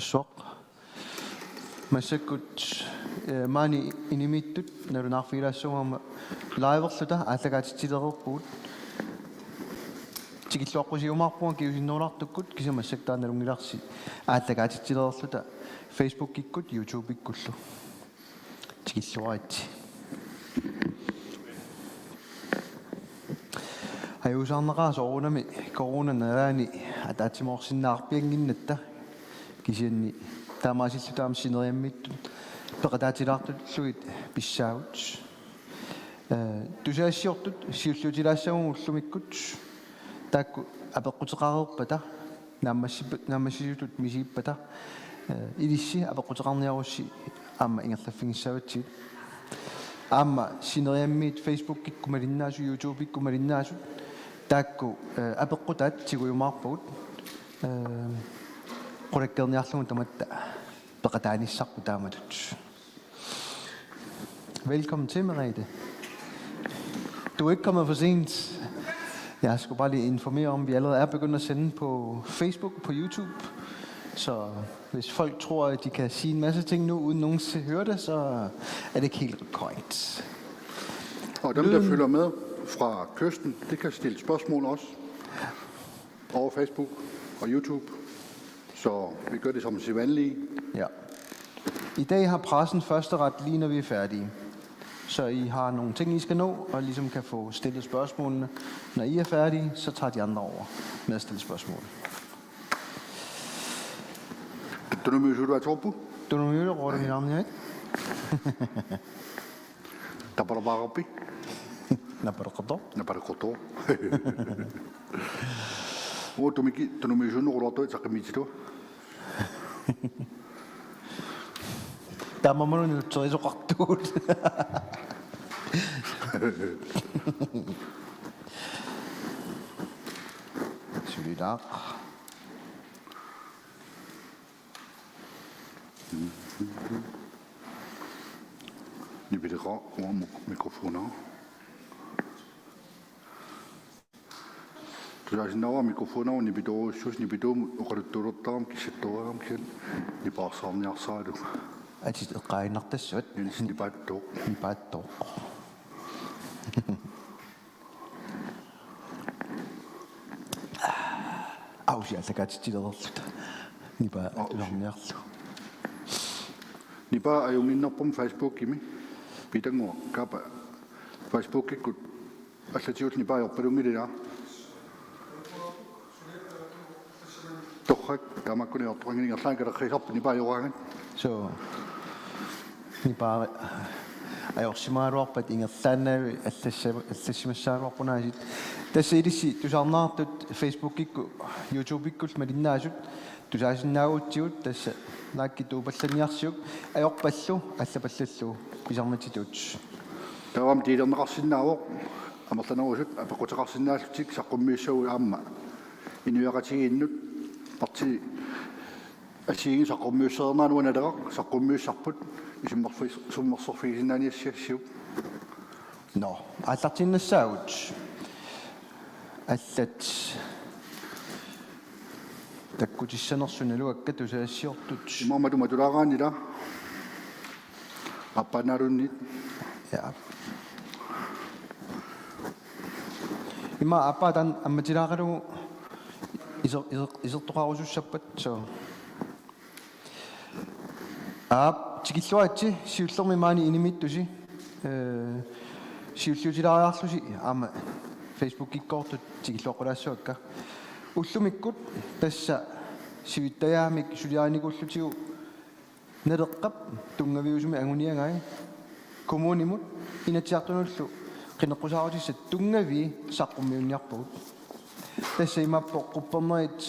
Sok. Masakut mani inimittut narunarfilaassuama laiverluta allagaatitilereerpuut tikilluaqqusiumarpuan kiusinnuulartukkut kisamassaktaanalungilarsi allagaatitileerluta Facebook ikkut YouTube ikkullu tikilluaritsi ayusaarneqaas orunami coronanaani ataatsimorsinnaarpianginnatta kisianni taamaasillu sineriammittut peqataatilaartulluit pissaagut tusaassiortut siulluutilaassagum ullumikkut taakku apeqqutеqareerpata naammassisutut misiippata ilissi apeqqutеqarniarussi aamma ingerlaffingissavatigut aamma sineriammiit Facebook ikkumalinnaasu YouTube ikkumalinnaasu taakku apeqqutaat tigujumaarpagut qulakkerniarlugu tamatta peqataanissarpu taamatut. Velkommen til, Merete. Du er ikke kommet for sent. Jeg skulle bare lige informere om, at vi allerede er begyndt at sende på Facebook og på YouTube. Så hvis folk tror, at de kan sige en masse ting nu, uden nogen til at høre det, så er det ikke helt korrekt. Og dem, der følger med fra kysten, det kan stille spørgsmål også over Facebook og YouTube. Så vi gør det som sædvanlige. Ja. I dag har pressen første ret lige når vi er færdige. Så I har nogle ting, I skal nå, og ligesom kan få stillet spørgsmålene. Når I er færdige, så tager de andre over med at stille spørgsmål. Du nu møder du at tro Du nu møder råd i navnet, ikke? Der bare oppi. Nabarqado. Nabarqado. Og du nu møder nu råd til at komme til. Der må man jo tage så ret ud. Solidaire. Ni vil det rå over mikrofoner. Du har sin over mikrofoner, ni vil dog sjus ni vil dog og det dog tam kisetoa om kjel. Ni bare sammen jeg sagde du. At det regner det sødt. Ni bare dog. Ni bare dog. Ausi altså godt til det. Ni bare langt. Ni bare er jo inde på Facebook i mig. Bidango kapa. Facebook ikke. Altså til ni bare er på det der. Toch ja maar kunne je op brengen. Jeg snakker der geen op ni bare jo gangen. Så ni bare ay orsimaruarpat ingerlaannavi allasimassaruarpunaasit tassilisi tusarnaartut Facebook ikku YouTube ikkul malinnaasut tusaasinnaagutigut tassa naakki tuupallaniarsiuk ajorpallu allapallallu pisarmatituut taam tiilerneqarsinnaavoq amerlanerusut apequtеqarsinnaallutik saqqummiissagu aamma inuaqatigiinnut parti asiin saqqummiussernaanunaleq saqqummiussarput isummersorfiisinnaaniassiassiu no allartinnassaagut allat takkutissanersunalu akka tusaassiortut imamadu matulaaqaanila appanaarunnit ja imma appaatan ammatilaaqalugu isertoqarusussappat so tikilluatsi siullermi maani inimittusi siulluutilaariarlusi aama Facebook ikkortut tikilluaqulaassuakka ullumikkut tassa sivittajaamik suliaanikullutiu naleqqap tungaviusumi anguniangai kommunimut inatsiartunullu qineqqusaarutissat tungavi saqqummiunniarpugut tassa imappoqquppernerit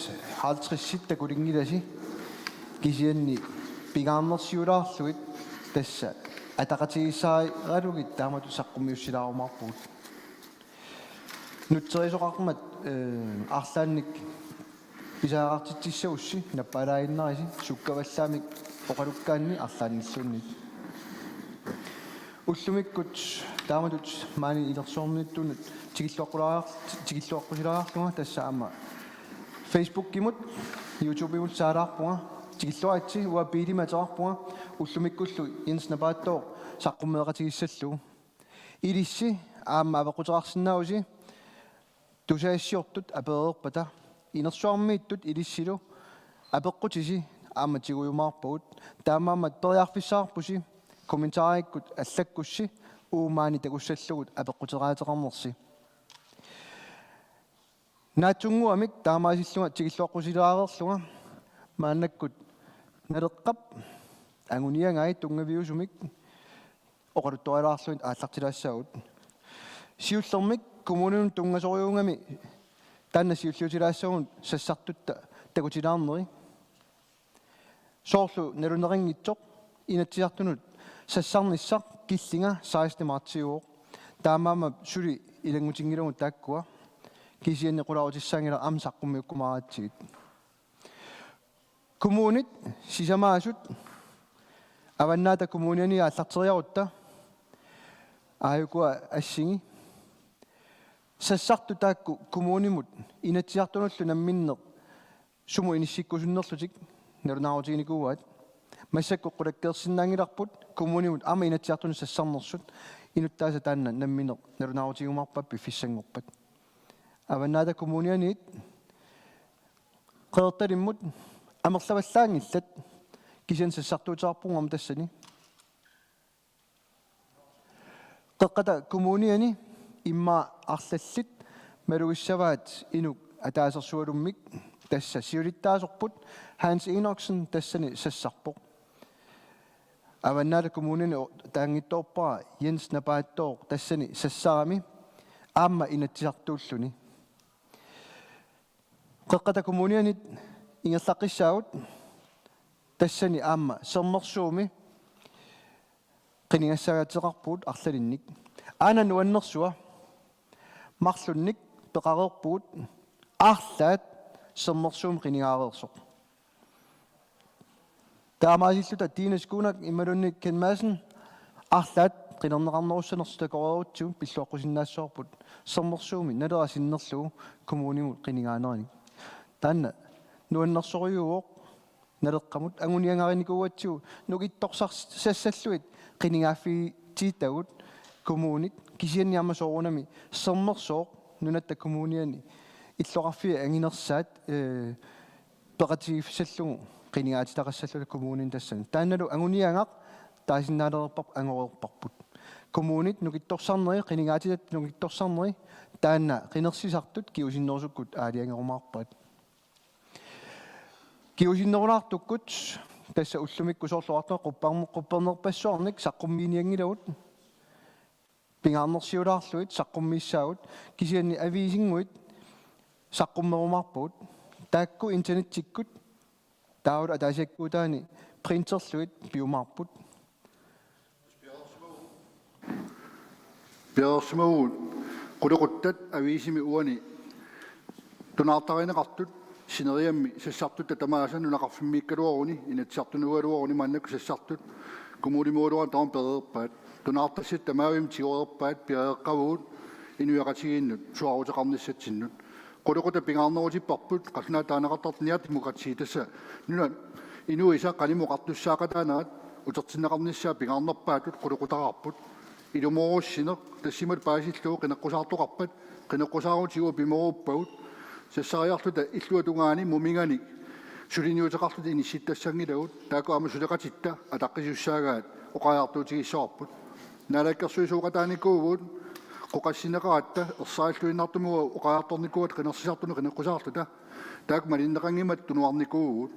50 takulingilasi kisianni pigaannersiulaarluit tassa ataqatigissaarigalugit taamatu saqqummiussilaarumаарpugut nutterisoqarmat arlaannik pisaaqartitsissagussi nappalaainnarisi sukkavallaamik oqalukkaanni arlaannillunnit ullumikkut taamatut maani ilersoornittunut tikilluaqqusilaarluga tassa aama Facebook imut YouTube imut saalaarpunga tikilluaitsi ua piilimaterarpunga ullumikkullu Jens-Napaattoq saqqummeeqatigissalluu ilissi aamma avequterarsinnausi tusaassiortut apereerpata inersuarmiittut ilissilu apeqqutisi aamma tiguyumaarpagut taammaammat periarfissaarpusi kommentaarikkut allakkussi uumaani takussallugut apeqquteraataqarnersi naatsunguamik taamaasillunga tigilluaqqusilaareerlunga maannakkut naleqqap anguniangai tungaviusumik oqaluttorialaarluit aallartilaassaagut siullermik kommunun tungasoriungami taanna siulliutilaassagun sassartutta takutilaarneri soorlu naluneringitsoq inatsiartunut sassarnissaq killinga 16 martsiuoq taamaama suli ilangutingilugut taakkua kisianni qulautissangila amsaqqummiukkumaraatsigit kommunit sisamaasut avannaata kommuniani aallarteriarutta aayukua assingi sassartu taakku kommunimut inatsiartunullu namminneq sumu inissikkusunnerlutik nalunaarutiginikuuat массакку qulakkeersinnaangilarput kommunimut ama inatsiartunu sassarnersut inuttaasa taanna nammineq nalunaarutiigumarpappi fissangorpat avannaata kommunianiit qeertalimmut amerlavallaangillat kisian sassartuutearpungam tassani qeqqata kommuniani imma arlallit malugissavaat inuk ataasersualummik tassa siulittaasorput Hans Enoksen tassani sassarpoq avannaata kommuniani taangittoorpara Jens-Napaattoq tassani sassarami aamma inatsisartuulluni qeqqata kommunianit ingerlaqissaagut tassani aamma sernersuumi qiningassagaatseqarpugut arlalinnik aanan nuannersua marlunnik peqareerpugut aarlaat sernersuumi qiningaareersoq taamaasilluta tiinaskuunak immalunni Ken Madsen aarlaat qinerneqarnerussanerstaqoreerutsu pilluaqqusinnaassorput sernersuumi nalerasinnerlugu kommunimut qiningaanerani taanna nuannersoriuoq naleqqamut anguniangarinikuuatsiu nukittorsassalluit qiningaaffi tiitagut kommunit kisianniamma soorunami sernersoq nunatta kommuniani illoqarfi anginersaat peqatigifsallugu qinigaatitaqassallu kommunin tassan taannalu anguniangaq taasinnaalereerparp angoreerparput kommunit nukittorsarneri qinigaatitat nukittorsarneri taanna qinersisartut kiusinnerusukkut aaliangerumaarpaat kiusinnerulaartukkut tassa ullumikku soorluartua quppernerpassuarnik saqqummiiniangilagut pingaarnersiulaarluit saqqummiissaagut kisianni aviisinguit saqqummerumaarpugut taakku internetikkut taavut ataasiakkuutaani printerluit piumaarput Bjørnsmoen quluquttat aviisimi uani tunaartarineqartut sineriammi sassartut tamaasan nunaqarfimmiikkaluaruni inatsartunualuaruni maannakku sassartut kumulimuuluan taun pereerpaat tunaartassit tamaavim tigoreerpaat piaeqqavuut inuaqatigiinnut suaruteqarnissatsinnut quluquta pingaarnerutipparput qalnaa taanaqartartiniat demokratiitassa nuna inuisa qanimuqartussaaqataanerat utertinnaqarnissaa pingaarnerpaatut quluqutaqarput ilumoorussineq tassimat paasilluu qineqqusaartoqarpat qineqqusaarutiguu pimeruuppagut sassariarluta illuatungaani mumingani suliniuteqarluta inissittassangilagут taaku ama suleqatitta ataqqisussaaгаат oqajaartuutigissoorput naalakkersuisuuqataanikuugut qoqassineqaratta ersaallуиннартумуа oqajaartornikuut qinersisartunu qineqqusaarluta taaku malinneqangimat tunuarnikuugut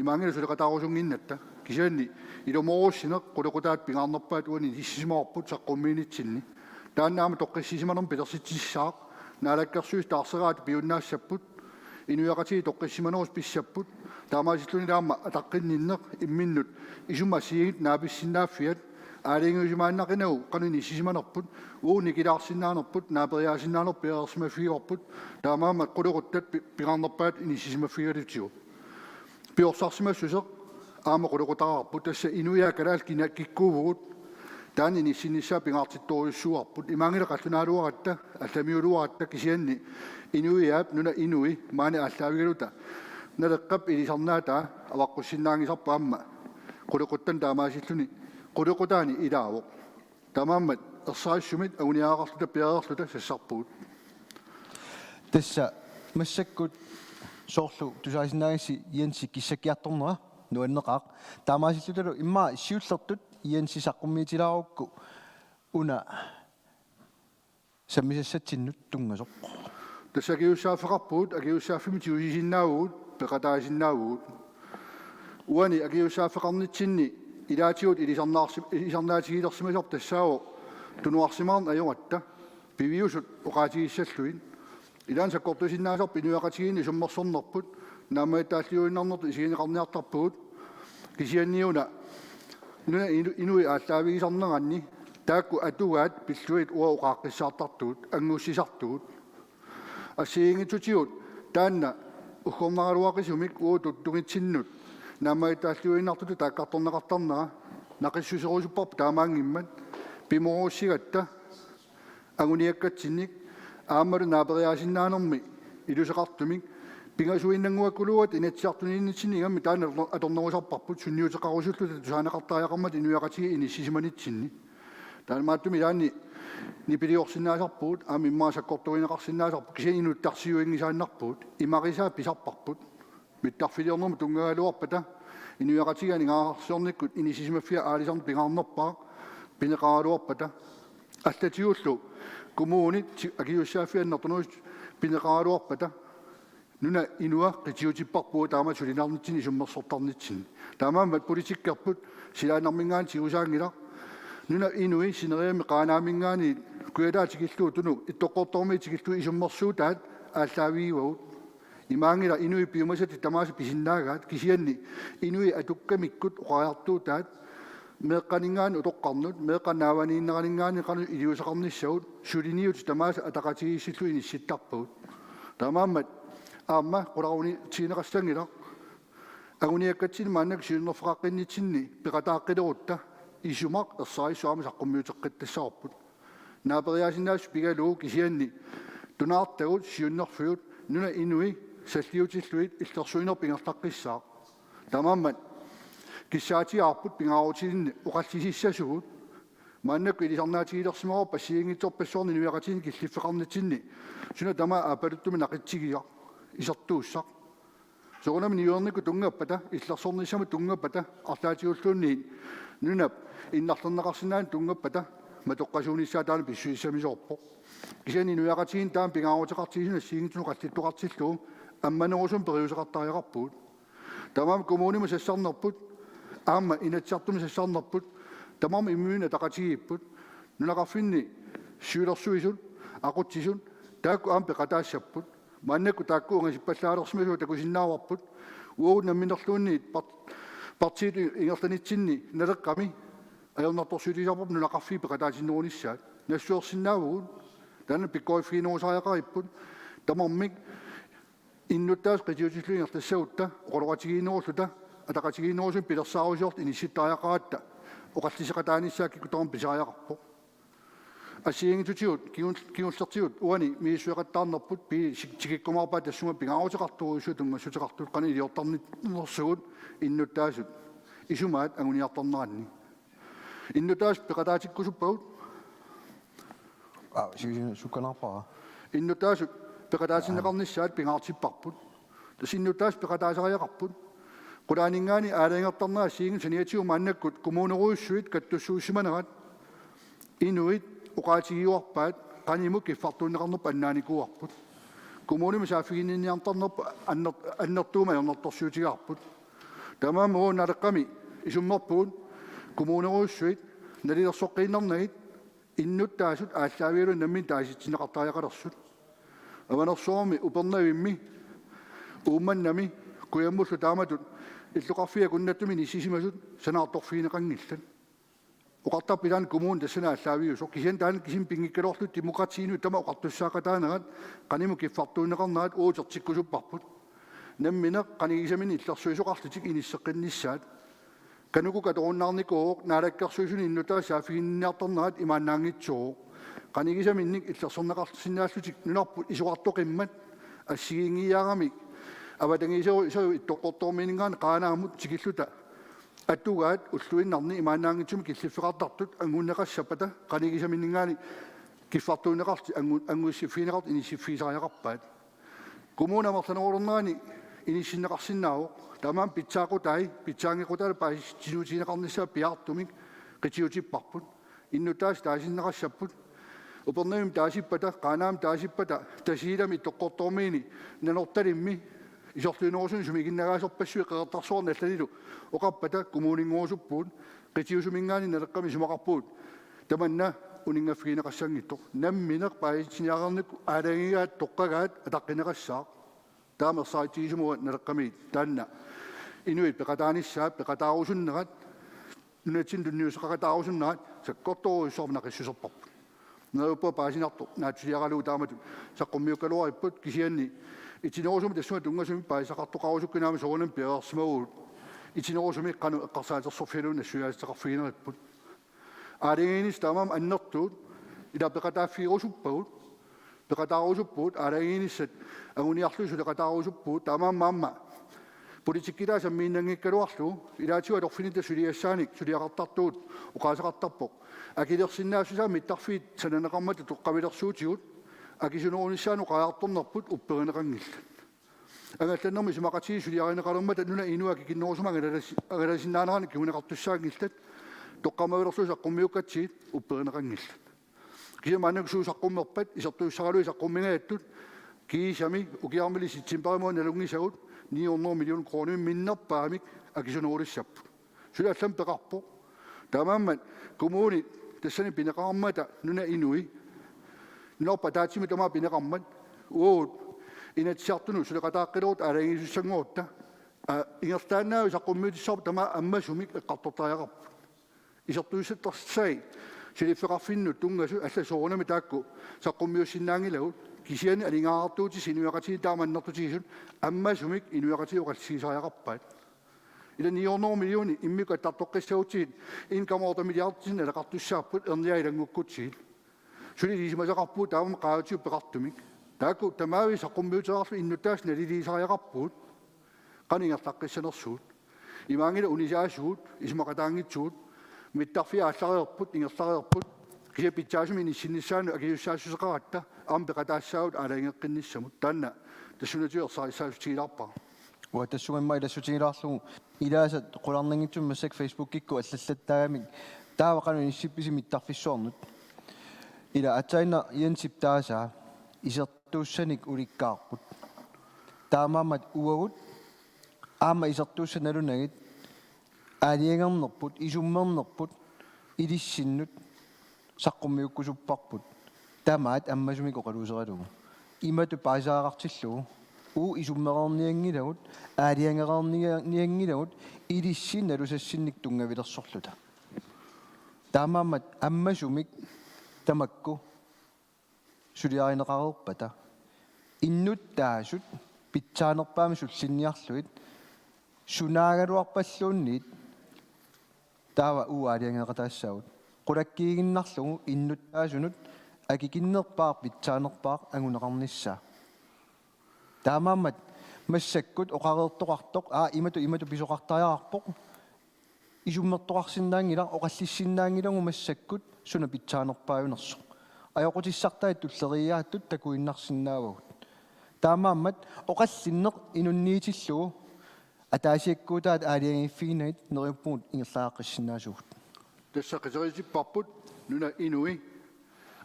imaangila suleqataarusunginnatta kisianni ilumoorussineq quluqutaat pingaarnerpaat uani hissisimaarput saqqummiinitsinni taannaama toqqissisimanerm pilersitsissaaq naalakkersuis taarseraat piunnaassapпут inuaqatigi toqqissиманерус pissapput taamaasillunilaamma ataqqinninneq imminnut isumassiigit naapissinnaaffiat аалингусимааннақинагу қануни иссисиманерпут ууникилаарсиннааnerput наапериаасиннаанерпиаерсимаффигорпут таамаама қулеруттат пигарнерпаат иниссисимаффигалутигу пиорсарсимассусеқ аама қулеқутараарпут тасса инуяа калаал киккуувгут таани иниссиннissaa пигаартитторюссуарпут имаангила қаллунааluaратта алламиулуаратта кисианни инуяап нуна инуи маани ааллаавигалута Nalaqap ilisarnaata avaqqussinnaangisarpa amma quluquttan taamaasilluni quluqutaani ilaavo tamaammat ersaissumit aguniaaqarluta piaaqarluta sassarpuut Tassa massakkut soorlu tusaasinnaagisi Jensi kissakkiartornera nuanneqaaq taamaasillutalu imma siullertut Jensi saqqummiitilaaruukku una sammisassatinnut tungasoq tassakiussaaffeqarpuut akiussaaffimi tiusisinnaaugut peqataasinnaagugut uani akiussaaffeqarnitsinni ilaatiut ilisarnaatigilersimasor tassaavo tunuarsimaarn ajungatta piviusut oqaatigissalluin ilaan sakkortusinnaasor pinuaqatigiini summersornerput naamaitaalliuinnarnertu isigineqarniartarpugut kisianniuna nuna inui aallaavigisarneranni taakku atugaat pilluit ua uqaaqqissaartartugut anguussisartugut ассиингитутиут таанна уггорнагалуақисумик уутуттугитсиннут наамаитааллуиннартуту тааккарторнеқартарнера нақиссусерусуппарпу таамаангиммат пиморуссигатта агуниаккатсинник аамалу наапериаасиннаанерми илусеқартумик пингасуиннангуаккулуат инатсиартуниннитсинни игамми таана аторнерусарпарпут сунниутеқарусуллута тусаанеқартариақармат инуяқатиги иниссисиманитсинни таанмааттуми яанни нипилиорсиннаасарпуут аами иммаасаккортуинеқарсиннаасарпут кисиинуттарсиуингисааннарпуут имарисаа писарпарпут миттарфилиорнерму тунгаалуарпата инуяқатигани гаарсиорниккут инисисимаффиа аалисарн пингаарнерпаа пинеқаралуарпата аллатиуллу коммуунит акиуссааффианнартунуус пинеқаралуарпата нуна инуа қитиутиппарпуу таама сулинарнитсини суммерсортарнитсини таамаамат политиккерпут силаанармингаан тигусаангила нуна инуи синериами qaaнаамингаани куядаатигиллуу туну иттоққортормиитигиллуу исуммерсуутаат ааллаавиивагут имаангила инуи пиумасати тамааси писиннаагаат кисианни инуи атуккамиккут оқаартуутаат меэққанингаани утоққарнут меэққанааванииннеранинггаани қану илиусеқарниссагут сулиниут тамааси атақатигиссиллу инисситтарпагут таамааммат аама қуларуни тиинеқассангила агуниаккатсини мааннак сиуннерфеқаққиннитсинни пеқатааққилерутта исумақ ерсариссуами саққуммиутеққиттассаарпут наапериасиннаас пигалуу кисианни тунаартагут сиуннерфиут нуна инуи саллиутиллуит иллерсуинер пингерлаққиссаа тамааммат киссаатиаарпут пингаарутилинни оқаллисиссасугут мааннакку илисарнаатигилерсимаро пассиингитсорпассуорни нуяқатини киллиффеқарнитсинни суна тама аапалуттуми нақитсигиа исертууссақ согонами ниуерникку тунгаппата иллерсорниссама тунгаппата арлаатиуллуунниин нунап иннарлернеқарсинаан тунгаппата матоққасуунissaа таана писсуиссамисоорпо кисани нуяқатигин таан пингаарутеқартигисуна сиингитсуну қаллиттуқартиллуу амманерусум периусеқартариақарпуут тамаам коммунима сассарнерпут аама инатсартуми сассарнерпут тамаам иммуина тақатигииппут нунақарфинни сюлерсуисут ақутсисут таакку аам пеқатаассаппут мааннакку тааккуунга сиппаллаалерсимасуу такусиннааварпут уоу намминерлуунни партиит ингерланитсинни налеққами аернарторсулисарпап нунақарфи пеқатаатиннерунissaат нассуерсиннаавгут таана пиккоиффиинерусариақариппут тамармик иннуттаас қитиутиллуингертассагутта оқолоқатигиинеруллута атақатигиинерусун пилерсаарусиорт инисситтариақаратта оқаллисеқатааниссааккику торм писариақарпо ассиингитутиут кигуллертигут уани мииссуеқаттаарнерпут пи тигиккумаарпаа тассума пингаарутеқартуруссу тунгассутеқартут қани илиортарнерсугут иннуттаасут исумаат агуниартарнеранни иннутаас пеқатаатиккусуппагут сукканарпара иннутаас пеқатаатиннеқарниссаат пингаартиппарпут тасиннутаас пеқатаасариақарпут qulaaninggaani aalaingertarnera siingin saniatigu maannakкут kommuneruussuit kattussuussimanarat inuit uqaatigiuarpaat qanimuk kiffartuunneqarnerpa annaanikkuarput kommunima saafiginniartarnerpa annertuuma jornertorsuutigaarput tamaamuu naleqqami isummerpuut kommuneruussuit nalilersoqqiinnernagit innuttaasut ааllaavialu nammin taasitsinneqartariaqalersut avanersuormi upernavimmi uummannami kuyamullu taamatut illuqarfia kunnattumi nissisimasut sanaartorfiineqangillan uqartarpilaan kommun tassana ааllaaviusoq kisian taan kisim pingikkalorlut demokratiinu tama uqartussaaqataanarat qanimu kiffartuunneqarnaat uutertikkusupparput nammina qanigisamini illersuisuqarlutik inisseqqinnissaat kanuku katorunnarnikuuq naalakkersuisuni innutaa saafiginniartarnaat imaannaangitsuuq qanigisaminnik illersorneqarsinnaаллутик nunarput isuqartoqimmat assigiingiaramik Avatangi so toqortorminingaan qaanaamut tikilluta attugaat ulluinnarni imaannaangitsumi killiffiqartartut anguunneqassapata qanigisaminingaani kiffartuuneqarti anguissifiineqart inissiffiisariaqarpaat kumuunamarlanuornernaani inissinneqarsinnaawo tamaan pitsaangequtala paasinuutiineqarnissaa piartumik qitiutipparput innutaas taasinneqassapput upernaim taasippata qaanaam taasippata tasiilami toqqortormiini nanortalimmi isorluinuusun sumiginnagaasorpassui qeqertarsuornallanilu oqappata kumuuninguusuppuut qitiusumingaani naleqqami sumaqarpuut tamanna uningaffgiineqassangittoq nammineq paasiniaqarnik aalangigaat toqqagaat ataqqinеqassaaq taamersaatiisumuga naleqqami taanna inuit peqataanissaat peqataarusunnerat nunatin tunniuseqaqataarusunnerat sakkortoruissornaqissuserparput neruppa paasinartoq naatusiaqaluu taamatut saqqummiukkaluaripput kisianni itinerusumi tassuma tungasumi paisaqartoqarusukkunaami soornam perersmaguut itinerusumi qanu eqqarsaatersorfialuun nassuyaastaqarfigineripput aalangiinis taamam annertuut ila peqataaffiirusuppagut peqataarusuppuut aalangiinissat anguniarluisu peqataarusuppuut taamam maamma politikkidaa sammiinnangikkaluarlu ilaatiua torfinita suliassaanik suliaqartartuut uqaasaqartarpoq akilersinnaassusaa mittarfiit sananeqarmata toqqavilersuutigut akisunuunissaanu qaartornerput upperineqangillat angallannermi sumaqatii suliarineqalermata nuna inua kikinnerusuma angalasinnaaneraani kiuneqartussaangillat toqqamavilersuus aqqummiukkatsiit upperineqangillat kiamaannak suusaqqummerpat isertuussaralu isaqqummingayattut kiisami ukiarmili sitsimparimoon nalungisagut 900 million kroner minnerpaamik akisunuurissappu sulallam peqarpo tamaammat kommuni tassani pineqarmata nuna inui norpa taatsimi tamaa pineqarmat uut inatsiartunu suleqataaqqiluut aalangisussanguutta ingertaannaawi isaqqummiutissarpu tamaa ammasumik eqqartortariaqarpu isertuissattersai siliffeqarfinnut tungasu alla soornami taakku saqqummiussinnaangilagut kisiani alingaartuuti sinuaqatii taamannertutiisun ammasumik inuaqatiuqassiisariaqarpaat ila 900 million immika tartoqqissautsiit inkamoorta milliardisin alaqartussaarput erniailanngukkutsiit suliisimasaqarpuut taamam qaatiu peqartumik taakku tamaavi saqqummiuterarlu innutaas naliliisariaqarpuut qaningertaqqissanersuut imaangila unisaasuut ismaqataangitsuut mittarfia aallarerput ingerlareerput kisia pitsaasumi inissinnissaanu akiussaassuseqaratta ampeqataassaavut aalangeqqinnissamut taanna tassunatiuersarissaasutigilarpaa уатассугамма илассутигилаарлугу илаасат qulарнангитсуммассак фейсбуккикку аллаллаттаагамик таавақану иниссипписи миттарфиссуарнут ила атсаина иансип таасаа исертууссаник уликкаарпут таамаамат уагут аама исертуусsaналунагит аалиангернерпут исуммернерпут илиссиннут саққуммиуккусуппарпут таамаат аммасумик оқалуусералугу имату паасаарартиллугу исуммераарниангилагут аалиангераарниангилагут илиссин налусассинник тунгавилерсорлута таамаамат аммасумик тамакку сулиаринеқарерпата иннут таасут питсаанерпаами суллинниарлуит сунаагалуарпаллуунниит таава уаалиангеқатаассаагут qulakkiiginnarlugu innut taasунут акикиннерпаар питсаанерпаар агунеқарниссаа таамааммат массаккут оқареэртоқартоқ имату писоқартариарпоқ исуммертоқарсиннаангила оқаллиссиннаангилагу массаккут суна питсаанерпааюнерсо аёқутиссартаат туллериааттут такуиннарсинаавагут таамааммат оқаллиннеқ инунниитиллугу атаасиаккуутаат аалиангиффигинагит нериуппугут ингерлааққиссинаасугут тассаққисерисиппарпут нуна инуи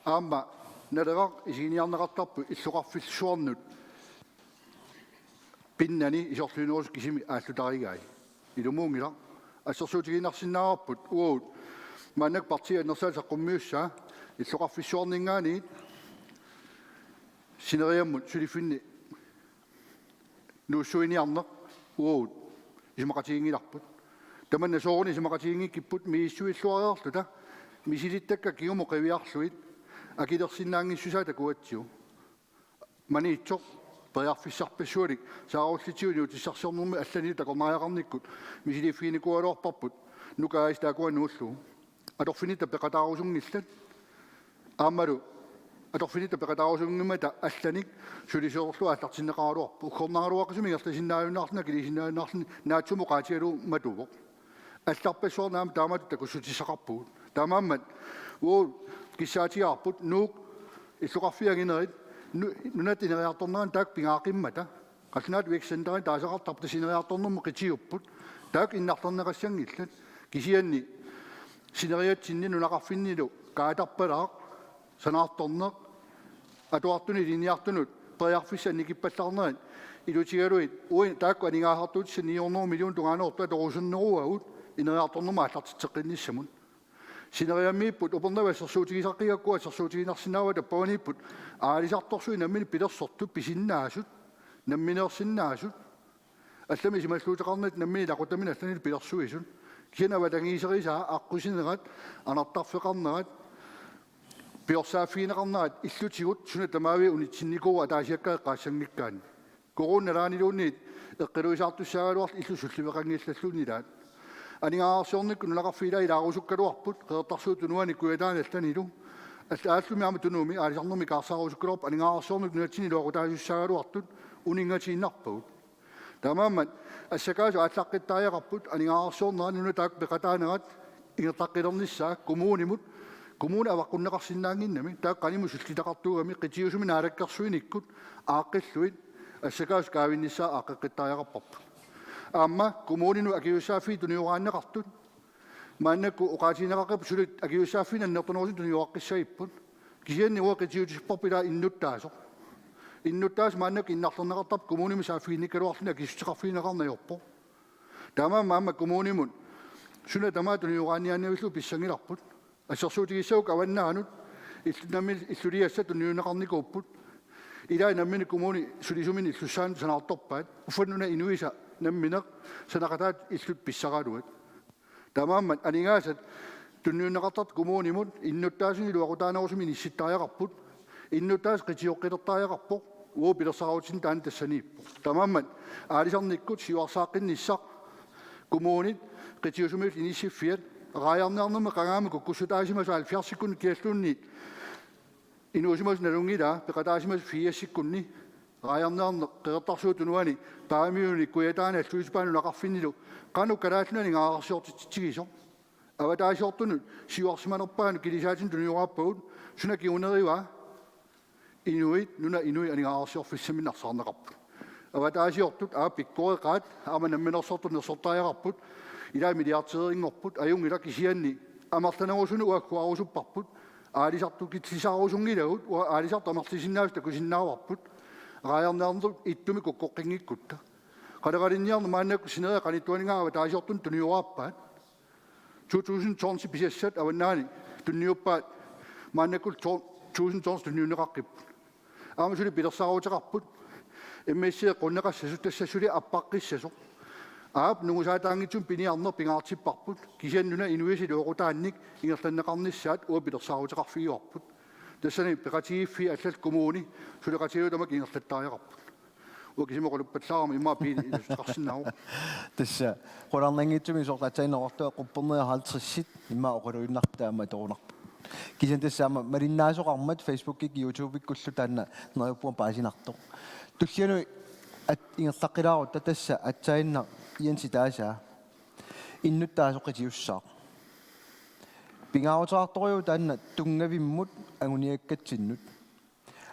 аама налерaq исигиниарнеқартарпу иллоқарфиллуарнут пиннани исорлуинуус кисими ааллутаригаи илумуунгила ассерсуутигинарсинаарпут уут маннак партия нерсаал саққуммиусса иллоқарфиллуарнингаани синериаммут сулифинни нуussуиниарнеқ уут исмақатигингиларпут таманна соорни исмақатигингиккиппут мииссуиллуариарлута мисилиттакка кигумо қивиарлуит акилерсиннаангиссусаа такуатсиу маниитсоқ периарфиссарпассуалик сааруллитсиуни утиссарсернэрми аллани такорнааяқарниккут мисилиффиникуалуарпарпут нукаис таакуанууллу аторфинита пеқатаарусунгиллат аамалу atorfinit peqataarusungimata allanik sulisoorlu allartinneqaaruarpu ukkornaaruaqasumigertasinnaayunnaarna kilisinnaayunnaarni naatsumu qaatialu matuvo алларпассуарнаама таамату такуссутиссақарпугут таамааммат уу киссаатиаарпут нуук иллуқарфиагинерит нунатинериарторнеран таак пингаақиммата qasnaat виксендери таасақартарпу синериарторнэрму қитиуппут таак иннарторнеқассангиллат кисианни синериатсинни нунақарфиннилу каатарпалаақ санаарторнеқ атуартуни линиартунут периарфиссанни киппаллаарнерит илутигалуит уи таакку анигаахартуут 900 миллион тунгаанеорпа торусуннеруагут инериарторнерма аллартитсеққинниссамун синериаммииппут упернавассерсуутигисаққигаккуа серсуутигинарсинаава таппаваниппут аалисарторсуи наммини пилерсорту писиннаасут намминеерсиннаасут аллами сималлуутеқарнит наммини лақутамин аллани пилерсуисут кинава тангиисерисаа аққусинерат анартарфеқарнерат пиорсааффиинеқарнерат иллутигут суна тамаави унитсинникуа таасиаккаа қаассангиккаани коронераанилуунниит эққилуисаартуссаагалуарл иллу сулливеқангииллаллуунилаат анигаарсиорникку нулақарфиилаа илаарусуккалуарпут қеэртарсуу тунуани куятаанерланилу аллааллумиама тунууми аалисарнерми каарсаарусуккалуарп анигаарсиорник нуатсинилуақутаасуссаагалуартут унингатииннарпагут тамааммат ассакаасу ааллаққиттааяқарпут анигаарсиорнерани нуна таак пеқатаанерат ингертаққилерниссаа коммуунимут коммуна аваққуннеқарсинаангиннами таак каниму суллитақартуугами қитиусуми наалаккерсуиниккут ааққиллуит ассакаасу каавинниссаа ааққиттааяқарпарпут аама коммунину акиуссааффи туниурааннеқартут мааннакку оқаатинеқаққип сулит акиуссааффина нертонорсин туниуаққиссаиппут кисианни уа қитиутиспорпила иннуттаасо иннуттаас мааннак иннарлернеқартап коммуними сааффиинниккалуарлуна акиссутеқарфиинеқарнаёрпо тамаама коммунимут суна тамаа туниураанниааннавиллу писсангиларпут ассерсуутигиссаук аваннаанут иллунамми иллулиасса туниунеқарникууппут илаа наммини коммуни сулисумини иллуссаан санаарторпаат уффаннуна инуиса намминеқ санақатаат иллут писсараалуат тамааммат анигаасат тунниунеқартарт коммунимут иннуттаасини луақутаанерусуми нисситтааяқарпут иннуттаас қитиоққилертааяқарпоқ уу пилерсараутин таан тассанииппо тамааммат аалисарниккут сиуарсааққинниссақ коммунит қитиусумил иниссиффиат раярнернерме қангаама куккуссутаасимасу 70 секунд киаллуунни инуусимас налунгила пеқатаасимас 4 секундни раярнерне қеэртарсуу тунуани таамиуни куятаана аллуиспаану нақарфиннилу қану калааллуни ngаарсиортитсигисо аватаасиортунут сиуарсиманерпаану килисаатин туниурааппагут суна киунериуа инуит нуна инуи анingаарсиорфиссаминнарсаарнеқарпут аватаасиортут пиккореқаат аама намминерсорту нерсортааяқарпут илаа милиартерингорпут аюнгила кисианни амарланерусуну уаккуарусуппарпут аалисарту китсисаарусунгилагут аалисарту амарлисиннаавис такусиннааварпут раярнеарнерут иттуми куккоққингиккутта қалеқалинниарну мааннакку синериа қаниттуанингаава таасиортун туниуааппаат 2000 писассат аваннаани тунниуппаат мааннакку 1000 тунниунеқаққиппут аамасули пилерсааруутеқарпут эммиссиа қуннеқассасут тассасули аппаққиссасо аап нугусаатаангитсум пиниарнер пингаартиппарпут кисианнуна инуиси луоқутаанник ингерланнеқарниссаат уапилерсаарутеқарфигуарпут тассани пеқатигиффи аллал коммуни сулеқатигутамак ингерлаттааяқарпут уакисимоқулуппаллаарама имаа пиини илустеқарсинаагу тасса қуларнангитсуми соқатаинеқартуа қуппернеа 50-сит имаа оқулуиннартаама торунарпут кисиан тассаама малиннаасоқармат фейсбуккик ютубиккуллу таанна нериппуан паасинартоқ туллиануи ат ингерлаққилаарутта тасса атсаинна иенси таасаа иннуттаасоққитиуссаа пингаарутеқарториу таанна тунгавиммут агуниаккатсиннут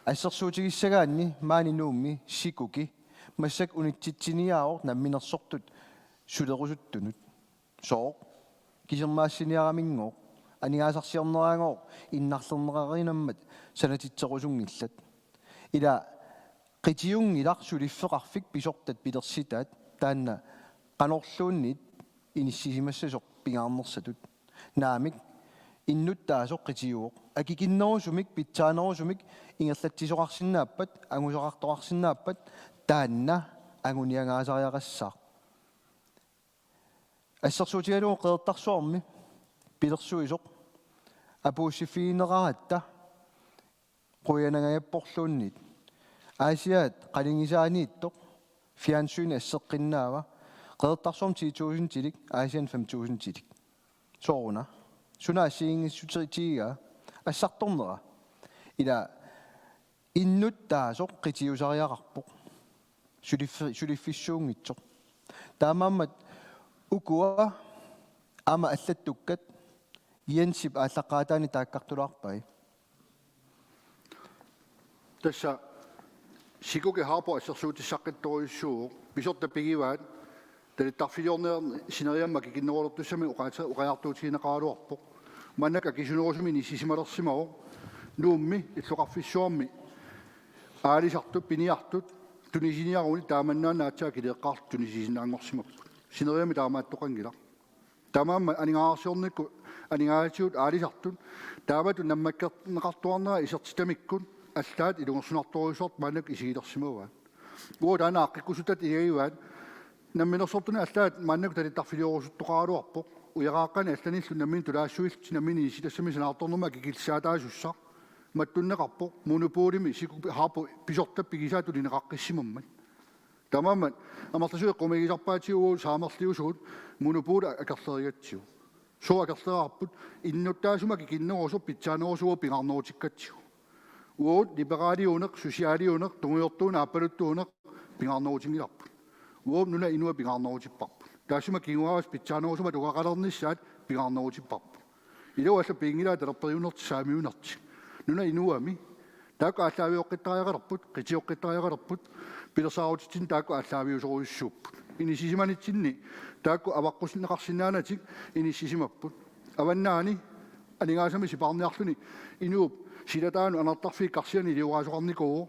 ассерсуутигиссагаанни маанинуумми сикуки массак унитситсиниаавор намминерсортут сулерусуттунут соо кисермаассиниарамингоо анигаасарсиорнераангоо иннарлернераринаммат санатитсерусунгиллат ила qitiungilaq sulifфеqarfik pisortat pilersitaat taanna qanorluunnit inississimassasoq pingaarnersatut naamik innuttaasoq qitiuoq akikinnerusumik pitsaanerusumik ingerlatsisoqarsinnaappat angusoqartoqarsinnaappat taanna anguniangaasariaqassaaq ассерсуутигалуу qeertarsuarmi pilersuisoq apuussifiineraratta quyanangayapporluunnit Asiat qalingisaaниiттоq фиансуини ассеққиннаава qeertarsuarm 10000 tilik Asian 5000 tilik sooruna suna assiingissuteriitigiga assartornera ila Innut taasoq qitiusariaqarpoq. Sulifissuungitsoq. Taamaammat ukua ama allattukkat Jensip allaqaataani taakkaqtulaarpai. Tässä sikuke harpo assersuutissaqqittoriussuuq pisorta pigivaat talittarfiliorneer sineriamma kikinnerulortussami uqajartuutiginaqaaluarpoq mannaka kisunerusumi nissisimalersimaru nuummi illuqarfissuarmi aalisartut piniartut tunisiniaruni taamannaanaatsaa kileeqqaart tunisisinaangorsimappu sineriami taamaattoqangila tamaamma aningaarsiornikku aningaatiut aalisartut taamatu nammakkerneqartuarnera isertitamikkun allaat ilungersunartoriusort mannak isigilersimaruat uutaana aqqikkusutat igagivaat namminersortuni allaat mannak talittarfiliorusuttoqaaluarpoq uyaqaaqqani allanillu nammin tulaassuilt nammini isitassami sanaartornerma kikilsaataasussa mattunneqarpoq monopolimi siku harpo pisorta pigisaatu lineqaqqissimammat tamaammat amartasui qumigisarpaatiugu saamerliusugut monopol akerlerigatsiu so akerleraarput innuttaasuma kikinnerusu pitsaanerusugu pingarnerutikkatsiu uut liberaaliuneq sosiaaliuneq tungiortuun aappaluttuuneq pingarnerutingilarput uut nuna inua pingarnerutipparput taasuma kinguaras pitsaanerusuma tuqaqalernissaat pingarnerutipparput ilualla piingilaa talerperiunerti saamiunerti nuna inuami taakku aallavioqqitariaqalerput qitioqqitariaqalerput pilersaarutitin taakku aallaviosoruissuupput inissisimanitsinni taakku avaqqusneqarsinnaanatik inissisimapput avannaani aningaasami siparniarluni inuup silataanu anartarfik qarsiani liuqaasoqarnikugu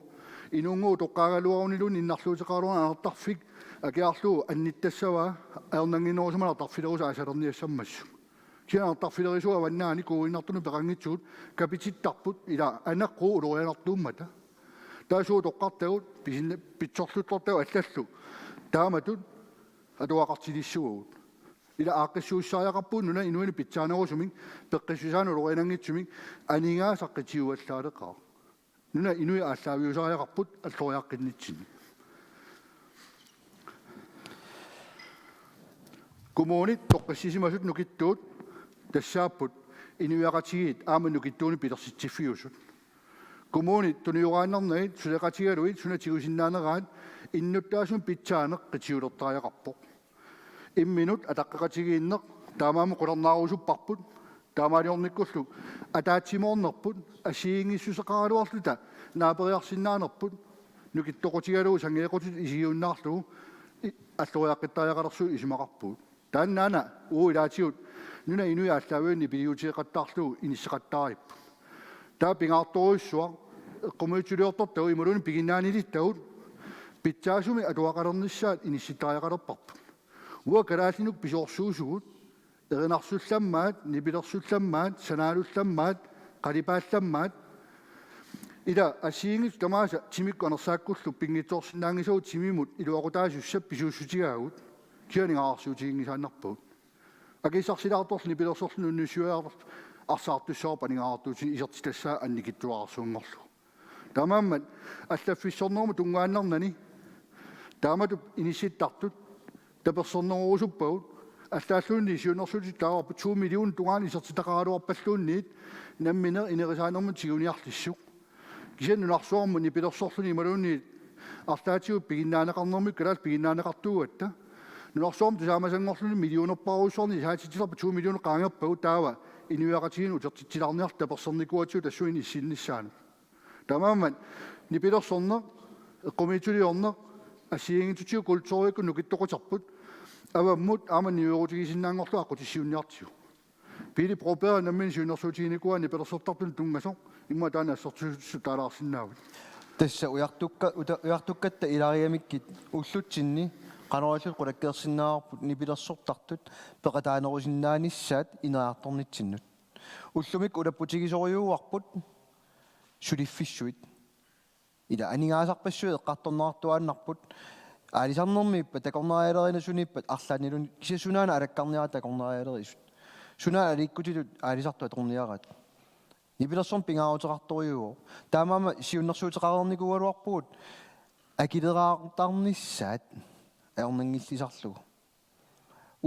inuunguu toqqaagaluarunilun innarluuteqaaluarna anartarfik akiarluu annittassava aernanginnerusuma anartarfilerusa asalerniassammassu kian anartarfilerisuga avannaani kuuinnartunu peqangitsuut kapitittarput ila anaqquu ulurianartuummata taasuu toqqartagut pitsorluttortagu allallu taamatut atuaqartilissugut ila aaqqissuussaajaqarpuun nuna inuini pitsaanerusumik peqqissusaanu ulurianangitsumik aningaa saqqitiuallaaleqaa nuna inui aallaviusaajaqarput alloriaqqinnitsinik kommunit toqqissisimasut nukittuut tassaapput inuiaqatigit aama nukittuuni pilersitsiffiusut kommunit tuniuqaannarnagit suleqatigaluit sunatigusinnaaneraat innuttaasun pitsaaneq qitiulertaajaqarpoq imminut ataqqaqatigiinneq taamaamu qulernaarusupparput taamaaliornikkullu ataatsimoornerput asiingissuseqaaluarluta naaperiarsinnaanerput nukittoqutigaluu sangeequtut isigiunnaarlugu alloriaqqittajaqalersu isimaqarpuut taannaana ilaatigut nuna inui aallaaveenni piliutiiqattaarlugu inisseqattaarippu taa pingaartoruissua qumuituliortortagu imuluni piginnaanilittagut pitsaasumi atuaqalernissaat inissittaajaqalerparput uwa kalaallinuk pisoorsuusugut erinarsullammaat nipilersullammaat sanaalullammaat qalipaallammaat ila asiingit tamaasa timikku anersaakkullu pingitsoorsinnaangisagут timimut iluaqutaasussap pisuussutigagut kianingaarsuutigingisaannarpuut akisarsilaartorlu nipilersorlu unnusuaar арсаартуссаап анигаартуутин исертитассаа анникиттуарсуунгорлу тамааммат аллаффиссорнерму тунгааннарнани таамату инисситтартут таперсорнерусуппагут аллааллуунни сиунерсути тааварпу 2 миллион тунгаани исертитақаралуарпаллуунниит намминер инерисаанерму тигуниарлиссук кисаннунарсуарму нипилерсорлуни малуунни артаатиу пигиннаанеқарнермик калаас пигиннаанеқартуугатта нунарсуарму тусаамасангорлуни миллионерпаруссорни саатитилерпу 2 миллион qaangerpagu таава inuiaqatigiin utertittilarniart tapersernikkuatiu tassuin issinnissaanu tamaammat nipilersorner eqqumiituliorner assiingitutiu kultuuriikku nukittoqutarput avammut aamanniuerutigisinnaangorlu aqutissiunniartiu pili propera nammin siunersuutiginikua nipilersortartun tungasoq imma taana assertusu taalaarsinnaavut tassa ujartukkatta ilariamikkit ullutsinni qanorallut qulakkeersinnaarput nipilersortartut peqataanerusinnaanissaat ineartornitsinnut ullumik ulapputigisoriuarput suliffissuit ila aningaasarpassuit eqqartornerartuaannarput aalisarnermiippa takornerialerina sunippat arlaanilun kisasunaana alakkarniara takornerialerisut sunaa aliikkutitut aalisartu atorniarat nipilersorn pingaaruteqartoriuo taamaama siunnersuuteqarernikualuarpuut akileraartarnissaat aornangillisarlugu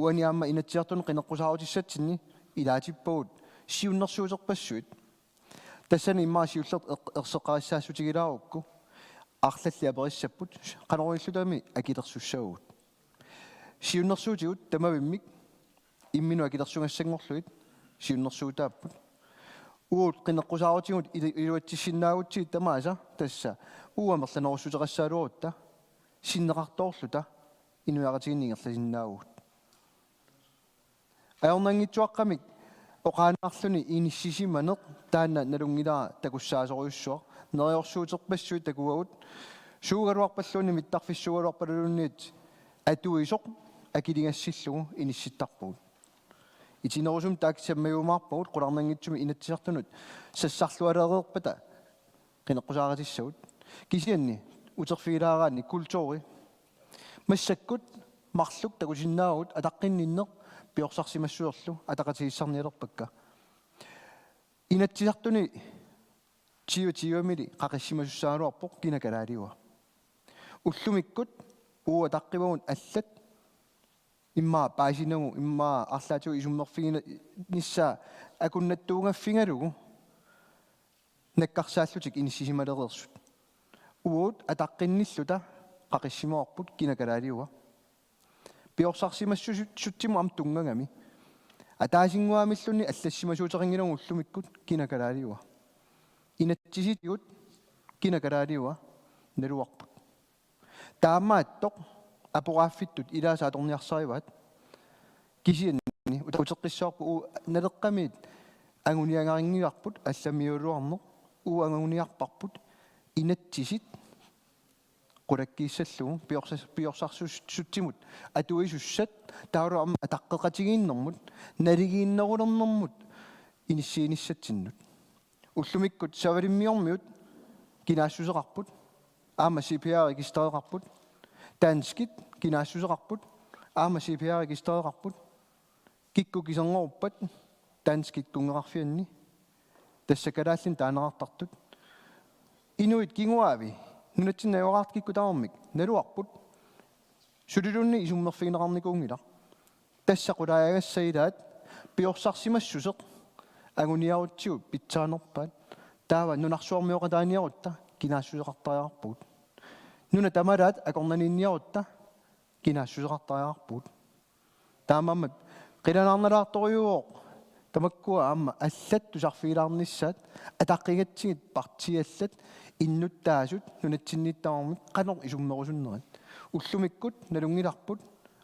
uaniaamma inatsiartun qineqqusaarutissatinni ilaatippagut siunnersuuterpassuit тассани иммаасиуллерт ерсеқариссаассутигилаарукку арлалли апериссаппут канаруиллутами акилерсуссагуут сиуннэрсуутигут тамавиммик иммину акилерсунгассангорлуит сиуннэрсуутааппут уут қинеққусаарутигут илуатсиссиннаагутсигит тамааса тасса уамерланерусутерассаалуарутта синнеқартоорлута инуяратигиннингерласиннаагуут аернангитсуаққамик оқаанаарлуни иниссисиманеқ таанна налунгилаа такуссаасориуссуақ нериорсуутерпассуи такуагут суугалуарпаллуни миттарфиссугалуарпалулунниит атуисоқ акилингассиллугу инисситтарпугут итинерусум тааксаммагумаарпагут қуларнангитсуми инатсисартунут сассарлуалереерпата қинеққусааратиссагут кисианни утерфигилаараанни культури массаккут марлук такусиннаагут атаққинниннеқ пиорсарсимассуерлу атақатигиссарниалерпакка инатсисартуни тиуамили қақиссимасуссаалуарпоқ кинакалаалиуа уллумиккут ууа таққивагун аллат имма паасинагу имма арлаатигу исуммерфигина ниссаа акуннаттуугаффингалугу наккарсааллутик иниссисималереерсут уут атаққинниллута қақиссимоорпут кинакалаалиуа пиорсарсимассуссутсиму ам тунгангами атаасингуамиллунни аллассимасуутерингилагу уллумиккут кинакалаалиуа инатсиситигут кинакалаалиуа налуарпут таамааттоқ апорааффиттут илаасааторниарсариваат кисианни утеққиссаарпу налеққамиит ангуниангарингиарпут алламиулуарнеқ ангуниарпарпут инатсисит qulakkiissalluu piorsarsuttimut atuisussat tauruarma ataqqeqatigiinnermut naligiinnerulernermut inissiinissatinnut ullumikkut savalimmiormiut kinaassuseqarput aama CPR registreraqarput taanskit kinaassuseqarput aama CPR registreraqarput kikku kiserngoruppat taanskit kungeqarfianni tassakalaallin taanerartartut inuit kinguaavi нунатсиннааваарт киккутаармик налуарпут сулилунни исуммерфигинеқарникуунгила тассақулаагассаилаат пиорсарсимассусеқ агуниарутсигут питсаанерпаат таава нунарсуармиоқатааниарутта кинаассусеқартариарпут нуна тамалаат акорнанинниарутта кинаассусеқартариарпут таамаммат қиланаарналаарторюуоқ тамаккуа аама аллат тусарфигилаарниссаат атаққигатсигит партиаллат иннуттаасут нунатсинниттаармик канор исуммерусуннерат уллумиккут налунгиларпут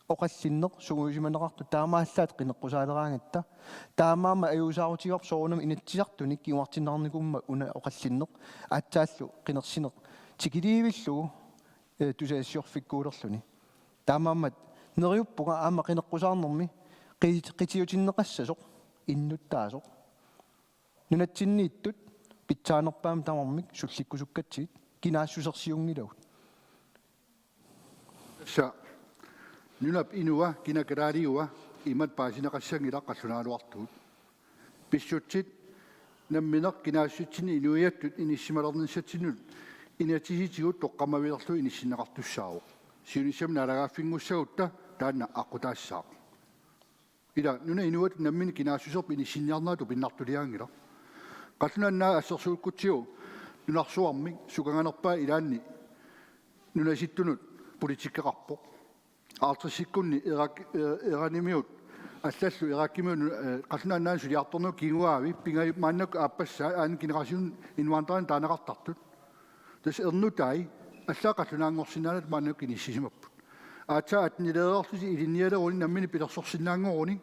оқаллиннеқ сугуисиманеқарту таамааллаат қинеққусаалераангатта таамаама аюусаарутигор соорунам инатсисартуник киуартиннаарникумма уна оқаллиннеқ аатсааллу қинерсинеқ тикиливиллугу тусаассиорфиккуулерлуни таамаамат нериуппуга аама қинеққусаарнерми қитиутиннеқассасоқ иннуттаасоқ нунатсиннииттут питсаанерпаам тамармик сулликкусуккатсигит кинаассусерсиунгилагут са нунап инуа кинакалаалиуа имат паасинеқассангила қаллунааруартуут писсутсит намминеқ кинаассутсини инуиаттут иниссималернссатсинут инатиситигут тоққамавилерлу иниссинеқартуссааву сиунисам налагааффингуссагутта таанна аққутаассаа ида нуна инуат наммини кинаассусерп иниссинниарнаату пиннартулиаангила qallunaannaa assersuukkutsiu nunarsuarmik sukanganerpaa ilaanni nunasittunut politikkeqarpoq aartissikkunni eranimiut аллаллу ираккимуун qallunaannaan suliartornu kinguaavi pingai maannак ааппассаа аан генерасиун инуантаран таанеқартартут тас ернутай аллаа qallunaangorsinnaanat maannак иниссисимаппут аатсаат нилеерорсиси илинниалеруни наммини пилерсорсиннаангоруни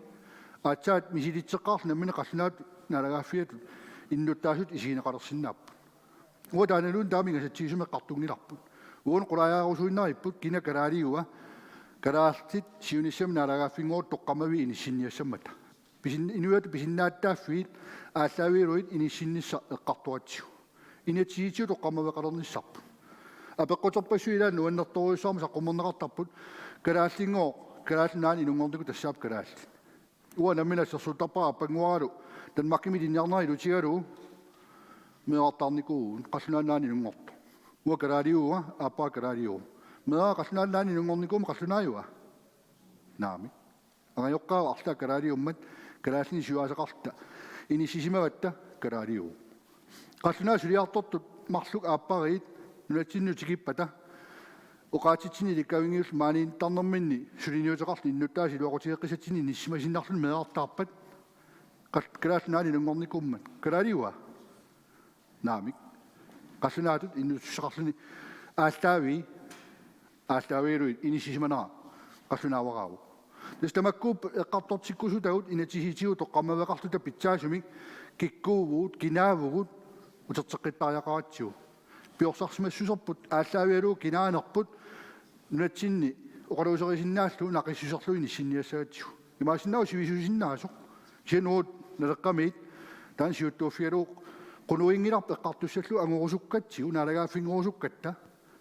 аатсаат мисилитсеққарл наммини qallunaat налагааффиатут иннуттаасут исигинеқалерсиннааппут уатааналуун таамингасатсигисумеққартунгиларпут уун қулаяарусуиннариппут кинакалаалиуа калаалтит сиунissam налагааффингоор тоққамави иниссинниассаммата писин инуят писиннааттааффиит ааллаавиилуит иниссиннисса эққартуатсигу инатсиитиу тоққамавеқалерниссарпут апеққутерпассуилаа нуаннерторуйссаарма саққумернеқартарпут калааллингоо калаалнаани инунгорнику тассаап калаалли уа намминассерсутарпара аппангуаралу танмаккими линниарнери лутигалу меартарникуу қаллунааннаани нунгорто уа калаалиуа ааппаа калаалиу меа қаллунааннаани нунгорникуум қаллунааюа наами агайоққаа арта калаалиуммат калааллини сюаасеқарта иниссисимаватта калаалиу qallunaa suliartortut marluk aappariit nunatsinnutikipata uqaatitsini likkavingius maaniin tarnerminni suliniuteqarli innuttaasi luaqutigeqqisatini nissimasinnarlun meeartaarpat kalaallunaani nungornikummat kalaaliua naamik qallunaatat innutusseqarluni aaltaaviiruit inissisimanaa qallunaawaraavu tastamakkuup eqqartortikkusu tagut inatihitigu toqqarmaveqarluta pitsaasumik kikkuuvuut kinaavugut uterteqqittaariaqaratsiu piorsarsmassuserput aalлaaviалуу кинааnerput нунатсинни оқалуусерисиннааллу нақиссусерлуини синниассагатсигу имаасиннау сивисусиннаасоқ синуут налеққамиит таан сиуттууффиалуу qunуингиларп эққартуссаллу ангорусуккатсигу наалагааффингорусуккатта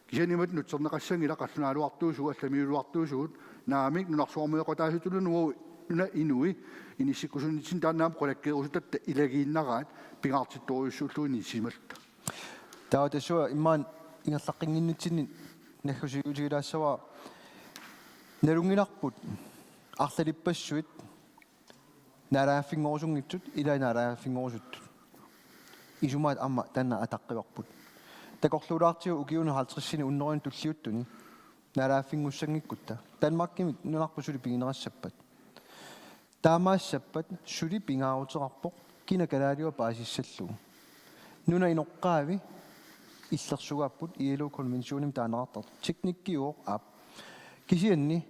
кисанимат нутсернеқассангила қаллунаалуартуусугу алламиулуартуусугут наамик нунарсуармеэқотаасутулунугу нуна инуи иниссиккусунитсин тааннаам қолаккеерусутатта илагииннараат пингаартитторюссууллуини сималта таутасуа иммаан ингерлаққингиннутсини нахусиутигилаассава налунгиларпут арлалиппассуит нарааффингорусунгитсут илаанаарааффингорусуттут исумаат амма танна атаққиварпут такорлуулаартиу укиуна 50-сини уннеруин туллиуттуни нарааффингуссангиккутта данмаркимик нунарпусули пигинерассаппат таамаассаппат сули пингаарутерарпоқ кина калаалиуа паасиссаллугу нуна иноққаави иллерсугааппут ILO конвенционим таанеқартар техниккиуоқ аап кисианни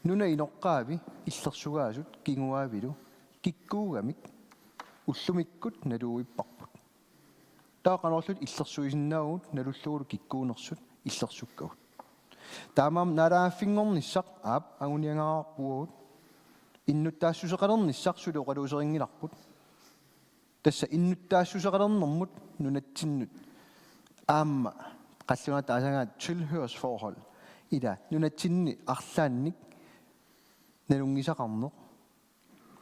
нуна иноққаави иллерсугаасут кингуаавилу киккуугамик уллумиккут налууиппарпут таақанерлут иллерсуисиннаагут налуллугулу киккуунерсут иллерсуккагут таамаам налааффингорниссақ аап агуниангараарпугут иннуттаассусеқалерниссақ сулеоқалуусерингиларпут тасса иннуттаассусеқалернэрмут нунатсиннут аама қаллуна таасангаат tilhørsforhold ида нунатсинни арлаанник налунгисақарнеқ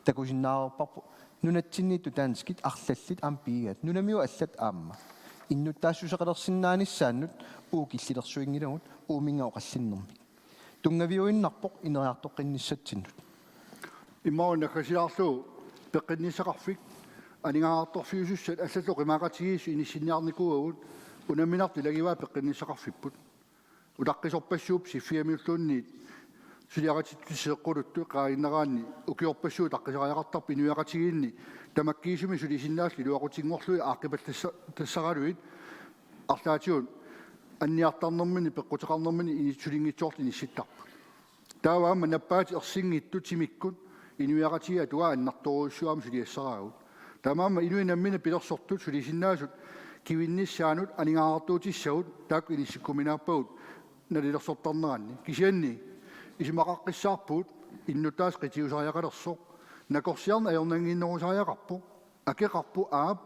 такусиннаарерпарпу нунатсиннитту таанскит арлаллит аам пигат нунамиу аллат аама иннуттаассусеқалерсиннааниссааннут уукиллилерсуингилагут уумингау қаллиннэрми тунгавиуиннарпоқ инериартоққинниссатсиннут иммаунна хасиарлуу пеққиннисақарфик анингаартторфиусуссат аллаллу қимаақатигиису иниссинниарникууагут унаминарти лагиваа пеққиннисақарфиппут улаққисорпассууп сиффиамиуллуунниит сулиақатиттуссеэққулутту қаиннараанни укиорпассуу таққисариақартарпи нуяқатигиинни тамаккиисуми сулисиннаалли луақутингорлуи ааққипаттассаралуит арлаатиун анниартарнэрмини пеққутеқарнэрмини инитсулингитсоорли нисситтарпут тааваама наппаати ерсингитту тимиккут инуяқатига туа аннарторуйуссуаама сулиассараагут таамаама инуинаммина пилерсортут сулисиннаасут кивинниссаанут анингаартуутиссагут таак иниссиккуминааппагут налилерсортарнеранни кисианни исимақаққиссаарпут иннутаас қитиусариақалерсо накорсиарна аёрнангиннерусариақарпу акеқарпу аап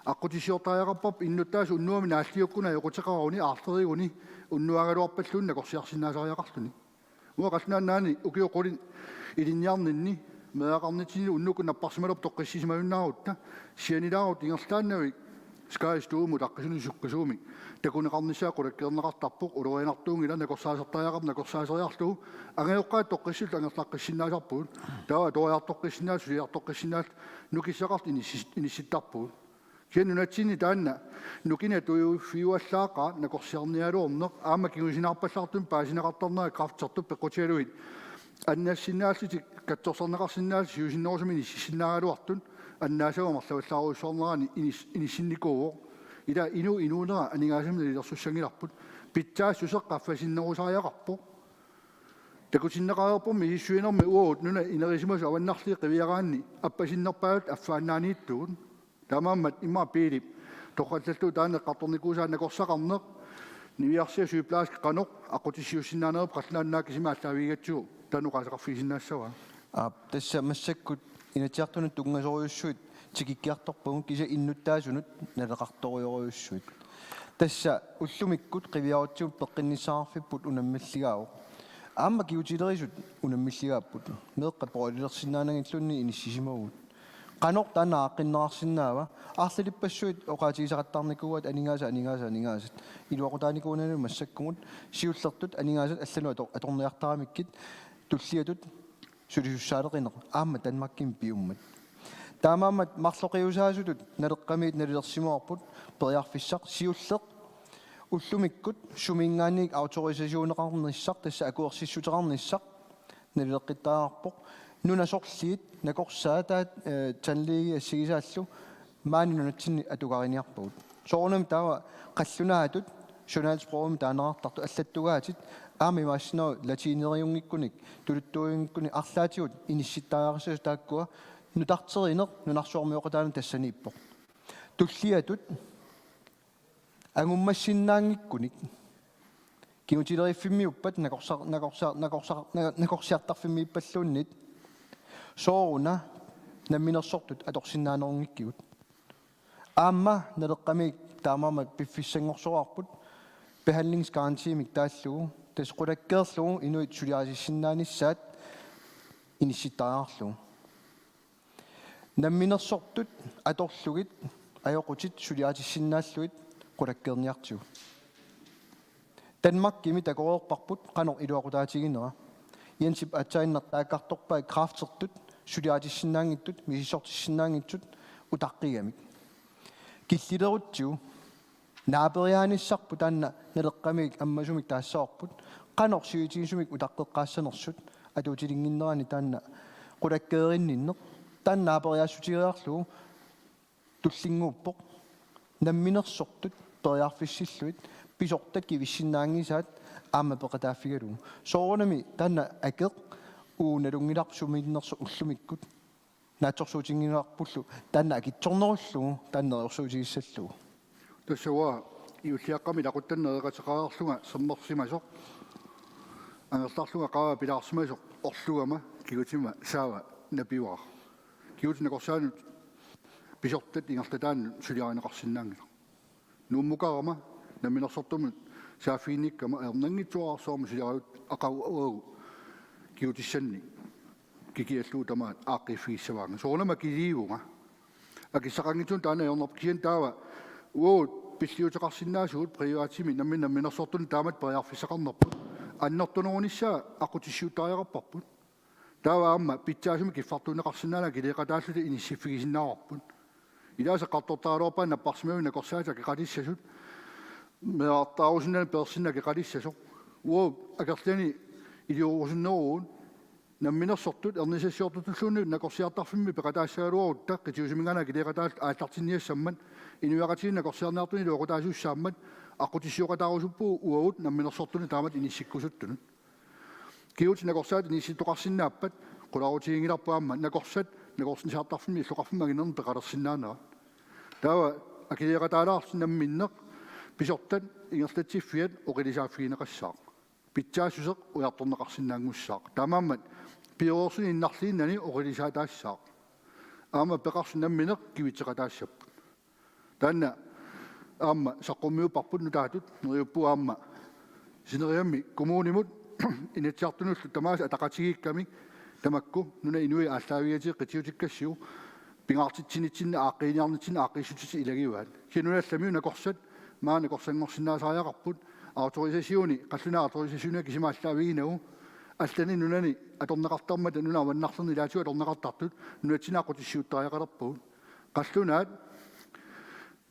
аққутисиортариақарпарп иннутаас уннуами нааллиуккуна йоқутеқаруни аартеригуни уннуагалуарпаллуун накорсиарсинаасариақарлуни уақалнааннаани укиоқулин илинниарнинни меақарнитини уннуку наппарсималоп тоққиссисимаюннаарутта сианилаарут ингерлааннави скаистууму таққисуни суккасуумик такунеқарнissaа қулаккернеқартарпоқ улорианартуунгила накорсаасертариақап накорсаасериарлугу ангеоққаат тоққиссулла ангерлаққиссиннаасарпуут таа ториартоққиссинаа сулиартоққиссинаа нукиссақарт инисситтарпуут кеннунатсини таанна нукина туйуффиуаллаақа накорсиарниалуорнеқ аама кигусинаарпаллартун паасинеқартарнера крафтсертуп пеққутиалуит аннассиннааллути катторсарнеқарсиннаал сиусиннерусуми иниссиннаагалуартун аннаасагамарлаваллааруйссуарнерани инissинникууо ида инуунера анигаасамна лилерсуссангиларпут питсаассусеққаффасиннерусариақарпо такутиннеқариорпумми иссуинерми уут нуна инерисимасу аваннарли қивиараанни аппасиннерпаалут аффааннаанииттугут таамааммат имма пилип тоққаллаллу таанеққарторникуусаа накорсақарнеқ нивиарсиа сюплаас қаноқ аққутиссиуссиннаанерп қаллааннаакисима аллаавигатсуу тануқаасеқарфигисиннаассава тасса массаккут инатиартунут тунгасориуссуит тикиккиарторпугут киса иннуттаасунут налеқарториориуссуит тасса уллумиккут қивиарутсуут пеққиннissаарфиппут унаммаллигаавоқ аама киутилерисут унаммиллигааппут меэққа проилерсиннаанагиллунни иниссисимагут qanoq taana aqqinnerarsinnaava aarlilippassуит oqaatigisaqattarnikuat aningaasat iluaqutaanikuunanu massakkugut siullertut aningaasat allanu atorniartaramikit tulliatut sulisussaaleriner aamma Danmarkin piummat таамаамат марлоқиусаасутут налеққамиит налилерсимуарпут периарфиссақ сиуллеқ уллумиккут сумингааник ауторисасионеқарнерissaq тасса акуерсиссутерарнissaq налилеққиттаарпоқ нунасорлиит накорсаатаат танлиги ассигисааллу маани нунатсинни атугариниарпагут соорнам таава қаллунаатут journalsprogum таанеқартарту аллаттугаатит аами массинаа латинериунгиккуник тулуттуингиккуни арлаатиут инисситтаариарсус тааккуа нутартеринеқ нунарсуормиоқатаана тассанииппоқ туллиатут ангуммассиннаангиккуник киутилериффиммиуппат накорсиартарфиммииппаллууннит сооруна намминерсортут аторсиннаанерунгиккигут аама налеққамик таамаама пиффиссангорсоарпут behandlingsgarantiimik тааллугу тасқулаккеерлугу инуит сулиарисиннааниссаат инисситтариарлугу намминерсортут аторлугит аёқутит сулиарисиннааллуит qulakkeerniartugu Danmark gimi takoorparput qanor iluaqutaatiginera Jensip atsainnertaakkartorpa kraaftertut suliatissinnaangittut misisortissinnaangittut utaqqigami killileruttigu naaperiaanissarpu taanna naleqqamik ammasumik taassaorput qanor siutigisumik utaqqeqqaassanersut atuutilinginnerani taanna qulakkeerinninneq taanna naaperiaassutigiarlugu tullinguuppoq намминерсортут периарфиссиллуит писортак кивиссиннаангисаат аама пеқатааффигалугу соорунами таана акеқ ууналунгиларсуминнерсу уллумиккут наатсорсуутингинуарпуллу таана акитсорнеруллугу тааннерерсуутигиссаллугу тассуа иуллиаққами лақуттаннеэқатеқаарлунга сермерсимасо ангерларлунга қава пилаарсимасо орлугама кигутима саава напиуар кигутинакорсаанут писортат ингертатаан сулиаринеқарсиннаангила нууммукарама наминерсортумут саафиинниккама ернангитсуарсоорма сулиариут ақауагу киутиссанни кикиаллуу тамаат ааққиффигиссаваанга соорнама килиивунга акиссақангитсун таана ернерп киан таава уут пиллиутеқарсиннаасуут приваатими намминерсортун таамат периарфиссақарнерпут аннертунерунissaa ақутиссиутариақарпарпут таава аама питсаасуми киффартунеқарсинаана килеқатааллути иниссиффигисиннаарпут Ilaasa qattortaaruarpaan napparsimavina korsaata kiqalissasut meartaarusinnan persinna kiqalissasuq uo akerlani iliurusinneruun намминерсортут эрнисассиортутуллуунни накорсиартарфимми пеқатаассааруарутта қитиусимингана килеқатаалт ааллартинниассаммат инуяқатигинна корсиарниартуни луоқутаасуссааммат аққутиссиоқатаарусуппуу уавут намминерсортуни таамат иниссиккусуттунут киут накорсаат инисситуқарсинааппат qulaarutigiнгиларпаамма накорсат накорсинсаартарфимми иллоқарфимагинерн пеқалерсинаанера таава акилеқатаалаарсинамминнеқ писортат ингерлатсиффиат оқилисааффигинеқассаақ питсаасусеқ уярторнеқарсинаангуссаақ таамааммат пиорсин иннарлииннани оқилисаатаассаақ аама пеқарсинамминеқ кивитсеқатаассаппут таанна аама саққуммиупарпут нутаатут нериуппу аама синериамми коммуунимут инатсиартунуллу тамаас атақатигикками тамакку нуна инуи ааллаавиатиқ қитиутиккассиу пингаартитсинитсинна ааққиниарнитсинна ааққиссутити илагиваат хинуналламиу накорсат маана корсангорсиннаасаариақарпут авторисасиуни қаллуна авторисасиуна кисимааллаавигинагу аллани нунани аторнеқартармата нуна ваннарлерни лаатиу аторнеқартартут нуатсинааққутиссиуттариақалерпугут қаллунаат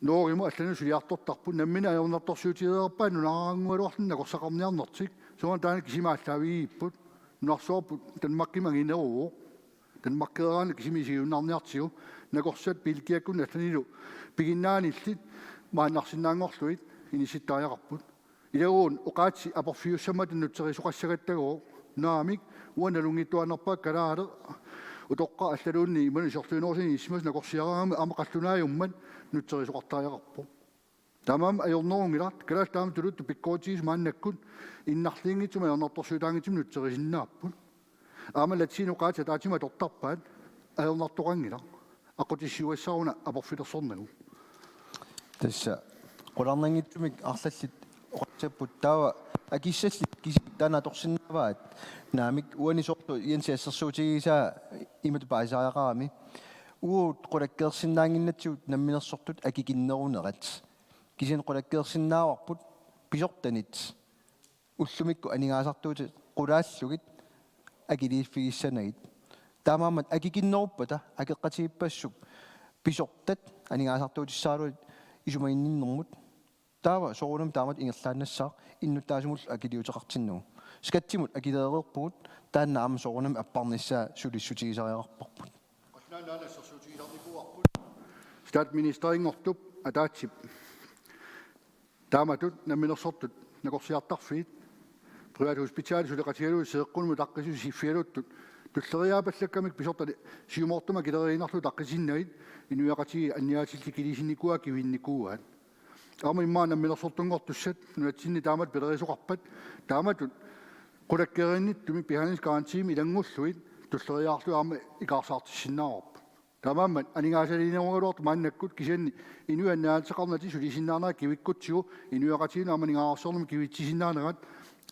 ноориму аллани сулиартортарпут наммина аёрнарторсуутиерерпаа нунаарангуалуарлунна корсақарниарнертик суан таана кисимааллаавигиппут норсоорпут танмаккимагинеруу танмаккераани кисимисиуннарниартигу накорсат пилкиаккун алланилу пигиннааниллит мааннарсинаангорлуит инисситтариақарпут илагуун оқаатси апорфиуссамат нутсерисоқассагаттагоо наамик уаналунгитуанерпаа калаале утоққа аллалуунни имани сортуинорсини исмас накорсиараама амақаллунааюммат нутсерисоқартариақарпу тамам аёрнерунгиларт калаас таам тулутту пиккоотигис мааннаккут иннарлиингитсума аёрнарторсуутаангитсум нутсерисиннааппут аама латсинуқаата таатима тортарпаат аёрнартоқангила аққутиссиуассаруна апорфилерсорнагу тасса qulарнангитсумик арлаллит оqatsapпут таава акиссаллит киситтаана торсиннааваат наамик уанисорту иенсиассерсуутигисаа имату паисааяқарами уут qulakkeersinnaanginnatsuut намминерсортут акикиннерунерат кисин qulakkeersinnaаварпут писортанит уллумикку анигаасартуути qulaallugit акилииффигиссанагит таамаамат акикиннеруппата акеққатигиппассук писортат анингаасартуутиссаалуит исумаинниннэрмут таава соорунам таамат ингерлааннассаа иннуттаасумул акилиутеқартиннуу скатсимут акилеереерпугут таанна аама соорунам аппарниссаа сулиссутигисариақарпарпут Statsminister Ingortup ataatip taamatut namminersortut nakorsiartarfiit privat hospital suleqatigalu seeqqunmu taqqisiu siffialuttut tulleriaapallakkamik pisortali siumortuma kileriinarlu taqqisinnait inuiaqatigi anniaatillikilisinnikua kivinnikkuuat aama immaa namminersortungortussat nuatsinni taamat pelerisuqarpat taamatut qulakkeriinnittumi pihanis garantiimi ilangulluit tulleriaarlu aama ikaarsaartissinnaarorpa tamaammat aningaasaliinerungaluort maannakkut kisanni inuannaatseqarnati sulisinnaarnaa kivikkutsigu inuiaqatigiinu aama ningaarsornum kivitsisinnaarnerat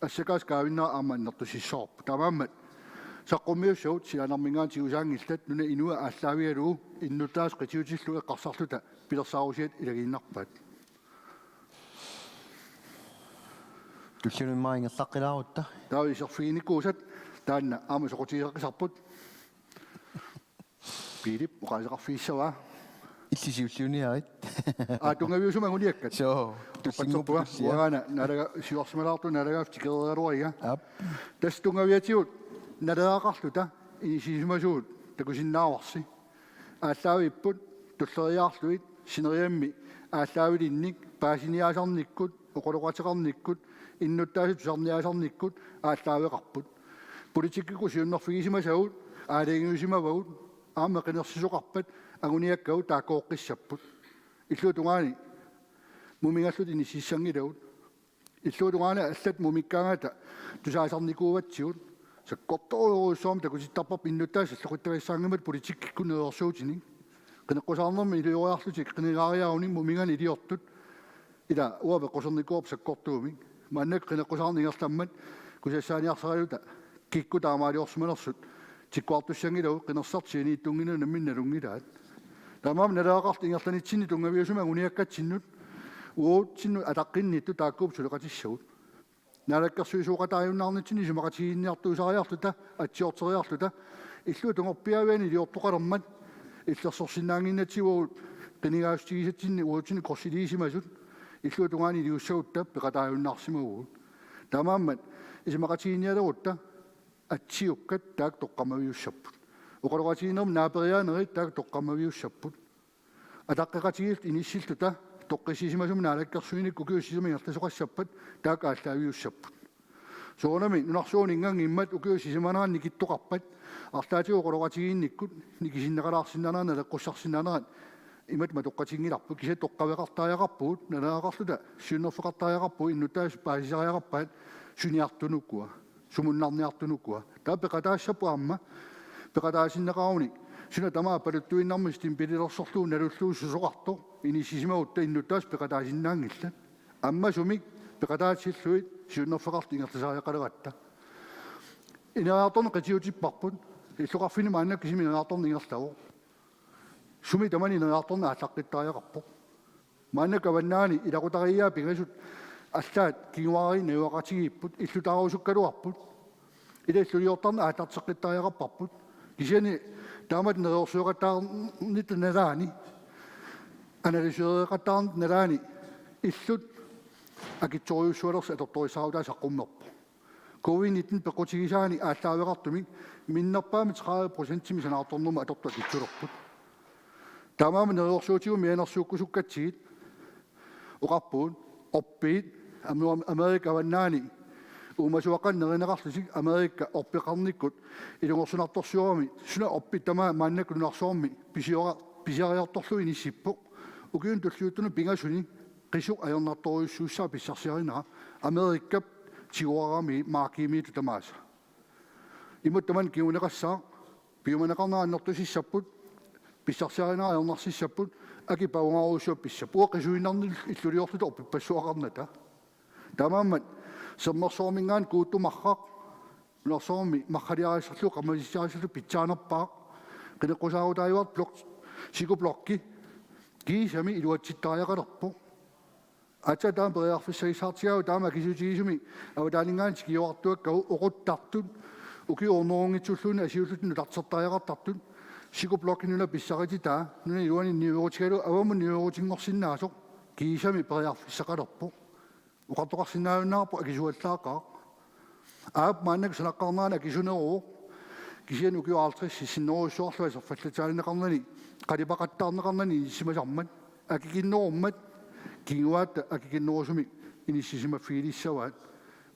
assakaas kaavinnaa aamaannertusissoorpa tamaammat saqqummiussaut silanarmingaan tiusaangillat nuna inua aalлaavialuu innuttaas qitiutillu eqqarsarluta pilersaarusiat ilagiinnarpat tullunumaa ingerlaqqilaaruutta taaviserfiinikkuusat taanna aama soqutigeqisarput piilip uqaaliqarfiissavaa иллисиуллиуниарит tungaviusumanguniakkat соо tussingupua uagaana nalaga siuarsimalaartu nalagaaf tikereeruariga tas tungaviatiut nalaaqarluta inisisumasuut takusinnaavarsi aalлaaviipput tulleriaarluit sineriammi aalлaavilinnik paasiniaasarnikkut uqoloqateqarnikkut innuttaasut sarniaasarnikkut aalлaaveqarput politikkiku siunnerfigisimasaut aalegiusimavaut aama qinersisoqarpat aguniakkaut taakooqqissapput illuutungaani mumingallut inisissangilaut illuutungaana allat mumikkaangata tusaasarnikuuvatsiut sakkortoruussoom takusittarparp innuttaas alloqittarissaangamat politikikkuneersuutinik qineqqusаарnermi ilioriarlutik qinigaariauni mumingani iliortut ila uabe qosornikuup sakkortuumik maannak qineqqusаарningerlammat kusassaaniarsariuta kikkutaamaaliorsumanersut tikkuartussangilau qinersartiini ittunginu namminnalungilaat tamaam nalaaqart ingerlanitsinni tungaviusuma uniakkatsinnut uutsinnu ataqqinniittu taakkuup suleqatissagut naalakkersuisuuqataajunnaarnitsinni sumaqatigiinniartuusariarluta atsiorteriarluta illu tungorpiaviani iliortoqalermat illersorsinnaanginnatsivuut qinigaaustigisatsinni uutsinni korsiliisimasut illu tungaani iliussagutta peqataajunnaarsimaguut tamaammat isimaqatigiinnialerutta atsiukkat taak toqqamaviussapput uqaloqatigiinerum naaperiaanerit taak toqqamaviussapput ataqqeqatigilt inissilluta toqqisiisimasum naalakkersuinikku kiussisumingertasoqassappat taak aalлaaviussapput soonami nunarsuuninngangimmat ukiussisimaneraan nikittoqarpat artaatigu uqaloqatigiinnikkut nikisinneqalaarsinnanaana naleqqussarsinnanaat imat matoqqatigingilarpu kisa toqqaveqartaajaqarpuut nalaaqarluta siunnerfeqartaajaqarpu innuttaas paasisariaqarpaat suniartunukkua sumunnarniartunukkua taa peqataassappu aamma peqataasinneqaruni suna tamaa paluttuinnarmistin pililersorluu nalulluus susoqarto inisisimautta innuttaas peqataasinnaangillat amma sumik peqataatsilluit siunnerfeqart ingertasariaqaleratta ineriartorne qitiutipparput illuqarfini maannak kisimi ineriartorne ingerlavu sumi tamani ineriartorne aallaqqittoriaqarpo maannak avannaani ilaqutariyaa pingasut аллаат кигуари неуақатигиппут иллутаарусуккалуарпут илаллулиортарна аатартеққиттариақарпарпут кисиани таамат нерерсуоқаттаарнит налаани аналисееқаттаарнит налаани иллут акитсориуссуалерс аторторисаруутаа саққуммерпу COVID-19 пеқутигисаани ааллаавеқартумик миннерпаами 30% санаарторнерма аторта китсулерпут таамаама нерерсуутигу мианерсууккусуккатсигит оқарпуут оппиит Amerika vannaani uumasuaqannerинеқарлусик Amerika орпеқарниккут илунгорсунарторсуарами суна орпиттамаа мааннакунарсуарми писиариарторлу иниссиппоқ укиун туллиуттуна пингасуни qisuq ajornartoriussuussaa pissarsiarinera Amerikap tiguarami maakimi tutamaasa imut taman kiuneqassaa piumaneqarnaannertusissapput pissarsiarinera ajornarsissapput akipaungaruussuap pissappu qisuinarnil illuliorluta orpippassuaqarnata tamaammat semmersoormingaan kuuttumarraq unersoormi marraliarisserlu qamalissiarisserlu pitsaanerpaaq qineqqusaaruutaajuart blok sikublokki kiisami iluatsittaariaqalerpu atsa taam periarfissaisaartigaau taama kisutigisumi avutaaningaan tikiortuakkau oquttartut Ukiornoongitsulluun asiullut tartartariaqartartut sikublokkinuna pissarititaa nuna iluani niuerutigalu avamun niuerutingorsinnaasuq kiisami periarfissaqalerpu uqartoqarsinnaavunnaarpu akisuallaaqaa aap maannak sanaqqarnaana akisuneruuq kisian ukiuartris sinneruussuarlu aserfallataalineqarnani qalipaqattaarneqarnani issimasarmat akikinnerummat kinguaatta akikinnerusumi inissisimaffiilissavaat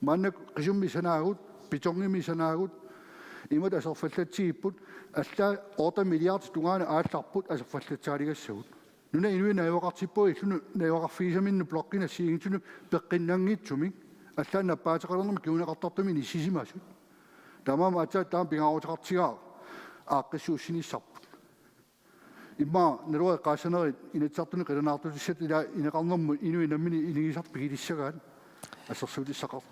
maannak qisummi sanaagut pitongimi sanaagut imat aserfallatsiipput alla 8 milliard tungaana aallarput aserfallataaligassagut nuna inuina iwaqartippu illunu naiwaqarfiisaminnu blokkina siingitunu peqqinnangitsumi аллаан наппаатеқалернэрми киунеқартартуми ниссисимасут тамаама атаа таам пингаарутеқартигаа ааққиссууссиниссарпут имма нэлуа қаасанери инатсартуни қиланаартутиссат ила инеқарнэрму инуи наммини инигисарпи килиссагаат ассерсуутиссақар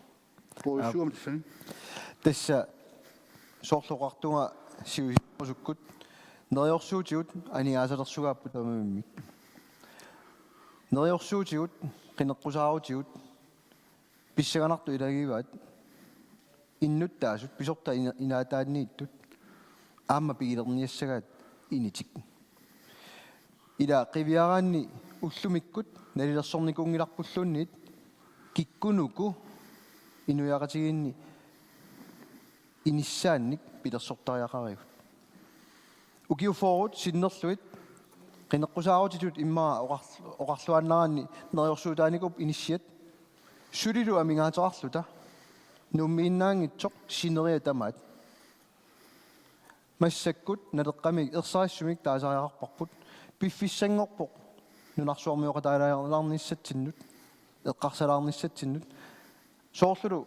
поиссуам тассани тасса соорлоқартунга сиуисусуккут нериорсуутигут анигаасалерсугааппу таамамиммик нериорсуутигут қинеққусаарутигут писсаганарту илагиваат иннуттаасут писорта инаатааннииттут аама пигилерниассагаат инитик ила қивиараанни уллумиккут налилерсорникунгиларпуллуунниит киккунуку инуяқатигиинни иниссаанник пилерсортариақаривут укиуфорут синнерлуит қинеққусаарутитут иммаа оқарлуаннараанни нериорсуутааникуп иниссиат Surilu amingaatoarluta nummiinnaangitsoq sineria tamaat massakkut naleqqamik ersaissumik taasariaqarparput piffissangorpoq nunarsuarmiuqataalaarnissattinnut eqqarsalaarnissattinnut soorlulu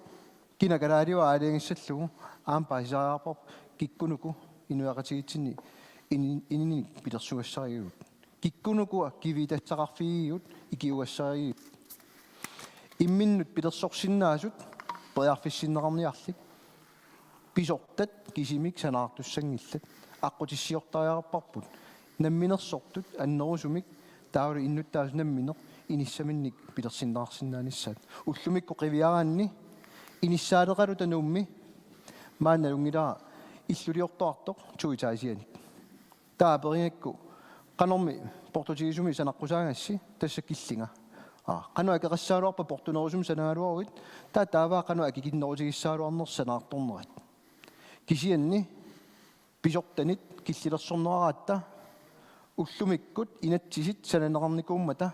kinakalaaliwa aaliangissallugu aampaasisariaqarparp kikkunuku inuaqatigitsinni inini pilersugassarigut kikkunukua kivitassaqarfigigut ikiugassarigut имминнут пилерсорсиннаасут периарфиссиннеқарниарлик писортат кисимик санаартуссангиллат аққутиссиортариараппарпут намминерсортут аннерусумик таавалу иннуттаас намминеқ иниссаминник пилерсиннеқарсиннааниссаат уллумикку қивиараанни иниссаалеқалу тануумми маанналунгилаа иллулиортоартоқ туитаасианик тааперингакку қанорми портутигисуми санаққусаагасси тасса киллинга qanu akaqassaaluarpa portunerusum sanaaluaruit taavaa qanu akikinnerutigisaaluarnersanаарtornerat kisianni pisortanit killilersorneraraatta ullumikkut inatsisit sananeqarnikuummata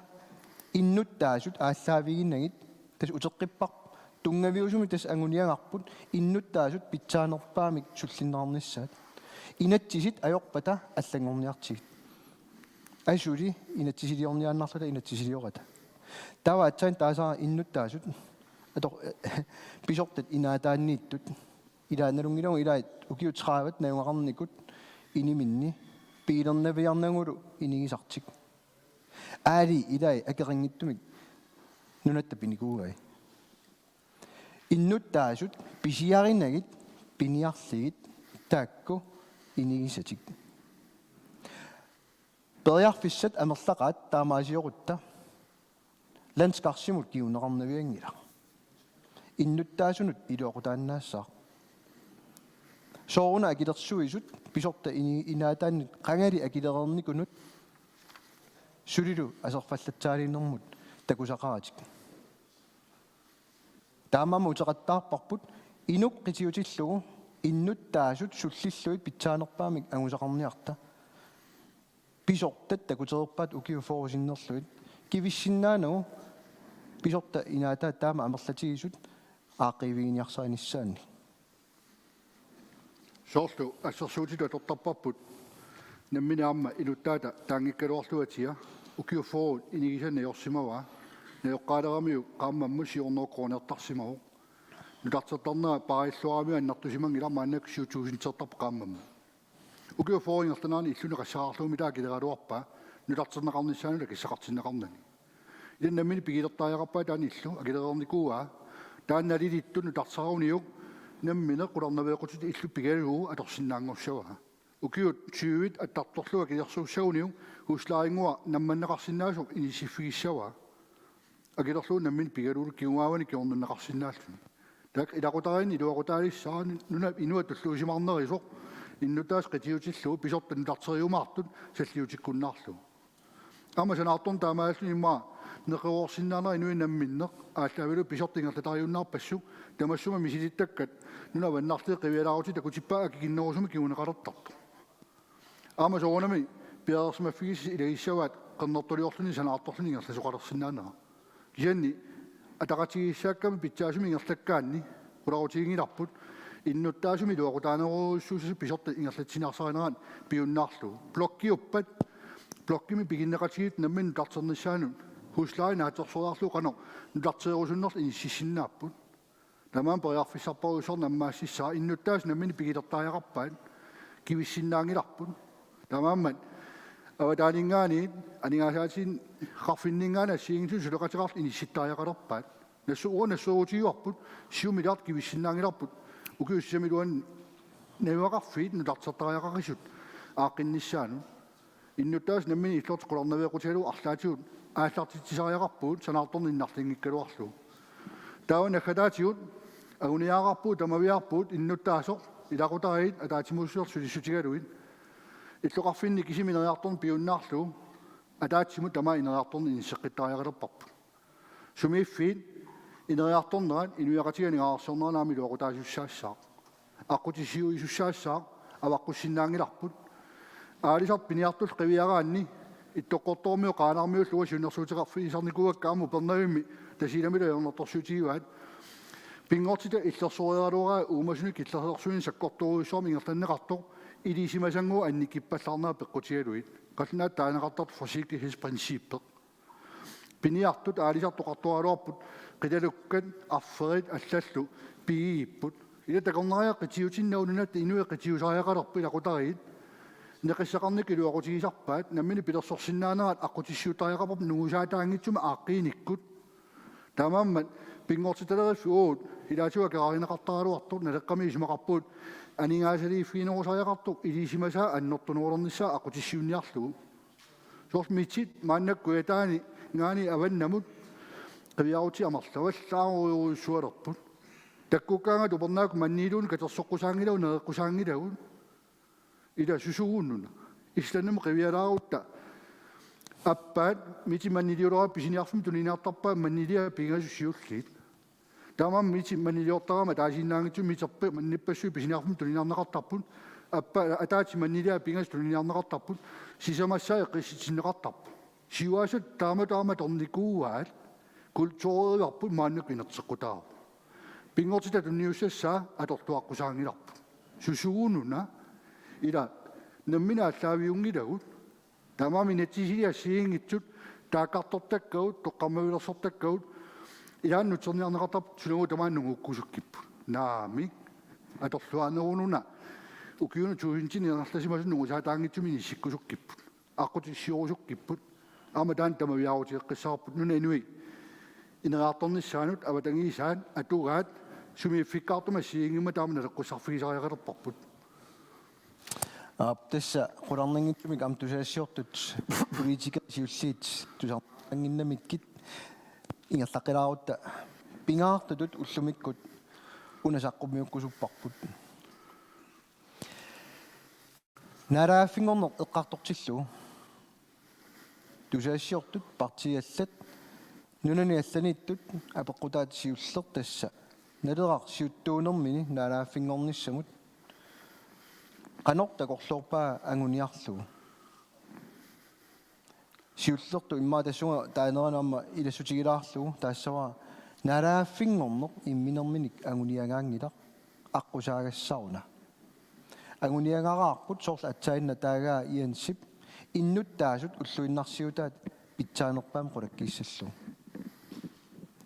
innuttaasut ааllaaviginnagit tas uteqqippa tungaviusumi tas anguniangarput innuttaasut pitsaanerpaamik sullinnerarnissaat inatsisit ajorpata allangorniartigit asuli inatsisiliorniaannarlata inatsisiliorata tawa atsain taasara innuttaasut ator pisortat inaataanniittut ilaanalungilungu ilaat ukiutraavat naungaqarnikut iniminni piilernaviarnangulu inigisartik aali ilai akeringittumik nunatta pinikuugai innuttaasut pisiarinagit piniarligit taakku inigisatik periarfissat amerlaqaat taamaasiorutta landskarsimut kiuneqarnaviangila innuttaasunut iluoqutaannaassаа sooruna akilersuisut pisorta inaataannit qangali akilerernikunut sulilu aserfallattaaliinnermut takusaqaratik taamamma uteqattaarparput inuk qitiutillugu innuttaasut sullilluit pitsaanerpaamik angusaqarniarta pisortat takutererpaat ukiuforusinnerluit kivissinnaanu pisorta inaata taama amerlatigisut aaqiviiniarsaannissaanni soorlu assersuutitu atortarparput namminaamma inuttaata taangikkaluarluatia ukiuforuut inigisannayorsimavaa nayoqqaaleramiu qaamammu siornoorqonertarsimaru nutartertarnera pariilluaramiu annartusimang ilarmaannak siutuusintertarpa qaamammu ukiuforuingertanaani illuni qassaqarluumitaa kileraluarpaa nutarterneqarnissaanula kissaqartinneqarnani ilan nammini pigilertaajaqarpaa taani illu akilerernikuuaa taannalilittu nutartaruniuq nammine qularnaveequtut illu pigalugu atorsinnaangorsavaa ukiut syvit attartorluga kilersuussaguniuq huslaaringua nammanneqarsinnaasuq inissiffigisavaa akilerluu nammin pigaluulu kiungaavani kiornunneqarsinnaalluni так илакутариин илуакутаалиссаани нуна инуат туллуусимарнерисо иннутаас qitiutilluu писортан тартериумаартут саллиутиккуннаарлу ама санаартон таамааллунимма неқеуорсиннаана инуинамминнеқ ааллавилу писортингерлатариуннаарпассу тамассума мисилиттаккат нуна ваннартии қивиалаарути такутиппаа кигиннерусуми киунеқалертарту ама соонами пиарсмаффигис илаиссаваат qernnertuliorluni sanaartorluni ingerlassoqalersinnaanera kianni ataqatigissaakками питсаасуми ингерлаккаанни уларутигингиларпут иннуттаасуми луақутаанеруусsuusi писорта ингерлатсинаарсаринерaan пиуннаарлу блоккиуппат блоккими пигиннеқатигит наммин тартерниссаанут хуслаи наатерсориарлу қано нутартерусуннерл иниссиссиннааппут тамаан периарфиссарпарусор наммаассиссаа иннуттаас наммини пигилертааяқарпаат кивиссиннаангиларпут тамааммат аватаалингаани анигаасаатин қарфиннингаана сиингиту сулеқатеқарл инисситтааяқалерпаат нассуутигуарпут сиумилаарт кивиссиннаангиларпут укиуссамилуан навеқарфиит нутартертааяқарисут ааққинниссаану иннуттаас наммини иллорт қуларнавеқуталу арлаатиут ааллартитсисариақарпуут санаарторни иннарлингиккалуарлу таавана хатаатиут агуниаарпуут тамавиарпуут иннуттаасо илақутариит атаатимуссуер сулиссутигалуит иллоқарфинни кисиминериарторн пиуннаарлу атаатсиму тама инериарторни иниссеққиттариақалерпарпу сумииффиит инериарторнерат инуяқатиганигаарсорнераами луақутаасуссаассаа аққутисиуисуссаассаа аваққуссиннаангиларпут аалисарт пиниартул қивиараанни иттоққортормиу қаанармиу луа сунерсуутеқарфи исарникуаккааму пернавимми тасиламила ернерторсуутигуат пингортита иллерсориаралуараа уумасуни киллерсорсуини саккорторуиссуарми ингерланнеқартор илисимасангу анникиппаллаарнаа пеққутигалуит қалнаат таанеқартарт форсигтигхиспринсиппеқ пиниартут аалисартоқартуалуарпут қилалуккат арферит аллаллу пигииппут ила такорнариа қитиутиннаунунат инуэ қитиусариақалерпи лақутариит неқиссақарник илуақутигисарпаат наммини пилерсорсиннаанерат аққутиссуутариақарпап нугусаатаангитсума ааққииниккут тамааммат пингортиталериффи уут илаатуа кераринеқартаралуартур налеққами исмақарпуут анигаасалииффиинерусариақартук илисимасаа аннертунуорнissaа аққутиссиунниарлугу соорс митсит мааннаккуятаани ngaani аваннамут qivиарути амарлаваллааруйуруссуалерпут таккуккаанга тупернаак манниилуун катерсоққусаангилау неэққусаангилагун ида сусугууннуна исланнам qivиалаарутта аппаат мити маннилиулера писиниарфум тунинаартарпаа маннилиа пингасуссиуллиит таамам мити маннилиортарама таасиннаангитсу митерпе манниппассуи писиниарфум тунинаарнеқартарпут аппа атаати маннилиа пингас тунинаарнеқартарпут сисамассаа қисситиннеқартарпу сиуасут таама торникууаат культууриларпут мааннак инертеққутаа пингортита тунниуссассаа атортуаққусаангиларпу сусугуунуна ила наммина аллаавиунгилагут тамаами нетсисилиа сиингитсут таақартортаккаут тоққармавилерсортаккаут илааннутерниарнеқартарпу сулугу тамааннугуккусуккиппу наами аторлуанерунуна укиуну туинтинернарласимасу нугусаатаангитсуми ниссиккусуккиппут аққутиссиорусуккиппут ама таан тамавиарутиэққиссаарпут нуна инуи инераарторниссаанут аватангисаан атугаат сумииффиккаартума сиингима таама налеққуссарфигисариақалерпарпут тасса qulарнингитсумик ам тусаассиортут политика сиуллиит тусаарангиннамиккит ингерлақилаарутта пингаартутут уллумиккут унасаққумиуккусуппарпут нарааффингорнер эққартортиллу тусаассиортут партиаллат нунани алланииттут апеққутаат сиуллер тасса налерар сиуттуунермини нарааффингорниссамут qanортакорлуорпаа ангуниарлугу сиуллерту иммаа тассунга таанеранаама илассутигилаарлугу таассава нарааффингорнеқ имминерминик ангуниагаангила аққусаагассаруна ангуниагаараарпут соорла атсаинна таагаа иансип иннуттаасут уллуиннарсиутаат питсаанерпаам qulakkiissalluu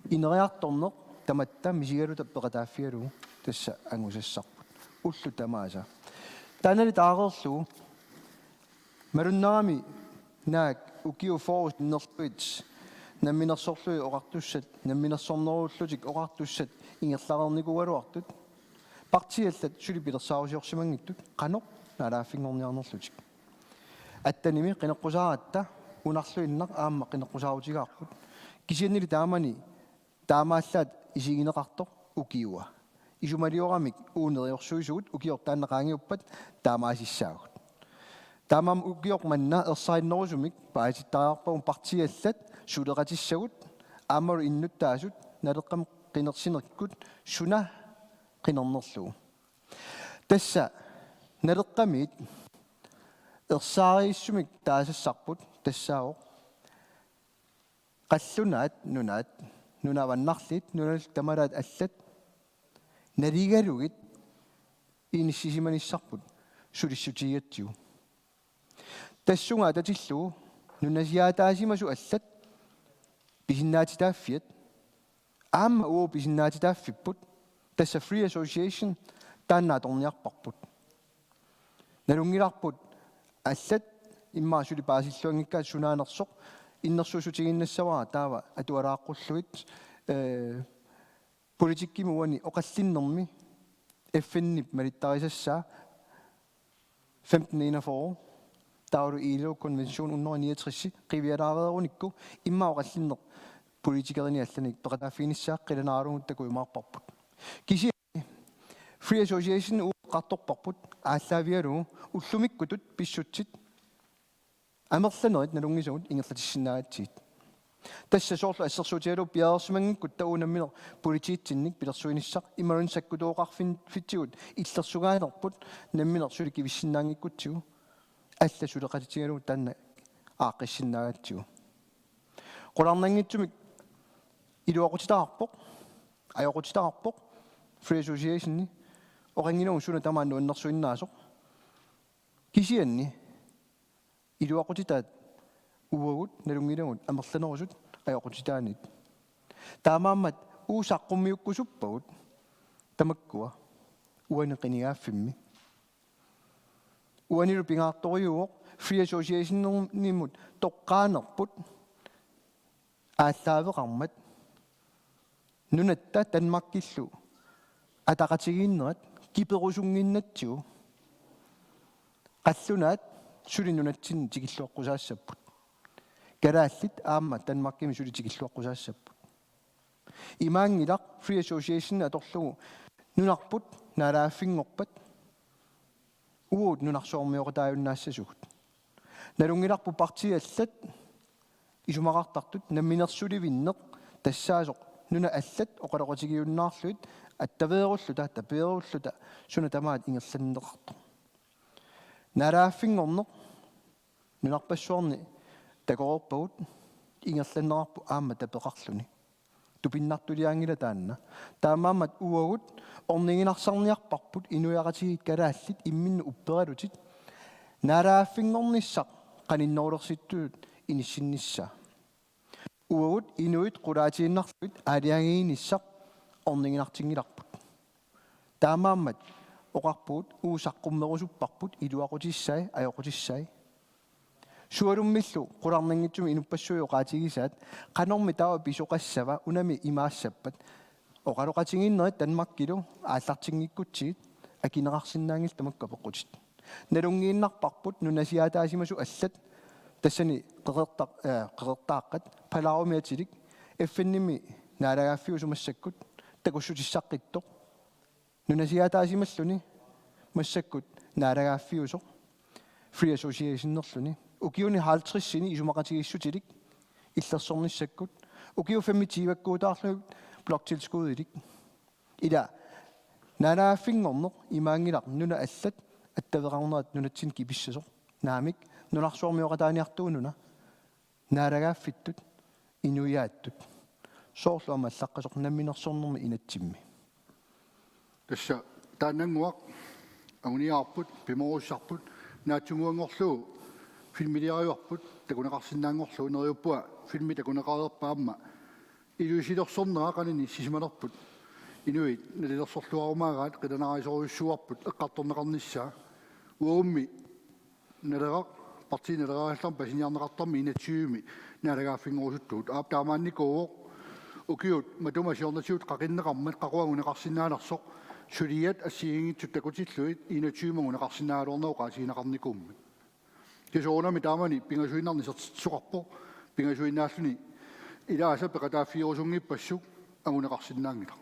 инериарторнеқ таматта мисигалута пеқатааффигалугу тасса ангусассарпут уллу тамааса танали таагерлуу маруннарами наак укиу форус нерпит намминерсорлуи оқартуссат намминерсорнеруллутик оқартуссат ингерлаарникугалуартут партиаллат сулипилерсаарусиорсимангиттут қано налааффингорниарнерлутик аттаними қинеққусааратта унарлуиннақ аама қинеққусаарутигаарпут кисианнили таамани таамааллаат исигинеқартоқ укиуа isumaliorami uuneriorsuisuut ukiortaannaqaangiuppat taamaasissaagut taamam ukiormanna ersainnorusumik paasittaraarpaum partiallat suleqatissagut aamaru innuttaasut naleqqam qinersinerkut suna qinernerlugu tassa naleqqamit ersaariissumik taasassarput tassaavoq qallunaat nunavannarlit nunal tamalaat allat naligalugit iinissimanissarput sulissutigiatsiu tassunga tatillu nunasiaataasimasu allat pisinnaatitaaffiat aamma uu pisinnaatitaaffiput tassa free association taannaatorniarparput nalungilarput allat immaasuli paasilluangikkaat sunaanersoq innersuusutiginnassavaa taava atualaaqulluit politikkimuani oqallinnermi FN'ip malittarisassaa 1541 taulu ILO konvention 169 qivialaareerunikku imma oqallinner politikerini allanik peqataafiinissaa qilanaarugut takuimaarparput kisi free association uqqartorparput ааllaavialu ullumikkutut pissutsit amerlanerit nalungisugут ingerlatissinnaagatsiit tassa soorlu assersuutialu piaersumangikkut tauunamminer politiitsinnik pilersuinissaq imarun sakkutuoqarfittigut illersugaainerput namminer suli kivissinnaangikkutigu alla suleqatitigalu tanna aaqqissinnaagatsigu qolarnangitsumik iluaqutitaqarpoq ajoqutitaqarpoq free associationni oqanginugu suna tamaannu annersuinnaasoq kisianni iluaqutitaat uagut nalungilagut amerlanerusut ajoqutitaanit taamaammat uusaqqummiukkusuppagut tamakkua uani qiniaaffimmi uanilu pingaartoriuoq free associationnimut toqqaanerput ааllaaveqarmat nunatta tanmakkillu ataqatigiinnerat kiperusunginnatsiu qallunaat sulinunatsin tikilluaqqusaassaput kalaallit aamma tanmakkimi suli tikilluaqqusaassaput imaangilaq free association atorlugu nunarput naalaaffingorpat uut nunarsoormiorataajunaassasugut nalungilarpu partiallat isumaqartartut namminersulivinneq tassaasoq nuna allat oqaloqatigiunnaarluit attaveerulluta tapeerulluta suna tamaat ingerlanneqartu naalaaffingorneq nunarpassuarni takororpagut ingerlanneqarpu aamma tapeqarluni tupinnartuliaangila taanna taamaammat uagut orninginarsaarniarparput inuiaqatigit kalaallit imminnu upperalutit naalaaffingornissaq qaninnorulersittuut inissinnissaa uagut inuit qulaatiginnarluit aaliangiinissaq orninginartingilarput taamaammat oqarpuut uusaqqummerusupparput iluaqutissai ajoqutissai sualummillu qularnangitsumi inuppassuyo qaatigisaat qanormi taava pisoqassava unami imaassappat oqaloqatiginnerit tanmakkilu aallartingikkutsigit akineqarsinnaangil tamakka peqqutit nalungiinnarparput nunasiaataasimasu allat tassani qeqertaaqqat palaarumiatilik FN'imi naalagaaffiusumassakkut takussutissaqittoq nunasiaataasimalлuni massakkut naalagaaffiusoq free associationnerluni ukiuni 50-sini isumaqatigissutilik illersornissakkut ukiu 25-akkuutaarlu bloktilskuudilik ila naalagaaffiнгорнеq imaangilaq nuna allat attaveqarnerat nunatsin kipisssoq naamik nunarsuormiorataaniartuununa naalagaafittut inuiaattut soorluama allaqqasoq namminersornermi inatsimmi tassa taannanguaq aguniaarput pimerussarput naatsunguangorluu filmiliariuarput takunaqarsinnaangorluu neriuppua filmi takunaqareerpaamma iluisilorsornera qanini sisimalerput inuit nalilersorluarumaagaat qilanaraisoriussuarput eqqartorneqarnissaa uummi naleraq partiinaleraallern pasiniarneqartarmi inatsiumi naalagaaffinngorusuttuut aaptaamaannikuuoq ukiut matumasiornatiut qaqinneqarmat qaquagunaqarsinnaalersoq suliat assiingitsut takutilluit inatsiumagunaqarsinnaaluorneu qaasiginaqarnikummi kisuunami taamani pingasuinnarnisertsuqarpo pingasuinnaalluni ilaasa peqataaffiirusunngippassuk agunaqarsinnaangila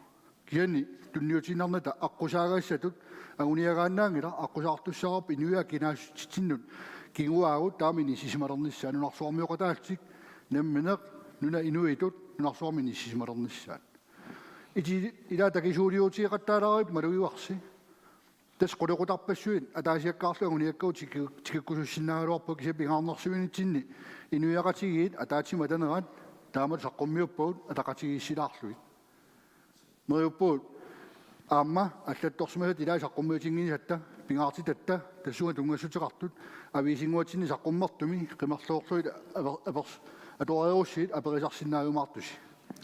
kiani tunniutinarnata aqusaagaissatut aguniagaannaangila aqusaartussarap inuia kinaasutinnut kinguaagut taamini sisimalernissaa nunarsuarmiuqataaltik nammineq nuna inuitut nunarsuarmini sisimalernissaat ila takisuuliutiiqattaalariip maluiuarsi tas qolequtarpassuin ataasiakkaarlu aguniakkaut tikikkusussinnaagaluarpu kisapingaarnersuinitsinni inuiaqatigiit ataatima tanerat taamat saqqummiuppuut ataqatigiissilaarluit meriuppuut aamma аллатторсимасат илаа саққуммиутингинисатта пингаартитатта тассуга тунгассутеқартут авиисингуатсинни саққуммертуми қимерлуорлуит аперс атореруссиит аперисарсинаагумаартуси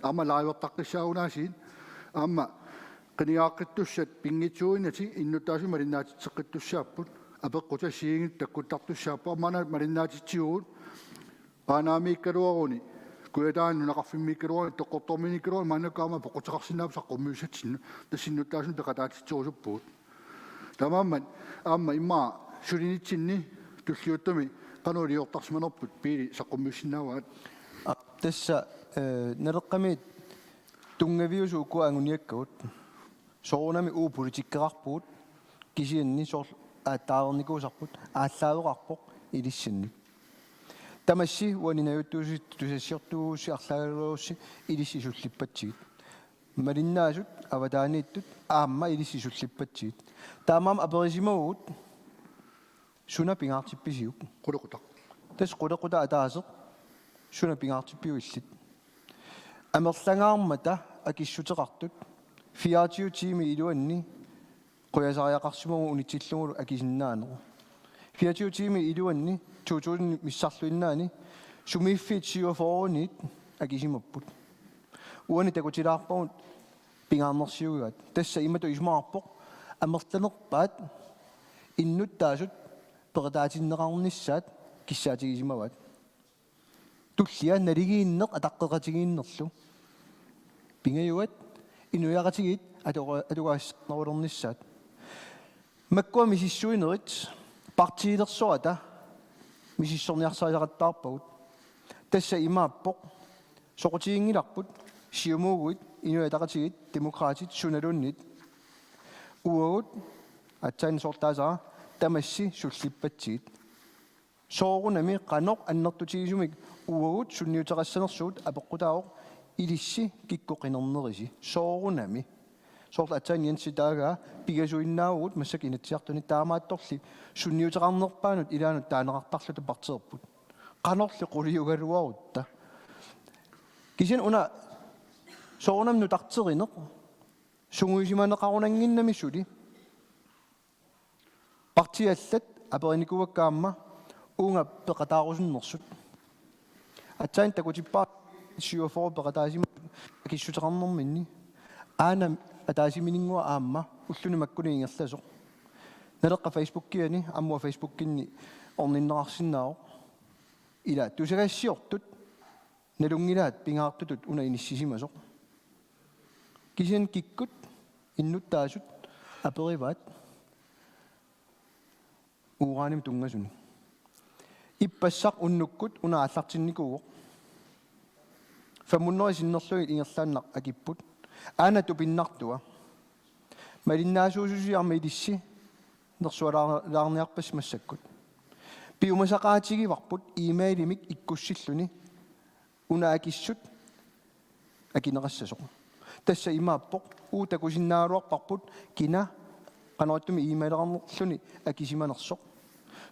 аама лаивертаққиссаагунаасиит аама қиниааққиттуссат пингитсуинати иннуттаасу малиннаатитсеққиттуссааппут апеққутассиигит таккуттартуссааппа аммана малиннаатитсигуут паанаамииккалуаруни kuetaan nunaqarfimmiikkaluarni toqqortorminikkaluarni maannakkaama poqqutiqarsinnaap saqqummiusatsinnu tassinnutaasun peqataatitsuusuppuut tamaamman aamma immaa sulinitsinni tulliuttumi qanuuliortarsimanerput piili saqqummiussinnaavaat tassa naleqqamiit tungaviusuukku anguniakkagut soorunami uu politikkaqarpuut kisianni soor aattaalernikusarput ааllaавеқарпоқ илиссанни тамасси уанинаютtuusit тусассиортуусси арлаагалуусси илиссисуллиппатсигит малиннаасут аватаанииттут аама илиссисуллиппатсигит таамаам аперисимагут суна пингаартипписиук quluquta тас qulaqquta атаасеқ суна пингаартиппиуиллит амерлангаармата акиссутеқартут 24 тими илуанни қуясариақарсимагу унитсиллугулу акисиннаанеқу 24 тими илуанни 2000 missarluinnaani sumiiffiit siuafooruniit akisimapput uani takutilaarpagut pingaarnersiugaat tassa imatu ismaarpoq amertanerpaat innuttaasut peqataatinneqarnissaat kissaatigisimavaat tullia naligiinneq ataqqeqatigiinnerlu pingayuat inuiaqatigiit atugaasnerulernissaat makkua misissuinerit partiilersuata misissorniarsaisaqattaarpagut tassa imaappoq soqutiingillarput siumuuguit inuataqatigit demokraatit sunalunnit uagut atsain sortaasara tamassi sullippatsiit soorunami qanoq annertutigisumik uagut sunniutaqassanersuut apeqqutaaroq ilissi kikkoqinernerisi soorunami soorla atsain yanssitaagaa pigasuinnaagut massak inatsiartuni taamaattorli sunniutaqarnerpaanut ilaanut taaneqartarluta parteerput qanorli quliugaluarutta kisin una soorunam nutarterineq sunguisimaneqarunanginnami suli partiallat aperinikuakkaamma uunga peqataarusunnersut atsain takutippaa siuafor peqataasima akissuteqarnerminni aana атаасиминингуа аама уллуни маккуниингерласо налеққа фейсбуккиани аммуа фейсбуккинни орниннеқарсиннао ила тусагассиортут налунгилаат пингаартутут уна иниссисимасо кисиан киккут иннуттаасут апериваат ураним тунгасуни иппассақ уннуккут уна аллартинникууоқ 500 синнерлуит ингерлааннақ акиппут аана тупиннартуа малиннаасуусусиарма илисси нерсуалаарниарпас массаккут пиумасақаатигиварпут имейлимик иккуссиллуни уна акиссут акинеқассасоқ тасса имааппоқ уутакусиннааруарпарпут кина канаруттуми имейлеқарнерлуни акисиманерсоқ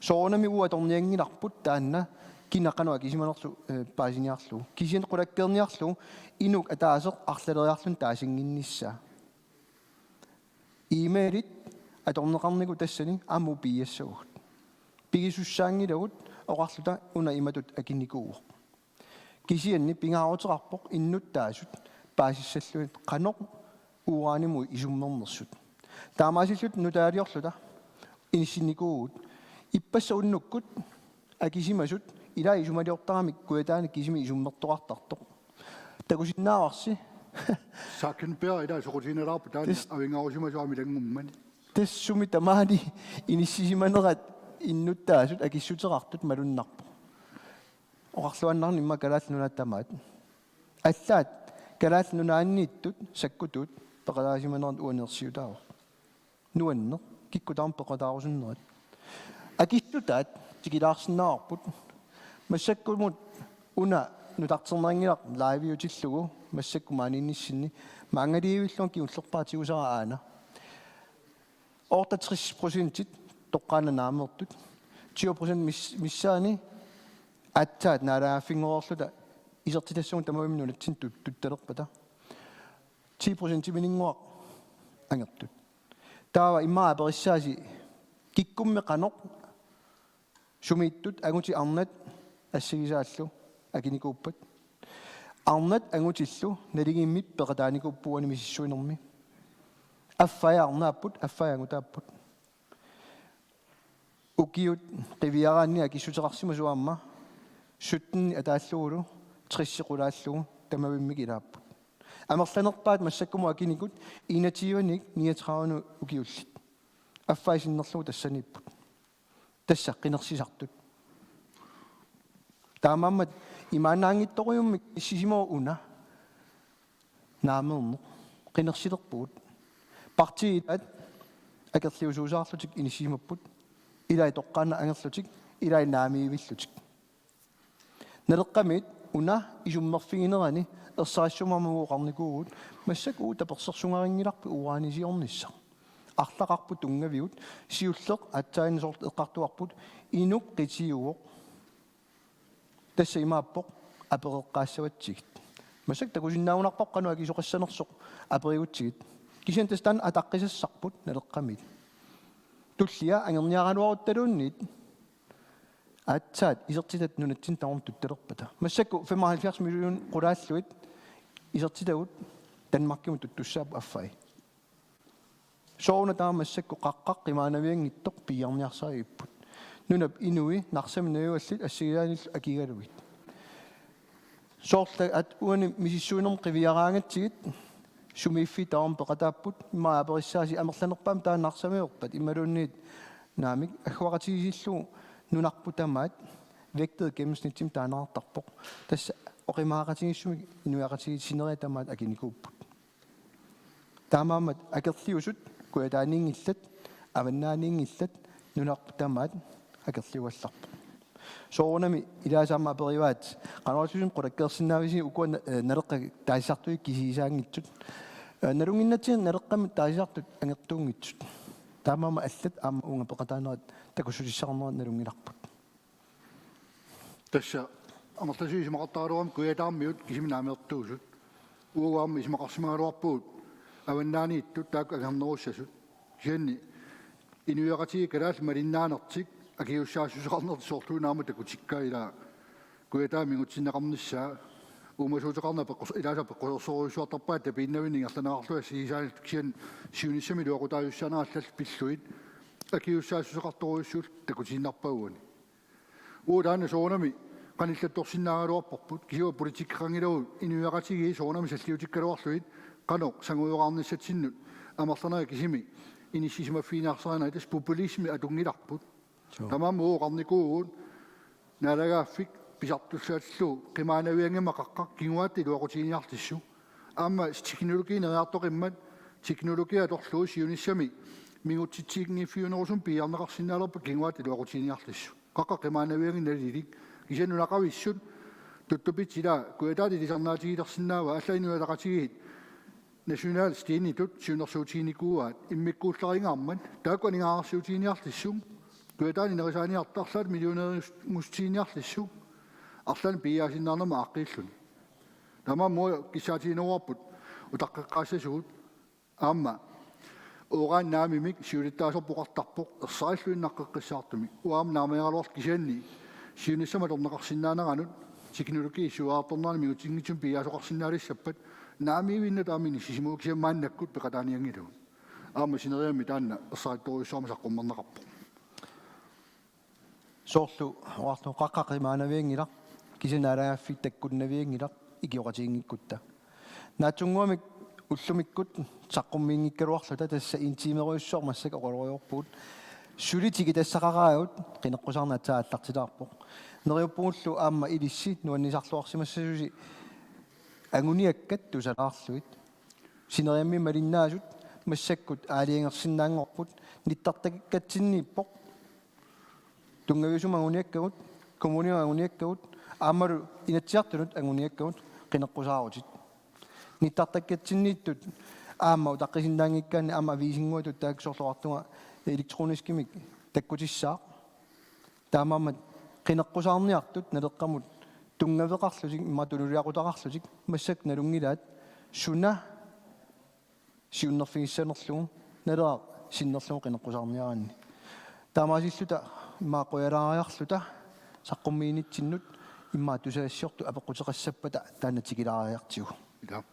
соорунами уаторниангиларпут таанна кинақану акисиманерлу паасиниарлу кисиан қулаккерниарлу инук атаасеқ арлалериарлун таасингиннissaa имейлит аторнеқарнику тассани аму пиассагут пигисуссаангилагут оқарлута уна иматут акинникууоқ кисианни пингаарутерарпоқ иннуттаасут паасиссаллуит қаноқ уурааниму исуммернерсут таамаасиллут нутаалиорлута инсинникуугут иппасса уннуккут акисимасут ila isumaliortaramik kuetaani kisimi isummertoqartartoq takusinnaavarsi sakenper ila soqutinelarpu taan avingarusimasuami langummani tassumi tamaani inissimanerat innuttaasut akissuteqartut malunnarpu oqarluannarni imma kalaallunattamaat allaat kalaallunaanniittut sakkutut peqalaasimanerat uanersiutaava nuanne kikkutaarm peqataarusunnerat akissutaat tikilaarsinnaarput массаккумут уна нутартэрнерингилақ лайвиутиллугу массаккумааниинниссинни маангалиивиллуун киуллерпаатигусара аана орта 60% тоққаана наамертут 20% миссаани аттаат наалааффингоорлута исертитассуун тамавимну натсин тутталерпата 10% тиминингуақ ангертут таава иммаа периссааси киккумме қаноқ сумииттут агути арнат ассигисааллу акиникууппат арнат агутиллу налигиммит пеқатааникууппуани миссуинерми аффаяарнааппут аффаягутааппут укиут қивиараанни акиссутеқарсима суаамма суттни атааллугулу триссеқулааллугу тамавиммик илааппут амерланерпаат массаккуму акиникут инативаник 39 укиуллит аффаисиннерлугу тассаниппут тасса қинерсисартут таамааммат имаанаангитторуйуммик иссисимоо уна наамерне қинерсилерпуут партиит акерлиусуусаарлутик инисимаппут илай тоққаана ангерлутик илай наамиивиллутик налеққамит уна исуммерфигинерани ерсаассумамагуоқарникуугут массакуу таперсерсунгарингиларпи ураанисиорнисса арлақарпут унгавиут сиуллеқ атсаинисорт эққартуарпут инук қитиуоқ тасса имааппоқ апереққаассаватсигит масак такусиннаунарпоқ қануа кисоқассанерсоқ аперигутсигит кисиан тастан атаққисассарпут налеққамит туллиа ангерниарануарутталуунниит атсаат исертитат нунатсин таорм тутталерпата массакку 75 миллион қулааллуит исертитагут данмаркимут туттуссаап аффай соуна таа массакку қаққақ қимаанавиангиттоқ пиарниарсарииппут нунап инуи нарсаминаюаллит ассигилаанил акигалугит соорла ат уани мисиссуинерм қивиараангатсигит сумииффи таорм пеқатааппут имаа апериссааси амерланерпаам таа нарсамиорпат ималуунниит наамик агуақатигисиллу нунарпутамаат вектед gennemsnittim таанартарпоқ тасса оқимаагатигиссуми инуиақатигисинериатамаат акиникууппут таамаамат акерлиусут куятаанингиллат аваннаанингиллат нунарпутамаат акерлиуалларпо соорнами илаасаама апериваат канаасусун қулаккерсинаависи укуа налеққа таисартуи кисисаангитсут налунгиннатсин налеққами таисартут ангертуунгитсут таамаама аллат аама уунга пеқатаанерат такусулиссарнерат налунгиларпут тасса амертасиис мақартааруам куятааммиут кисиминаамертуусут уугаамми исмақарсимааруарпуут аваннаанииттут таак агернеруссасут сианни инуиақатиги калаал малиннаанертик акиуссаассусеқарнерти соорлуинаама такутиккаила куятаамингутсиннеқарниссаа уумасуутеқарна пеққус илааса пеққусоруйссуартарпаат тапииннавини арланаарлуа сигисаани кисиан сиунissami луақутааюссаанааллал пиллуит акиуссаассусеқарторуйссуул такутиннарпагуани уудаана соонами каниллатторсиннаагалуарпорпут кисиуа политиккерангилау инуиақатиги соонами саллиутиккалуарлуит қано сангуйоқарниссатсиннут амерланаа кисими инисисимаффиинаарсаана тас популисми атунгиларпут тамаама ууқарникуугуут налагааффик писартуссаатиллу қимаанавиангама қаққақ кигуаатти луақутиниартиссу аама технологи нериартоқиммат технология торлуу сиунissami мигутситсигниффиунерусум пиарнеқарсинаалерпа кигуаатти луақутиниартиссу қаққа қимаанавианги налилик кисаннунақависсут туттупитсила куятаати лисарнаатигилерсинаава аллаинуалақатигиит national steenitut syunersuutiinikkuuaat immikkuullariingaarmat taakkuanigaarsiutiiniarlissum kuataani nerisaaniartarlaat millioneerimustiiniarlissu arlan piaasinnaarnama aqqiillun tama mo kisaatiinuarput utaqqeqqaassasuut aamma uuraan naamimik siulittaasorpuqartarpoq ersarilluinnaqqeqqissaartumi uaam naamiaraluart kisaanni siunissamatorneqarsinnaanaranut teknologi suaartornaani migutingitsum piaasoqarsinnaalissappat naamiivinna taamini sisimuukisammaannakkut peqataaniangilu aama sineriami taanna ersarittoruissuarmasaqqummernaqarpo сорлу оарлу қаққақимаанаавиангила кисинаалааффит таккуннавиангила игиоқатиингиккутта наатсунгуамик уллумиккут саққуммиингиккалуарлута тасса интимеруйуссуар массак оқолориорпуут сулитиги тассақараавут қинеққусарнаатсааллартилаарпоқ нериуппугуллу аама илисси нуаннисарлуарсимассасуси агуниаккат тусалаарлуит Sineriammi malinnaasut massakkut aaliangersinnaangorput nittartakikkatinniippoq tungaviusumanguniakkagut kommunianguniakkagut aammalu inatsiartunut anguniakkagut qineqqusaarutit nittartakkatinniittut aamma utaqqisinndaangikkaanni aamma viisinguatut taaksorluartunga elektroniskimik takkutissaaq taamammat qineqqusaarniartut naleqqamut tungaveqarlusik immatululiaqutaqarlusik massak nalungilaat suna siunnerfigissanerlugu nalera sinnerlugu qineqqusaarniaraanni taamaasilluta immaaquyalaariarluta saqqummiinitsinnut immaatusaasiortu apeqqutеқассаппата таанатикилаариартигу Ja.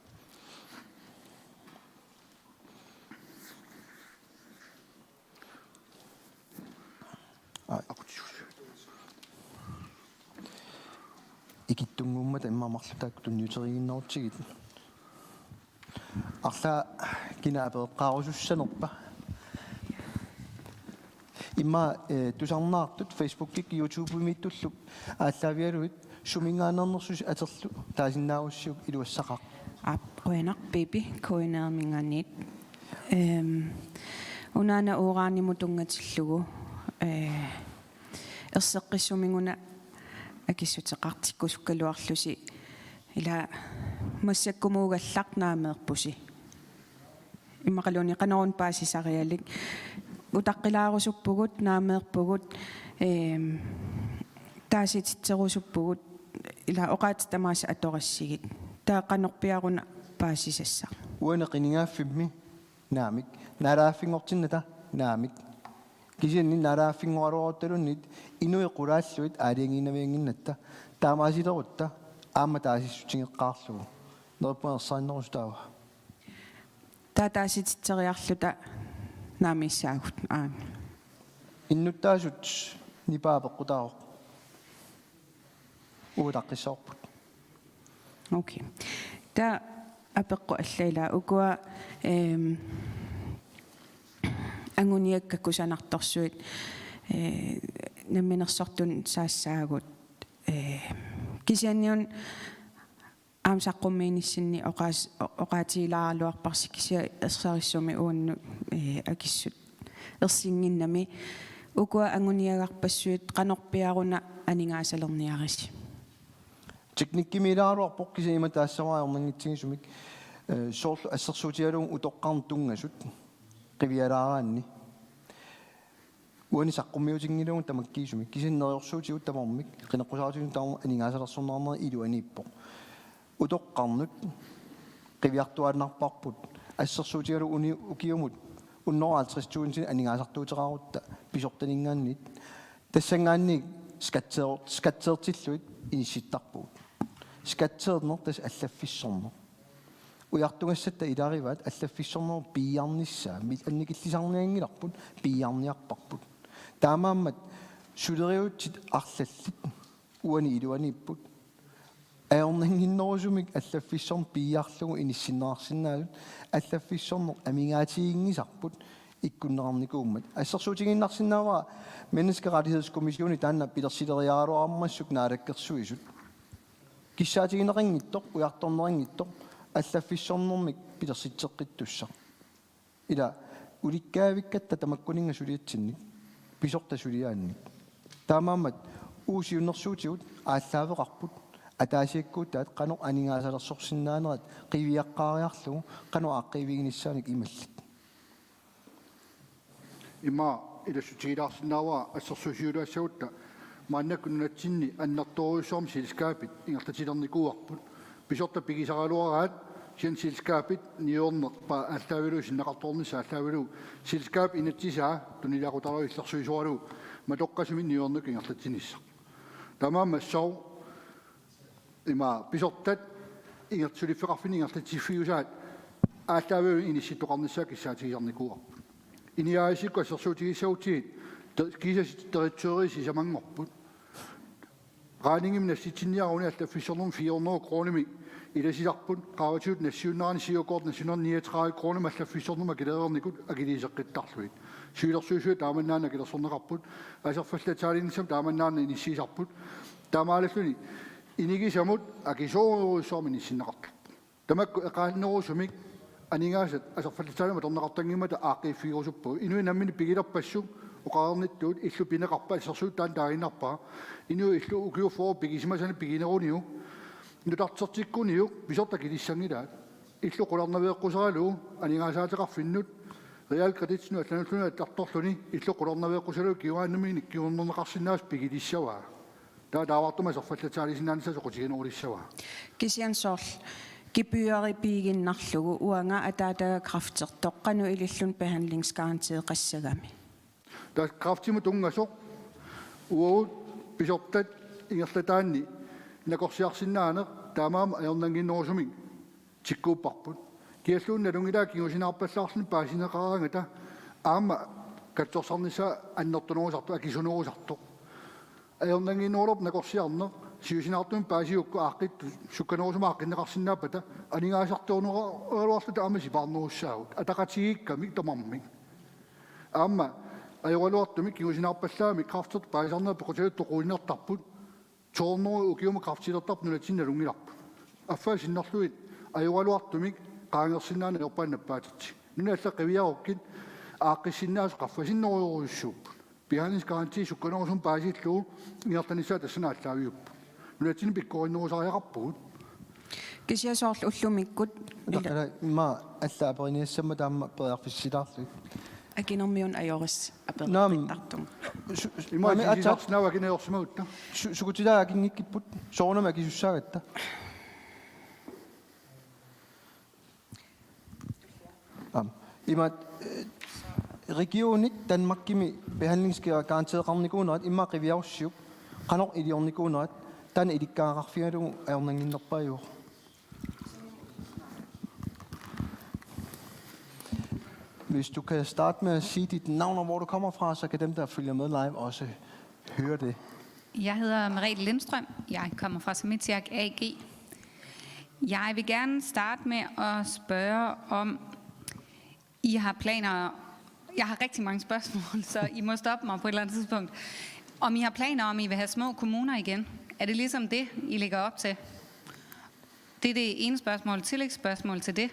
ikittungummata immaamарлутаак тунниутеригиннарутсигит арла кина апеэққарусуссанерпа имма тусарнаартут Facebook-кик YouTube-мииттуллук ааллаавиалуит сумингаанернерсус атерлу таасиннааруссиук илуассақақ аппуинар пипи коинеерминганиит унаана уурааниму тунгатиллугу ерсеққиссумингуна акиссутеқартиккусуккалуарлуси ила массаккумуугалларнаамеерпуси иммақалуни қанерун паасисариалик утаққилаарусуппугут наамеерпугут таасититсерусуппугут ила оқаат тамааса аторассигит тааққанерпиаруна паасисассаа уанеқинигааффимми наамик нарааффингортинната наамик кисианни нарааффингуалуаруталуннит инуиқулааллуит аалиангинавиангиннатта таамаасилерутта аама таасиссутингеққарлугу нерпуерсааннерусутаава таатаасититсериарлута наамиссаагут иннуттаасут нипаапеққутаaro уутаққиссаорпут окей та апеққу аллаила укуа ангуниаккаккусанарторсуит намминерсортун саассаагут кисианниун аамсаққуммииниссинни оқаатигилааралуарпарси кися ерсариссуми уунну акиссут ерсингиннами укуа ангуниагарпассуит қанорпиаруна анингаасалерниариси teknikkimiilaaruarpoq kisiima taassavaayornangitsигисумик соорлу ассерсуутиалугу утоққарнтунгасут qiviyalaaraanni уани саққуммиутингилугу тамаккиисумик кисиннериорсуутигут тамормик qinеққусаартигун таама анингаасалерсорнаарнери илуанииппоқ утоққарнут qiviyartuaannarparput ассерсуутигалу уни укиумут уннора 50.000 анингаасартуутераарутта писортанингааннит тассангаанник скатсеертиллуит инисситтарпугут скатсеернер тас аллаффиссорнер уяртунгассатта илаариваат аллаффиссорнер пиарнissaa мил анникиллисарниангиларпут пиарниарпарпут таамааммат сулериутсит арлаллит уани илуанииппут аернангиннерусумик аллаффиссорн пиарлугу иниссиннеарсиннаалут аллаффиссорнер амингаатигингисарпут иккуннеқарникууммат ассерсуутигиннарсинаава menneskerettighedskommissionen таанна пилерсилериаралуармассук наалаккерсуисут киссаатигинеқингиттоқ уярторнерингиттоқ аллаффиссорнэрмик пилерситсеққиттуссар ила уликкаавиккатта тамаккунинга сулиатсинник писорта сулиаанник таамаамат уусиуннэрсуутигут ааллаавеқарпут атаасиаккуутаат қанор анингаасалерсорсиннаанерат қивиаққаариарлугу қанор аққивигиниссааник ималлит Има илассутигилаарсинаава ассерсусиулаассагутта мааннаккуннатсинни аннарторуйссуарми силскаапит ингертатилерникуарпут писорта пигисаралуараат син силскаапит ниорнерпа аллаавилу синнақарторнисса аллаавилу силскаап инатсисаа тунилиақутаруиллерсуисуалу матоққасуми ниорнук ингертатсинисса тамаамассау има писортат ингертсулиффеқарфини ингертатсиффиусаат ааллаавилу инисситтоқарниссаа киссаатигисарникуарпут иниаасикку ассерсуутигиссаутигит кисастеритсуерис исамангорпут раанингим насситсинниаруни аллаффиссорнум 400 кроними иласиларпут qaavatiut нассиуннаарни сиукорт нассунерни 39 кроними аллаффиссорнума килеерникут агилисеққиттарлуит сюилерсуусуи тааманнаана килерсорнеқарпут асерфаллатаалиннсам тааманнаана иниссисарпут таамаалаллуни инигисамут акисооруссуарми ниссиннеқартарпут тамакку эқааннерусумик анингаасат асерфаллитаанама торнеқартангимата аақиффигерусуппу инуи наммини пигилерпассу оқаарниттуут иллу пинеқарпа ассерсуут таан таагиннарпаа инуи иллу укиуфоо пигисимасани пигинеруниу нутартертиккуниу писорта килиссангилаат иллу қуларнавеэққусаралу анингаасаатеқарфиннут реал кредитсну аллануллуна атарторлуни иллу қуларнавеэққусалу киуааннумини киуннернеқарсинаас пигилиссаваа таавартума асерфаллитаалисинаанисса соқутигинерулиссаваа кисиансоорл кипюариpiiginnarlugu уанга атаатага крафтер тоққану илиллун behandlingsgarantiet qassagami таа крафтиму тунгасо уут писортат ингерлатаанни накорсиарсинаане таамаама аернангиннерусумик тиккууппарпут киаллуунна лунгилаа киусинаарпаллаарсни паасинеқараангата аама катсорсарниса аннертунерусарту акисунерусарту аернангиннерулоп накорсиарне сиусинаартун паасиукку ааққитту сукканерусума аққиннеқарсинааппата анингаасартуунеруарлута аама сипаарнеруссаагут атақатигикками тамарми аама аёралуартуми киусинаарпаллаами крафтер паасарнаа пеқуталут тоқуиннертарпут тоорнеру укиума крафтилертарп нулатинналунгиларпу аффаа синнарлуит аёралуартуми qaangersinnaana erpaannappaatitsi nunaalla qiviarukkin aaqqissinnaas qaffasinneriuruissuup behandlingsgaranti sukkanerusum paasilluu ngertanissaa tassanaallaaviuppu nulatini pikkorinnerusariaqarpugut кисиасоорл уллумиккут Eller imma alla abrinissama tamma pearfissilarlu. акинермиун аёрис Naam. апериттартум имаами атсарснава кинеерсимагутта Sukutila akingikkiput soornama kisussagatta. Imma regionik Danmarkimi behandlingsgaranteret qarnikuunerat imma qiviarussiuk qanor iliornikuunerat tan ilikkaaqarfialu aornanginnerpajuu. Hvis du kan starte med at sige dit navn og hvor du kommer fra, så kan dem, der følger med live, også høre det. Jeg hedder Merete Lindstrøm. Jeg kommer fra Samitiak AG. Jeg vil gerne starte med at spørge om, I har planer. Jeg har rigtig mange spørgsmål, så I må stoppe mig på et eller andet tidspunkt. Om I har planer om, I vil have små kommuner igen? Er det ligesom det, I lægger op til? Det er det ene spørgsmål. Tillægsspørgsmål til det.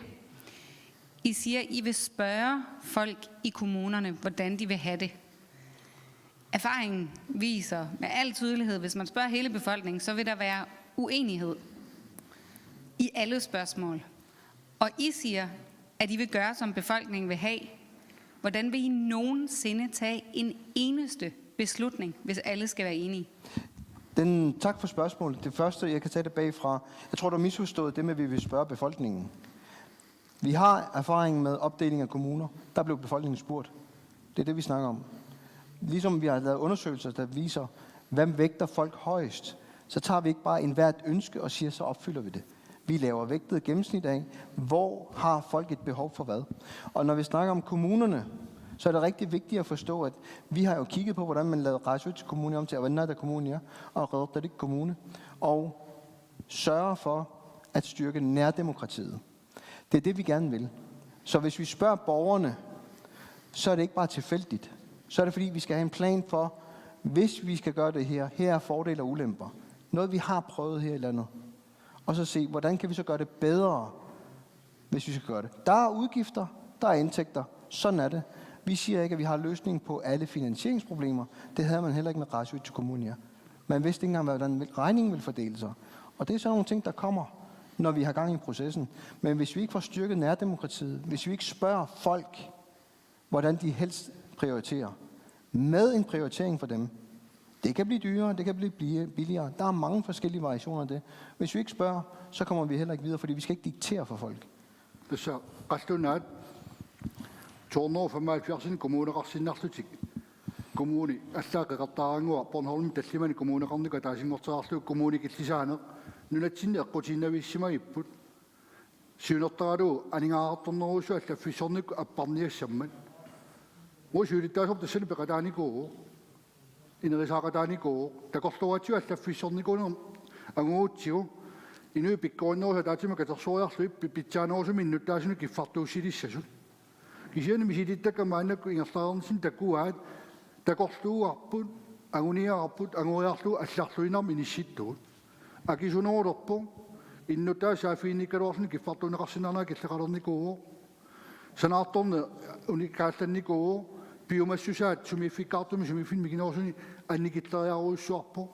I siger, I vil spørge folk i kommunerne, hvordan de vil have det. Erfaringen viser med al tydelighed, hvis man spørger hele befolkningen, så vil der være uenighed i alle spørgsmål. Og I siger, at I vil gøre, som befolkningen vil have. Hvordan vil I nogensinde tage en eneste beslutning, hvis alle skal være enige? Tak for spørgsmålet. Det første, jeg kan tage det bagfra. Jeg tror, du har misforstået det med, at vi vil spørge befolkningen. Vi har erfaring med opdeling af kommuner. Der blev befolkningen spurgt. Det er det, vi snakker om. Ligesom vi har lavet undersøgelser, der viser, hvem vægter folk højst, så tager vi ikke bare enhvert ønske og siger, så opfylder vi det. Vi laver vægtet gennemsnit af, hvor har folk et behov for hvad. Og når vi snakker om kommunerne, så er det rigtig vigtigt at forstå, at vi har jo kigget på, hvordan man lavede Rajsøj kommune om til Avanada kommune og Rødderdik kommune, og sørger for at styrke nærdemokratiet. Det er det, vi gerne vil. Så hvis vi spørger borgerne, så er det ikke bare tilfældigt. Så er det fordi, vi skal have en plan for, hvis vi skal gøre det her, her er fordele og ulemper. Noget, vi har prøvet her i landet. Og så se, hvordan kan vi så gøre det bedre, hvis vi skal gøre det. Der er udgifter, der er indtægter. Sådan er det. Vi siger ikke, at vi har løsning på alle finansieringsproblemer. Det havde man heller ikke med Rajsøj kommune. Man vidste ikke engang, hvordan regningen ville fordele sig. Og det er sådan nogle ting, der kommer, når vi har gang i processen. Men hvis vi ikke får styrket nærdemokratiet, hvis vi ikke spørger folk, hvordan de helst prioriterer, med en prioritering for dem, det kan blive dyrere, det kan blive billigere. Der er mange forskellige variationer af det. Hvis vi ikke spørger, så kommer vi heller ikke videre, fordi vi skal ikke diktere for folk. Så qallunat tornor 75 kommuneqarsinnarlutik kommuni allaqeqartaranguar Bornholm tallimani kommuneqarnika taasingortaarlu kommuni killisaaneq nunatsinni eqqutiinnaviissimagipput siunertaralu aningaartorneruusu allaffissornikku apparniassammat usuulittaasup tassani peqataanikuugu inerisaaqataanikuugu takorluatiu allaffissornikunu anguutsigu inui pikkorinnerusa taatima katersuoriarlu pitsaanerusu minnuttaasunu kiffartuussilissasut kisiani misilittaka maannakku ingerlaarnersin takuaat takorluuarput anguniarput anguriarlu allarluinarmi inissittugut akisunuulerpu innuttaa saafiinnikaluarsin kiffartuuneqarsinarnaa killaqalernikuugu Sanartorne unikaallannikuu biomassusaat sumifikkaartumi sumifilmikinoorsuni annikitleriaruussuarpu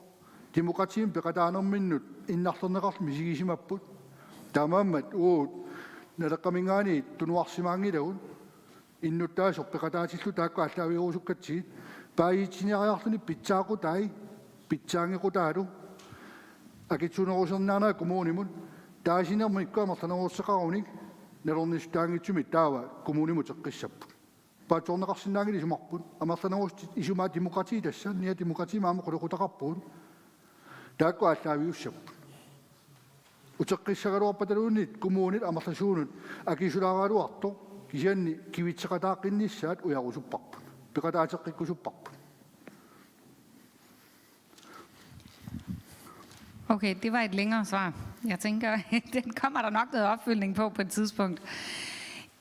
demokratiim peqataanerminnut innarlerneqarl misigisimapпут таамааммат уут налеққамингаани тунуарсимаангилагун иннуттаасор пеқатаатиллу таакку аллаавиорусуккатсигит паиитсиниариарлуни питсаақутаи питсаангеқутаалу акитсунерусернаанаа коммунимут таасинермиккуамерланеруссеқаруник налорнистаангитсуми таава коммунимут эққиссаппут паатсорнеқарсинаангили сумарпут амерланерус исумаа демократии тасса ниа демократии маама қулеқутақарпут таакку аллаавиуссаппут утеққиссагалуарпаталуунит коммуунит амерласуунут акисулаагаалуарто кисианни кивитсеқатааққинниссаат уярусуппарпут пеқатаатеққиккусуппарпут. Okay, det var et længere svar. Jeg tænker, den kommer der nok noget opfølgning på et tidspunkt.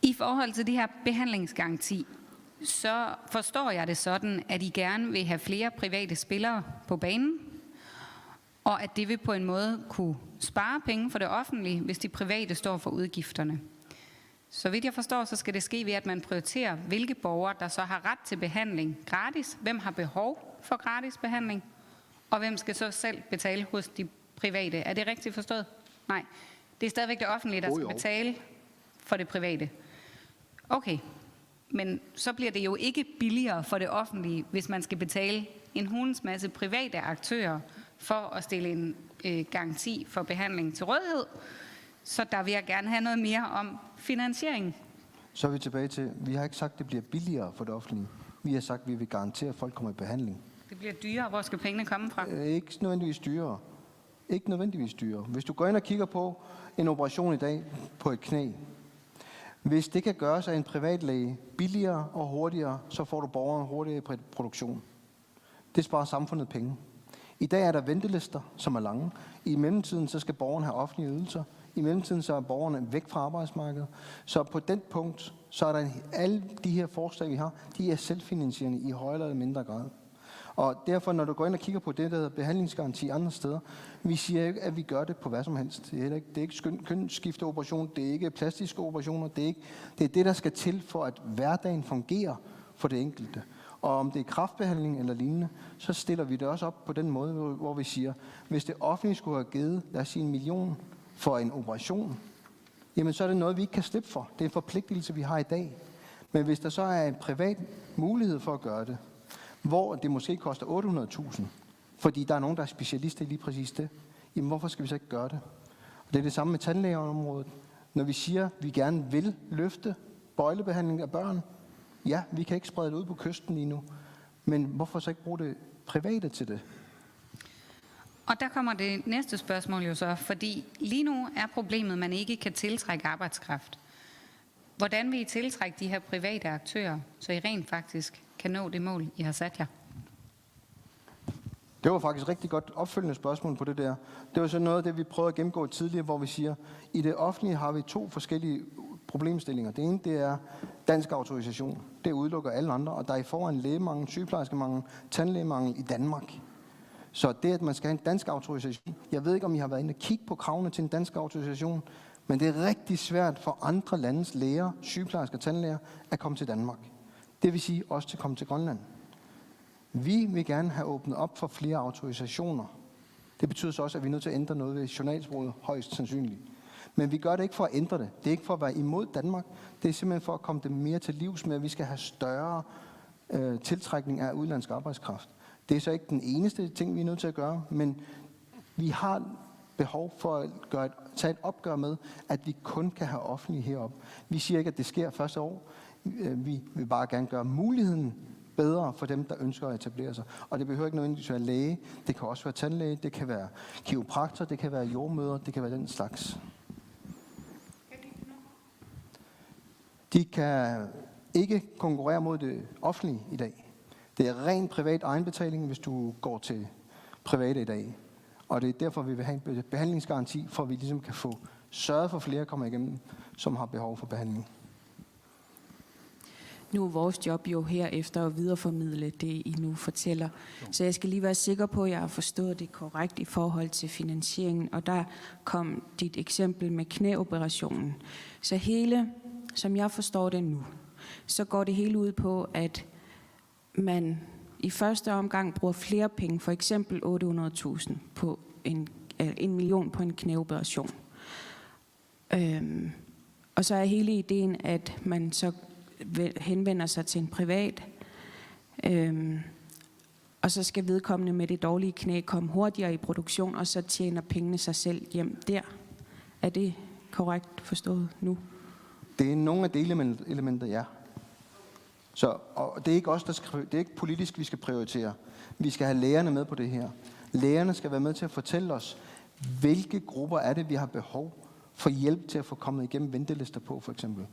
I forhold til det her behandlingsgaranti, så forstår jeg det sådan, at I gerne vil have flere private spillere på banen, og at det vil på en måde kunne spare penge for det offentlige, hvis de private står for udgifterne. Så vidt jeg forstår, så skal det ske ved, at man prioriterer, hvilke borgere, der så har ret til behandling gratis, hvem har behov for gratis behandling, og hvem skal så selv betale hos de private. Er det rigtigt forstået? Nej. Det er stadigvæk det offentlige, der skal betale for det private. Okay. Men så bliver det jo ikke billigere for det offentlige, hvis man skal betale en hulens masse private aktører for at stille en garanti for behandling til rådighed. Så der vil jeg gerne have noget mere om finansiering. Så er vi tilbage til, vi har ikke sagt, at det bliver billigere for det offentlige. Vi har sagt, at vi vil garantere, at folk kommer i behandling. Det bliver dyrere. Hvor skal pengene komme fra? Ikke nødvendigvis dyrere. Ikke nødvendigvis dyrere. Hvis du går ind og kigger på en operation i dag på et knæ, hvis det kan gøres af en privatlæge billigere og hurtigere, så får du borgeren hurtigere i produktion. Det sparer samfundet penge. I dag er der ventelister, som er lange. I mellemtiden så skal borgerne have offentlige ydelser. I mellemtiden så er borgerne væk fra arbejdsmarkedet. Så på den punkt, så er der alle de her forslag, vi har, de er selvfinansierende i højere eller mindre grad. Og derfor, når du går ind og kigger på det, der hedder behandlingsgaranti andre steder, vi siger ikke, at vi gør det på hvad som helst. Det er ikke kønsskifteoperation, det er ikke plastiske operationer, det er det, der skal til for, at hverdagen fungerer for det enkelte. Og om det er kræftbehandling eller lignende, så stiller vi det også op på den måde, hvor vi siger, hvis det offentlige skulle have givet, lad os sige 1 million for en operation, jamen så er det noget, vi ikke kan slippe for. Det er en forpligtelse, vi har i dag. Men hvis der så er en privat mulighed for at gøre det, hvor det måske koster 800.000, fordi der er nogen, der er specialister i lige præcis det, jamen hvorfor skal vi så ikke gøre det? Og det er det samme med tandlægeområdet. Når vi siger, at vi gerne vil løfte bøjlebehandling af børn, ja, vi kan ikke sprede det ud på kysten lige nu, men hvorfor så ikke bruge det private til det? Og der kommer det næste spørgsmål jo så, fordi lige nu er problemet, at man ikke kan tiltrække arbejdskraft. Hvordan vil I tiltrække de her private aktører, så I rent faktisk kan nå det mål, I har sat jer? Det var faktisk et rigtig godt opfølgende spørgsmål på det der. Det var så noget af det, vi prøvede at gennemgå tidligere, hvor vi siger, i det offentlige har vi 2 forskellige problemstillinger. Det ene, det er dansk autorisation. Det udelukker alle andre, og der er i forvejen lægemangel, sygeplejerskemangel, tandlægemangel i Danmark. Så det, at man skal have en dansk autorisation, jeg ved ikke, om I har været inde og kigge på kravene til en dansk autorisation, men det er rigtig svært for andre landes læger, sygeplejersker og tandlæger at komme til Danmark. Det vil sige også til at komme til Grønland. Vi vil gerne have åbnet op for flere autorisationer. Det betyder så også, at vi er nødt til at ændre noget ved journalsproget, højst sandsynligt. Men vi gør det ikke for at ændre det. Det er ikke for at være imod Danmark. Det er simpelthen for at komme det mere til livs med, at vi skal have større tiltrækning af udenlandsk arbejdskraft. Det er så ikke den eneste ting, vi er nødt til at gøre, men vi har behov for at tage et opgør med, at vi kun kan have offentlige heroppe. Vi siger ikke, at det sker første år. Vi vil bare gerne gøre muligheden bedre for dem, der ønsker at etablere sig. Og det behøver ikke nødvendigvis være læge. Det kan også være tandlæge, det kan være kiropraktor, det kan være jordmøder, det kan være den slags. De kan ikke konkurrere mod det offentlige i dag. Det er ren privat egenbetaling, hvis du går til private i dag. Og det er derfor, vi vil have en behandlingsgaranti, for at vi ligesom kan få sørget for flere at komme igennem, som har behov for behandling. Nu er vores job jo herefter at videreformidle det, I nu fortæller. Så jeg skal lige være sikker på, at jeg har forstået det korrekt i forhold til finansieringen. Og der kom dit eksempel med knæoperationen. Så hele som jeg forstår det nu, så går det hele ud på, at man i første omgang bruger flere penge, for eksempel 800.000 på 1 million på en knæoperation. Og så er hele ideen, at man så henvender sig til en privat, og så skal vedkommende med det dårlige knæ komme hurtigere i produktion, og så tjener pengene sig selv hjem der. Er det korrekt forstået nu? Det er nogle af delelementer, ja. Så, og det er ikke os, det er ikke politisk, vi skal prioritere. Vi skal have lægerne med på det her. Lægerne skal være med til at fortælle os, hvilke grupper er det, vi har behov for hjælp til at få kommet igennem ventelister på, for eksempel.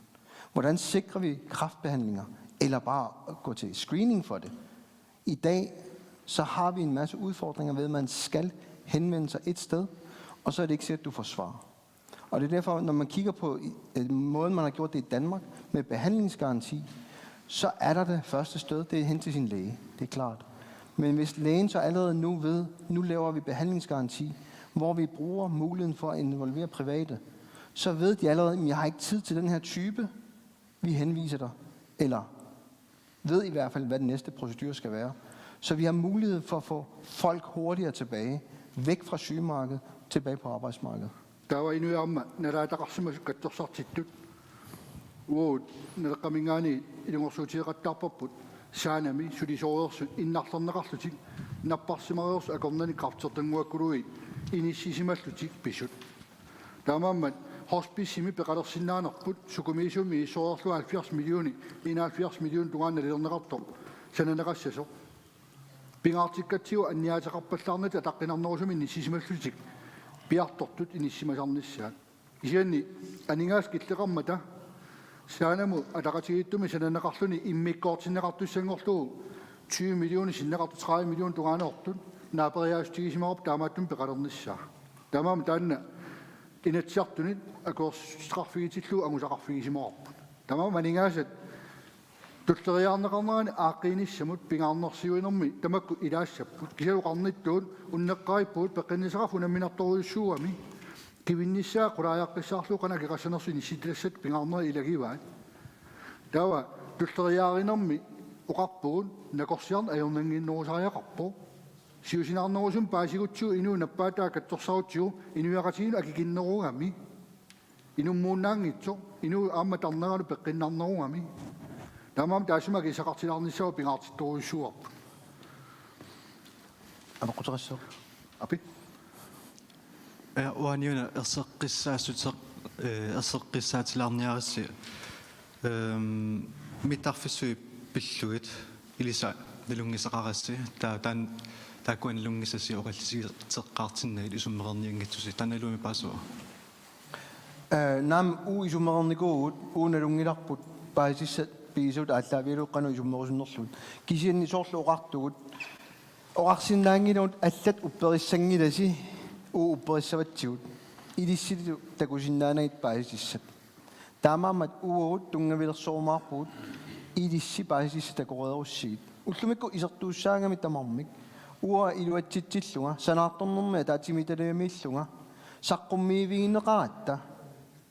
Hvordan sikrer vi kræftbehandlinger, eller bare gå til screening for det? I dag, så har vi en masse udfordringer ved, at man skal henvende sig et sted, og så er det ikke sikkert, at du får svar. Og det er derfor, når man kigger på måden, man har gjort det i Danmark, med behandlingsgaranti, så er der det første sted, det er hen til sin læge. Det er klart. Men hvis lægen så allerede nu ved, nu laver vi behandlingsgaranti, hvor vi bruger muligheden for at involvere private, så ved de allerede, at jeg har ikke tid til den her type, vi henviser dig. Eller ved i hvert fald, hvad den næste procedure skal være. Så vi har mulighed for at få folk hurtigere tilbage, væk fra sygemarkedet, tilbage på arbejdsmarkedet. Der var endnu om, når der er der som er godt så tit. Hvor når der kommer ind i den sorteret der på særnemi, så de så også en natten der slutik. Når passemøres er kommet i kraft så den må gå ind i sidste slutik besøg. Der var man hospice med beretter sin navn på så kommission med så også 70 millioner, 71 millioner du andre der rapporter. Sådan der så. Bingartikativ at jeg tager på landet at der kan noget som i sidste slutik. Biartortut inissimasarnissaan isianni aningaasqillerammata saanamu ataqatigiittumi sananaqarluni immikkoortinneqartussangorlugu 20 millioner sinneqartu 30 millioner tuqaaneortut naaperiaastigisimaqarp taamaattum peqalernissaa tamaam taanna inatsiartunit akoorstrarfigitillu angusaqarfigisimaqarput tamaam aningaasat tulleriarneqarnerani aaqqiinissamut pingaarnersiuinermi tamakku ilaassaput kisaluqarnittuun unneqqaippuut peqinnisaqarfu namminartoruissuami kivinnissaa qulaajaqqissaarluqana kiqassanersini sitlassat pingaarneri ilagivaat tawa tulleriaarinermi uqarpugun nakorsiarn ajornanginnerusariaqarpu siusinarnerusum paasigutsu inu nappaata kattorsarutsu inuaqatiinu akikinnerugami inummuunnaangitso inu aammatarneralu peqqinnarnerugami tamam taasuma kisaqartilarnissaw pingaartittoruissuarp Abaqutarissaq. api uaniuna erseqqissaatilarniarissi mittarfissui pilluit ilisa nilungisaqarassi taan taakkuan nilungisassi oqallisigeeqqaartinnagit isummererniangitsusi tanalumi paasua Nam isummerernikuugut uunalungilarput paasissat piisut aalлaaviluqqanu isummerusunnerlut kisianni soorlu oqartugut oqarsinnaangiluut allat upperissangilasi upperissavatsigut ilissitu takusinnaanagit paasissat taamaamat uugut tungavilersoormaarpugut ilissi paasissa takoreerussigit ullumikku isertuussaangami tamarmik uua iluatsitsillunga sanaartornermi taatimitalamiillunga saqqummiivigineqaratta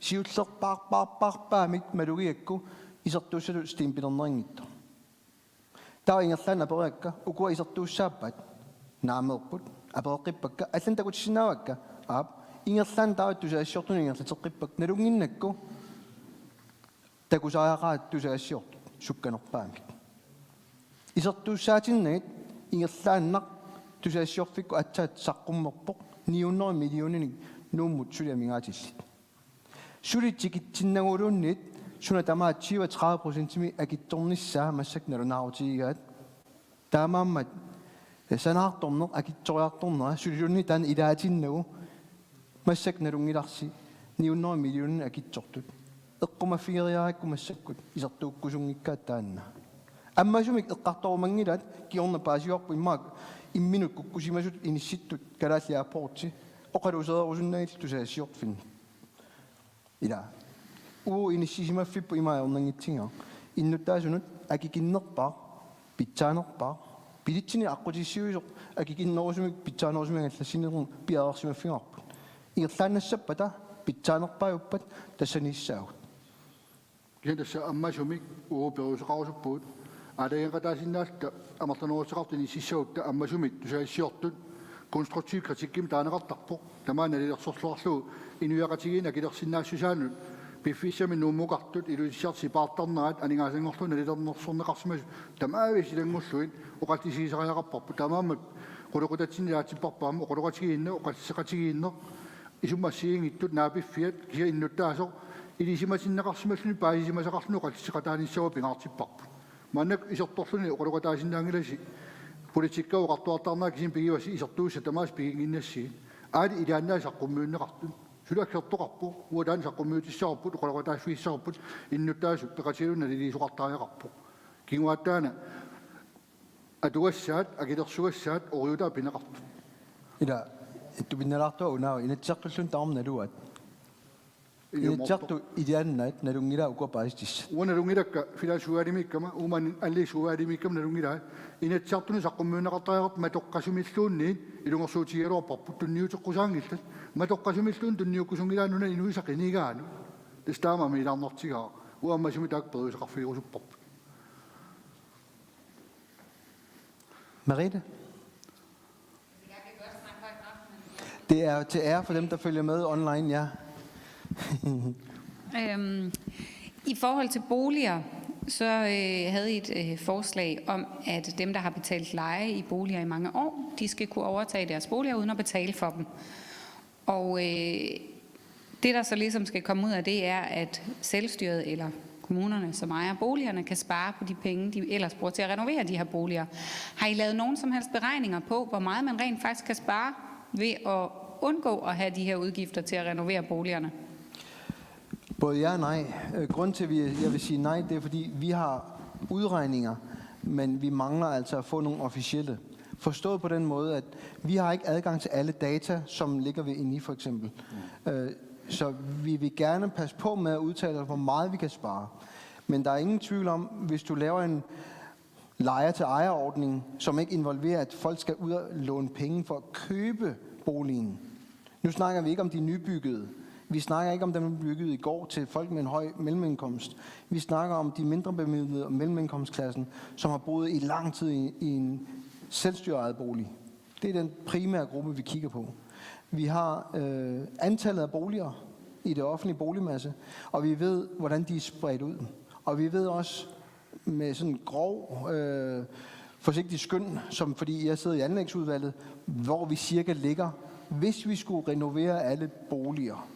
siullerpaarpaarpaarpaamik malugiakku isertuussalu stiimpilerneringitto taa ingerlaan aperiakka ukua isertuussaappat naameerput apereqippakka allan takutissinnaavakka aap ingerlaan taa tusaassiortun ingerlateqqippak nalunginnakku takusaajaqaat tusaassiortu sukkanerpaamik isertuussaatinneet ingerlaannaq tusaassiorfikku atsaat saqqummerpoq 900 milliooninik nuummut suliamingaatillit sulitikitsinnaguuluunniit suna tamaatsiiva 30% akittornissaa massaknalunaaruutigigaat taamaammat sanaartorneq akittoriartornera sulilunni taan ilaatinnagu massaknalungilarsi 900 millionin akitsortut eqqumaffieriarakku massakkut isertuukkusungikkaat taanna ammasumik eqqartorumangilaat kiorna paasiorpu immaak imminut kukkusimasut inissittut kalaalliaapporti oqaluuseerusunnagit tusaassiortfin ila inissisimaffipu imaajornangitsinga innutaasunut akikinnerpaa pitsaanerpaa pilitsini aqutissiuisoq akikinnerusumik pitsaanerusumik piaarsimaffingarput ingerlaannassappa ta pitsaanerpaajuppat tassanissaagut Kien tässä ammasumik uopeusrausuppuut. Aadajenqa taasinnaasta amartanuusaqartuni sissautta ammasumik tusaisiortut konstruktiv kritikkim taaneqartarpoq tamaanalilersorluarluu inuiaqatigiina kilersinnaassusaanut piffissami nuummuqartut ilusissiarsi paartarneraat aningaasangorlu nalilernersorneqarsimas tamaavisilanngulluit oqattisiisariaqarparpu tamaammat quluqutatsinilaatipparpaam oquluqatigiinna oqatsseqatigiinner isummassiingittut naapiffiat kisia innuttaasoq ilisimasinneqarsimalluni paasisimasaqarlunu oqatsseqataanissawa pingaartipparpu mannak isertorluni oquluqataasinnaangilasi politikka uqartuartarnaa kisin pigivasi isertuussa tamaas piginginnassiin aali ilaannaasaqqummyunneqartun sulaaksertoqarpu uataan saqqummiutissarput oquluqataaffiissarput innuttaasu peqatilunna lilisuqartaajaqarpu kinguattaana atuassaat akilersuassaat oriutaa pineqartu ila ittupinnalaartua unaa inatseqqullun taarnaluat inatseqtu ideannaat nalungila uqapaastissa uanalungilakka filaasuaalimikkama uman allisuaalimikkam nalungilaa inatsartunu saqqummiunneqartaajaqart matoqqasumilluunniin ilungersuutigaluarparput tunniuteqqusaangillat matoqqasumilluun tunniukkusungilaannuna inuisaqinigaanu tastaamami ilaarnertigaa uammasumi taakperuisaqarfiirusupparput Merete? Det er til ære for dem, der følger med online, ja. I forhold til boliger, så havde I et forslag om, at dem, der har betalt leje i boliger i mange år, de skal kunne overtage deres boliger uden at betale for dem. Og det, der så ligesom skal komme ud af det, er, at selvstyret eller kommunerne, som ejer boligerne, kan spare på de penge, de ellers bruger til at renovere de her boliger. Har I lavet nogen som helst beregninger på, hvor meget man rent faktisk kan spare ved at undgå at have de her udgifter til at renovere boligerne? Både ja og nej. Grunden til, at jeg vil sige nej, det er, fordi vi har udregninger, men vi mangler altså at få nogle officielle. Forstået på den måde, at vi har ikke adgang til alle data, som ligger ved INI for eksempel. Så vi vil gerne passe på med at udtale, hvor meget vi kan spare. Men der er ingen tvivl om, hvis du laver en lejer til ejerordning, som ikke involverer, at folk skal ud og låne penge for at købe boligen. Nu snakker vi ikke om de nybyggede. Vi snakker ikke om dem, der byggede i går til folk med en høj mellemindkomst. Vi snakker om de mindre bemidlede og mellemindkomstklassen, som har boet i lang tid i en selvstyret bolig. Det er den primære gruppe, vi kigger på. Vi har antallet af boliger i det offentlige boligmasse, og vi ved, hvordan de er spredt ud. Og vi ved også med sådan grov, forsigtig skøn, som fordi jeg sidder i anlægsudvalget, hvor vi cirka ligger, hvis vi skulle renovere alle boliger.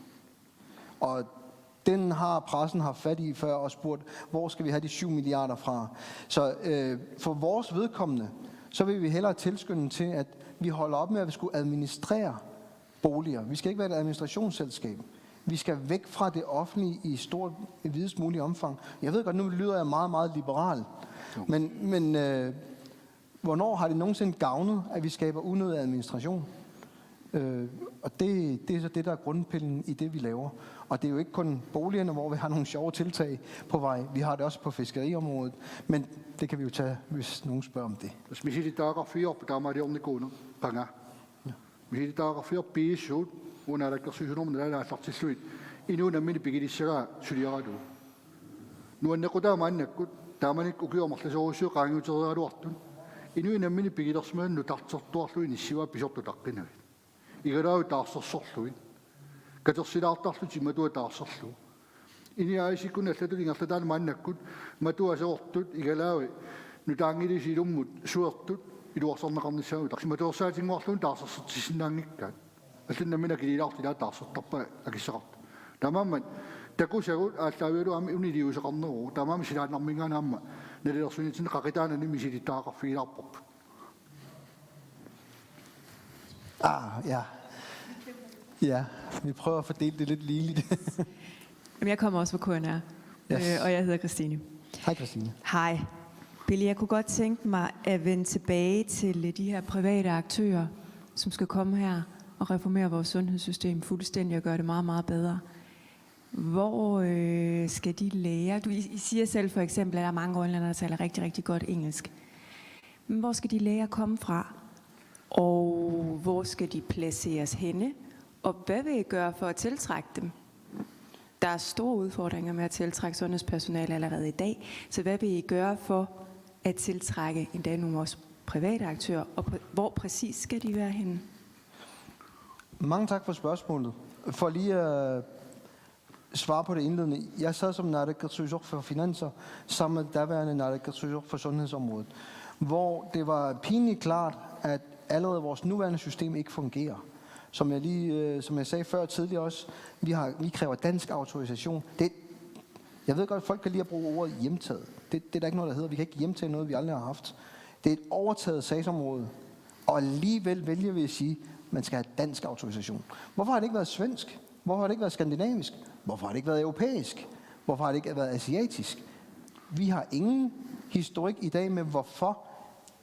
Og den har pressen haft fat i før og spurgt, hvor skal vi have de 7 milliarder fra. Så for vores vedkommende, så vil vi hellere tilskynde til, at vi holder op med, at vi skulle administrere boliger. Vi skal ikke være et administrationsselskab. Vi skal væk fra det offentlige i videst muligt omfang. Jeg ved godt, nu lyder jeg meget, meget liberal. Men hvornår har det nogensinde gavnet, at vi skaber unødig administration? Og det er så det, der er grundpillen i det, vi laver. Og det er jo ikke kun boligerne, hvor vi har nogle sjove tiltag på vej. Vi har det også på fiskeriområdet. Men det kan vi jo tage, hvis nogen spørger om det. Jos me siditaaqa fiorpa taamaaliornikuuna qanga me siditaaqa fior piissuut unaalakkersusunorma nalaallartilluit inuunammini pigilissagaa suliaradu nuannequtaamaannakkut taamanik ukiormarlasorussuu qaangiuterialuartun inuunammini pigilersmaannu tartertuarlu inissiwa pisortu taqqinavit igalaagu taarsersorluit katersilaartarluti matua taarserlu iniaisikkuna allatulingerlataana maannakkut matua aseortut igalaagu nutaangilisilummut suertut iluarsorneqarnissaanu taqsimatuorsaatinguarluun taarsersertisinnaangikkaat аллуннамина килилаартилаа таарсертарпа акиссеқарт тамааммат такусагут ааллаавиулуами унилиусеқарнеру тамаами силаанарминганаамма налилерсунитин қақитаанани мисилитаақарфигилаарпарпут Ja. Ja, vi prøver at fordele det lidt ligeligt. Jeg kommer også fra KNR, og jeg hedder Christine. Hej Christine. Hej. Billy, jeg kunne godt tænke mig at vende tilbage til de her private aktører, som skal komme her og reformere vores sundhedssystem fuldstændig og gøre det meget, meget bedre. Hvor skal de lære? I siger selv for eksempel, at der er mange grønlændere, der taler rigtig, rigtig godt engelsk. Men hvor skal de lære at komme fra? Og hvor skal de placeres henne? Og hvad vil I gøre for at tiltrække dem? Der er store udfordringer med at tiltrække sundhedspersonale allerede i dag. Så hvad vil I gøre for at tiltrække endda nogle af vores private aktører, og hvor præcis skal de være henne? Mange tak for spørgsmålet. For lige at svare på det indledende. Jeg sad som naalakkersuisoq for finanser, sammen med daværende naalakkersuisoq for sundhedsområdet, hvor det var pinligt klart, at allerede vores nuværende system ikke fungerer. Som jeg sagde før tidligere også, vi kræver dansk autorisation. Jeg ved godt, at folk kan lide at bruge ordet hjemtaget. Det er der ikke noget, der hedder. Vi kan ikke hjemtage noget, vi aldrig har haft. Det er et overtaget sagsområde, og alligevel vælger vi at sige, at man skal have dansk autorisation. Hvorfor har det ikke været svensk? Hvorfor har det ikke været skandinavisk? Hvorfor har det ikke været europæisk? Hvorfor har det ikke været asiatisk? Vi har ingen historik i dag med, hvorfor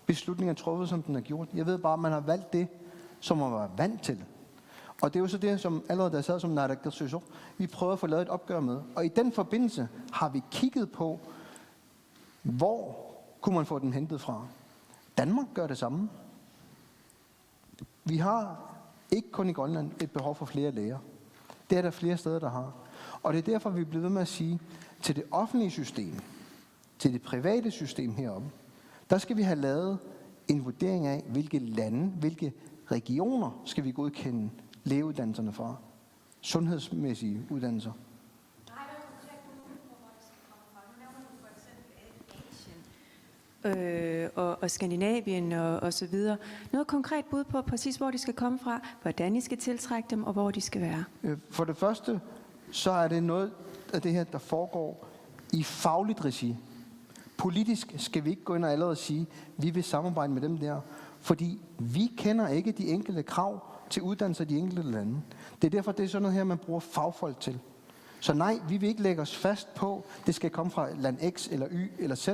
beslutningen er truffet, som den er gjort. Jeg ved bare, at man har valgt det, som man var vant til. Og det er jo så det, som allerede der sad som naalakkersuisoq, vi prøver at få lavet et opgør med. Og i den forbindelse har vi kigget på, hvor kunne man få den hentet fra. Danmark gør det samme. Vi har ikke kun i Grønland et behov for flere læger. Det er der flere steder, der har. Og det er derfor, vi bliver ved med at sige, til det offentlige system, til det private system heroppe, der skal vi have lavet en vurdering af, hvilke lande, hvilke regioner skal vi godkende lægeuddannelserne fra. Sundhedsmæssige uddannelser. Og Skandinavien og så videre. Noget konkret bud på præcis, hvor de skal komme fra, hvordan I skal tiltrække dem, og hvor de skal være? For det første, så er det noget af det her, der foregår i fagligt regi. Politisk skal vi ikke gå ind og allerede sige, at vi vil samarbejde med dem der, fordi vi kender ikke de enkelte krav til uddannelse af de enkelte lande. Det er derfor, det er sådan noget her, man bruger fagfolk til. Så nej, vi vil ikke lægge os fast på, det skal komme fra land X eller Y eller Z.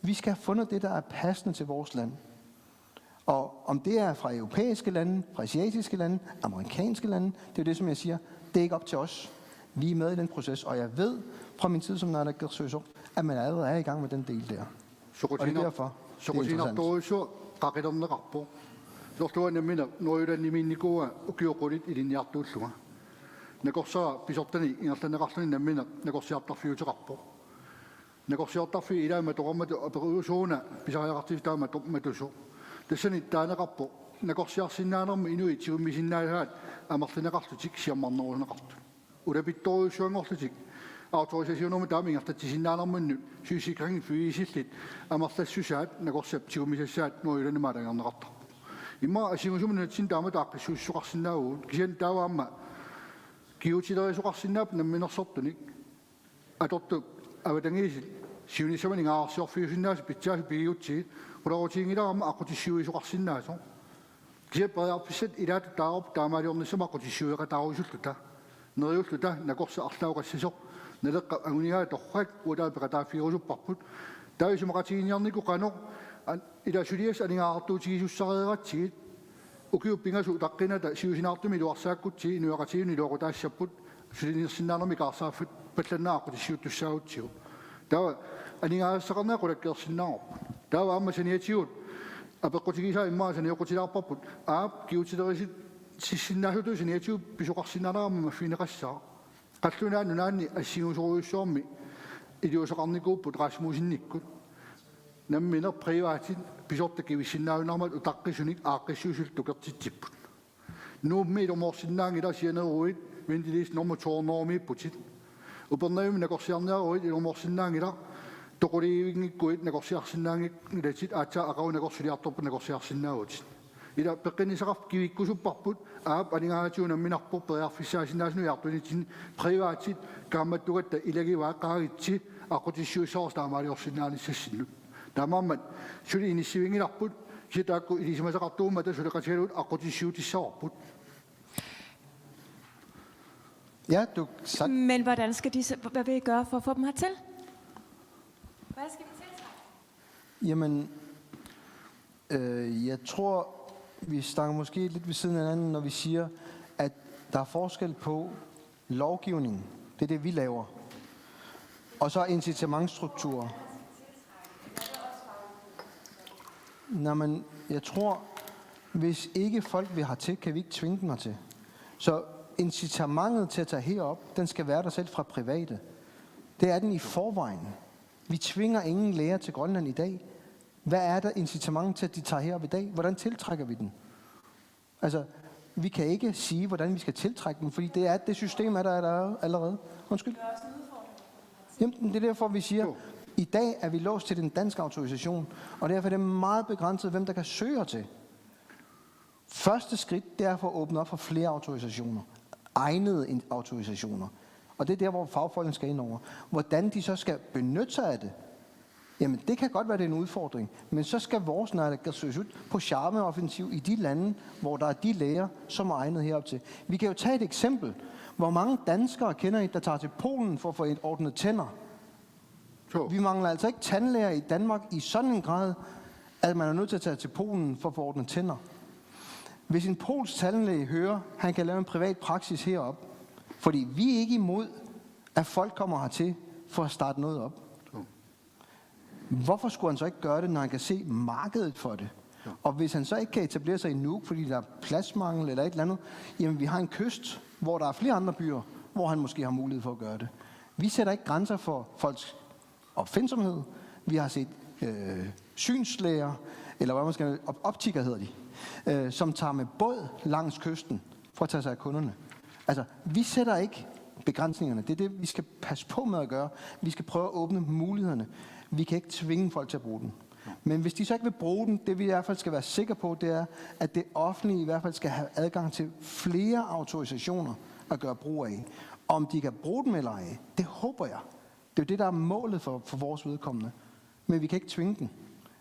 Vi skal have fundet det, der er passende til vores land. Og om det er fra europæiske lande, fra asiatiske lande, amerikanske lande, det er jo det, som jeg siger, det er ikke op til os. Vi er med i den proces, og jeg ved fra min tid som naalakkersuisoq, at man allerede er i gang med den del der. Og det er derfor, det er interessant. Qaqilerneqarpo sortuanamina noyulanniminnikua ukiuqulit ilinniartuulluga nakorsaa pisortani ingerlaneqarluni nammina nakorsiartarfiuteqarpo nakorsiartarfi ilaama toqammatu aperuusuuna pisariaqartiftaama toqmatusu tassani taaneqarpo nakorsiarsinnaanermi inui tigummisinnaaluhaat amerlineqarlutik siammarneruneqartu ulapittoruussuangorlutik autorisationermi taamingertatsisinnaanarmunnu syysikring fyisillit amerlassusaat nakorsap tigumisassaat noyulanimaalangerneqarta imma asimusumnatsin taama taaqqissuussuqarsinnaagu kisian taawaamma kiutilerisuqarsinnaap namminersortunik atortu avatangiisit siunissamani ngаарsiorfiusinnaasi pitsaasi pigiutsiit qularuutiingilaramma aqutissiuisuqarsinnaaso kisiapperearpissat ilaatu taarup taamaaliornissama aqutissiueqataaruisulluta neriulluta nakorsa arlauqassisoq naleqqa angunihaa torrak ualaapeqataafiirusupparput taavisumeqatigiiniarniku qanoq ila sulias aningaartuutigisussareeratsigit ukiuppingasu taqqinata siusinaartumi luarsaakkutti nuaqatiuni luoqutaassaput sulinirsinnaarnami kaarsaaffut pallannaaqutissiuttussaagutsiu tawa aningaasaqarnaa qulakkeersinnaarpu tawa aamma saniatigut apeqqutigisaa immaa sanioqutilaarparput aap kiutiterisit sissinnaasutu saniatiu pisuqarsinnaaraamma maffineqassaa qallunaa nunaanni assiigusuruissuarmi iliusaqarnikuupput Rasmusinnikkut namminer privaatit pisortakivissinnaavunarmat utaqqisunik aaqqissuusultukertitsipput nuummi ilumorsinnaangila sianeruit ventilis normutornormiipputit upernavimi nakorsiarniaruit ilumorsinnaangila toquliivingikkuit nakorsiarsinnaangilatit aatsa aqaru nakorsuliartorput nakorsiarsinnaagutit ila peqqinisaqarp kivikkusupparput aap aningaatigu namminarpor periarfissaasinnaasinu iartunitin privaatit kaammattugatta ilagivaa qaagitsi aqutissuussoorstaamaaliorsinnaanissassinnu taamaammat suli inissivingilarput sitaakku ilisimasaqartuummata suleqatigalut aqutissiutissarput. Ja, du sagt. Men hvordan skal de, hvad vil I gøre for at få dem hertil? Hvad skal vi tiltrække? Jamen, jeg tror, vi snakker måske lidt ved siden af hinanden, når vi siger, at der er forskel på lovgivning. Det er det, vi laver. Og så incitamentstrukturer. Nå, men jeg tror, hvis ikke folk vil hertil, kan vi ikke tvinge dem hertil. Så incitamentet til at tage herop, den skal være der selv fra private. Det er den i forvejen. Vi tvinger ingen læger til Grønland i dag. Hvad er der incitamentet til, at de tager herop i dag? Hvordan tiltrækker vi den? Altså, vi kan ikke sige, hvordan vi skal tiltrække den, fordi det system er der allerede. Undskyld. Jamen, det er derfor, vi siger, i dag er vi låst til den danske autorisation, og derfor er det meget begrænset, hvem der kan søge til. Første skridt, det er for at åbne op for flere autorisationer. Egnede autorisationer. Og det er der, hvor fagfolkene skal ind over. Hvordan de så skal benytte sig af det, jamen det kan godt være, det er en udfordring. Men så skal vores søges ud på charmeoffensiv i de lande, hvor der er de læger, som er egnet herop til. Vi kan jo tage et eksempel. Hvor mange danskere kender I, der tager til Polen for at få ordnet tænder? Vi mangler altså ikke tandlæger i Danmark i sådan en grad, at man er nødt til at tage til Polen for at få ordnet tænder. Hvis en polsk tandlæge hører, at han kan lave en privat praksis herop, fordi vi er ikke imod, at folk kommer hertil for at starte noget op. Hvorfor skulle han så ikke gøre det, når han kan se markedet for det? Og hvis han så ikke kan etablere sig i Nuuk, fordi der er pladsmangel eller et eller andet, jamen vi har en kyst, hvor der er flere andre byer, hvor han måske har mulighed for at gøre det. Vi sætter ikke grænser for folks opfindsomhed. Vi har set synslæger, eller hvad man skal, optikker hedder de, som tager med båd langs kysten for at tage sig af kunderne. Altså, vi sætter ikke begrænsningerne. Det er det, vi skal passe på med at gøre. Vi skal prøve at åbne mulighederne. Vi kan ikke tvinge folk til at bruge den. Men hvis de så ikke vil bruge den, det vi i hvert fald skal være sikre på, det er, at det offentlige i hvert fald skal have adgang til flere autorisationer at gøre brug af. Om de kan bruge dem eller ej, det håber jeg. Det er jo det, der er målet for vores vedkommende. Men vi kan ikke tvinge den.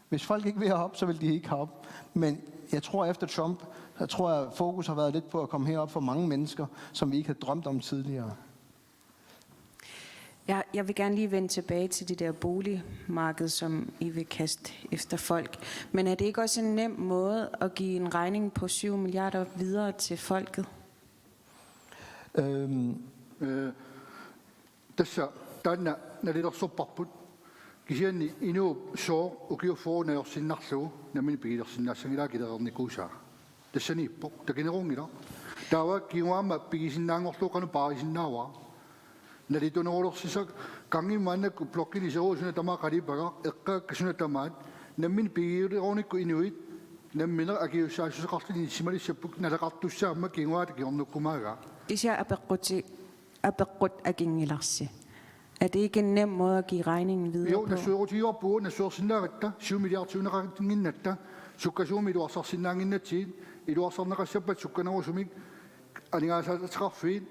Hvis folk ikke vil herop, så vil de ikke herop. Men jeg tror efter Trump, at fokus har været lidt på at komme herop for mange mennesker, som vi ikke havde drømt om tidligere. Jeg vil gerne lige vende tilbage til det der boligmarked, som I vil kaste efter folk. Men er det ikke også en nem måde at give en regning på 7 milliarder videre til folket? Tässä tänä näillä soppapput kisian inu so ukio for när sinnarlu namin bilir sinnassangira kidernikusa. Tässä nippo takinerungira. Tawa kiwama bigisinangorluqanu paarisinnawa. När det når så gangi manne blokken i så sådan tama qaribaga eqqa sådan tamat namin bigironikku inuit namin agiusa så qartin simali sepuk nalaqartussa amma kiwaat kiornukkumaga. Især abequt agingilarsi. Er det ikke en nem måde at give regningen videre på? Jo, når søger til at bruge, når søger sinnaret, 7 milliarder tunnaqaqtingin natta, sukkasumi du asar sinnangin natsin, I du asar naqassappat sukkanawa sumik, aningaasa traffiin,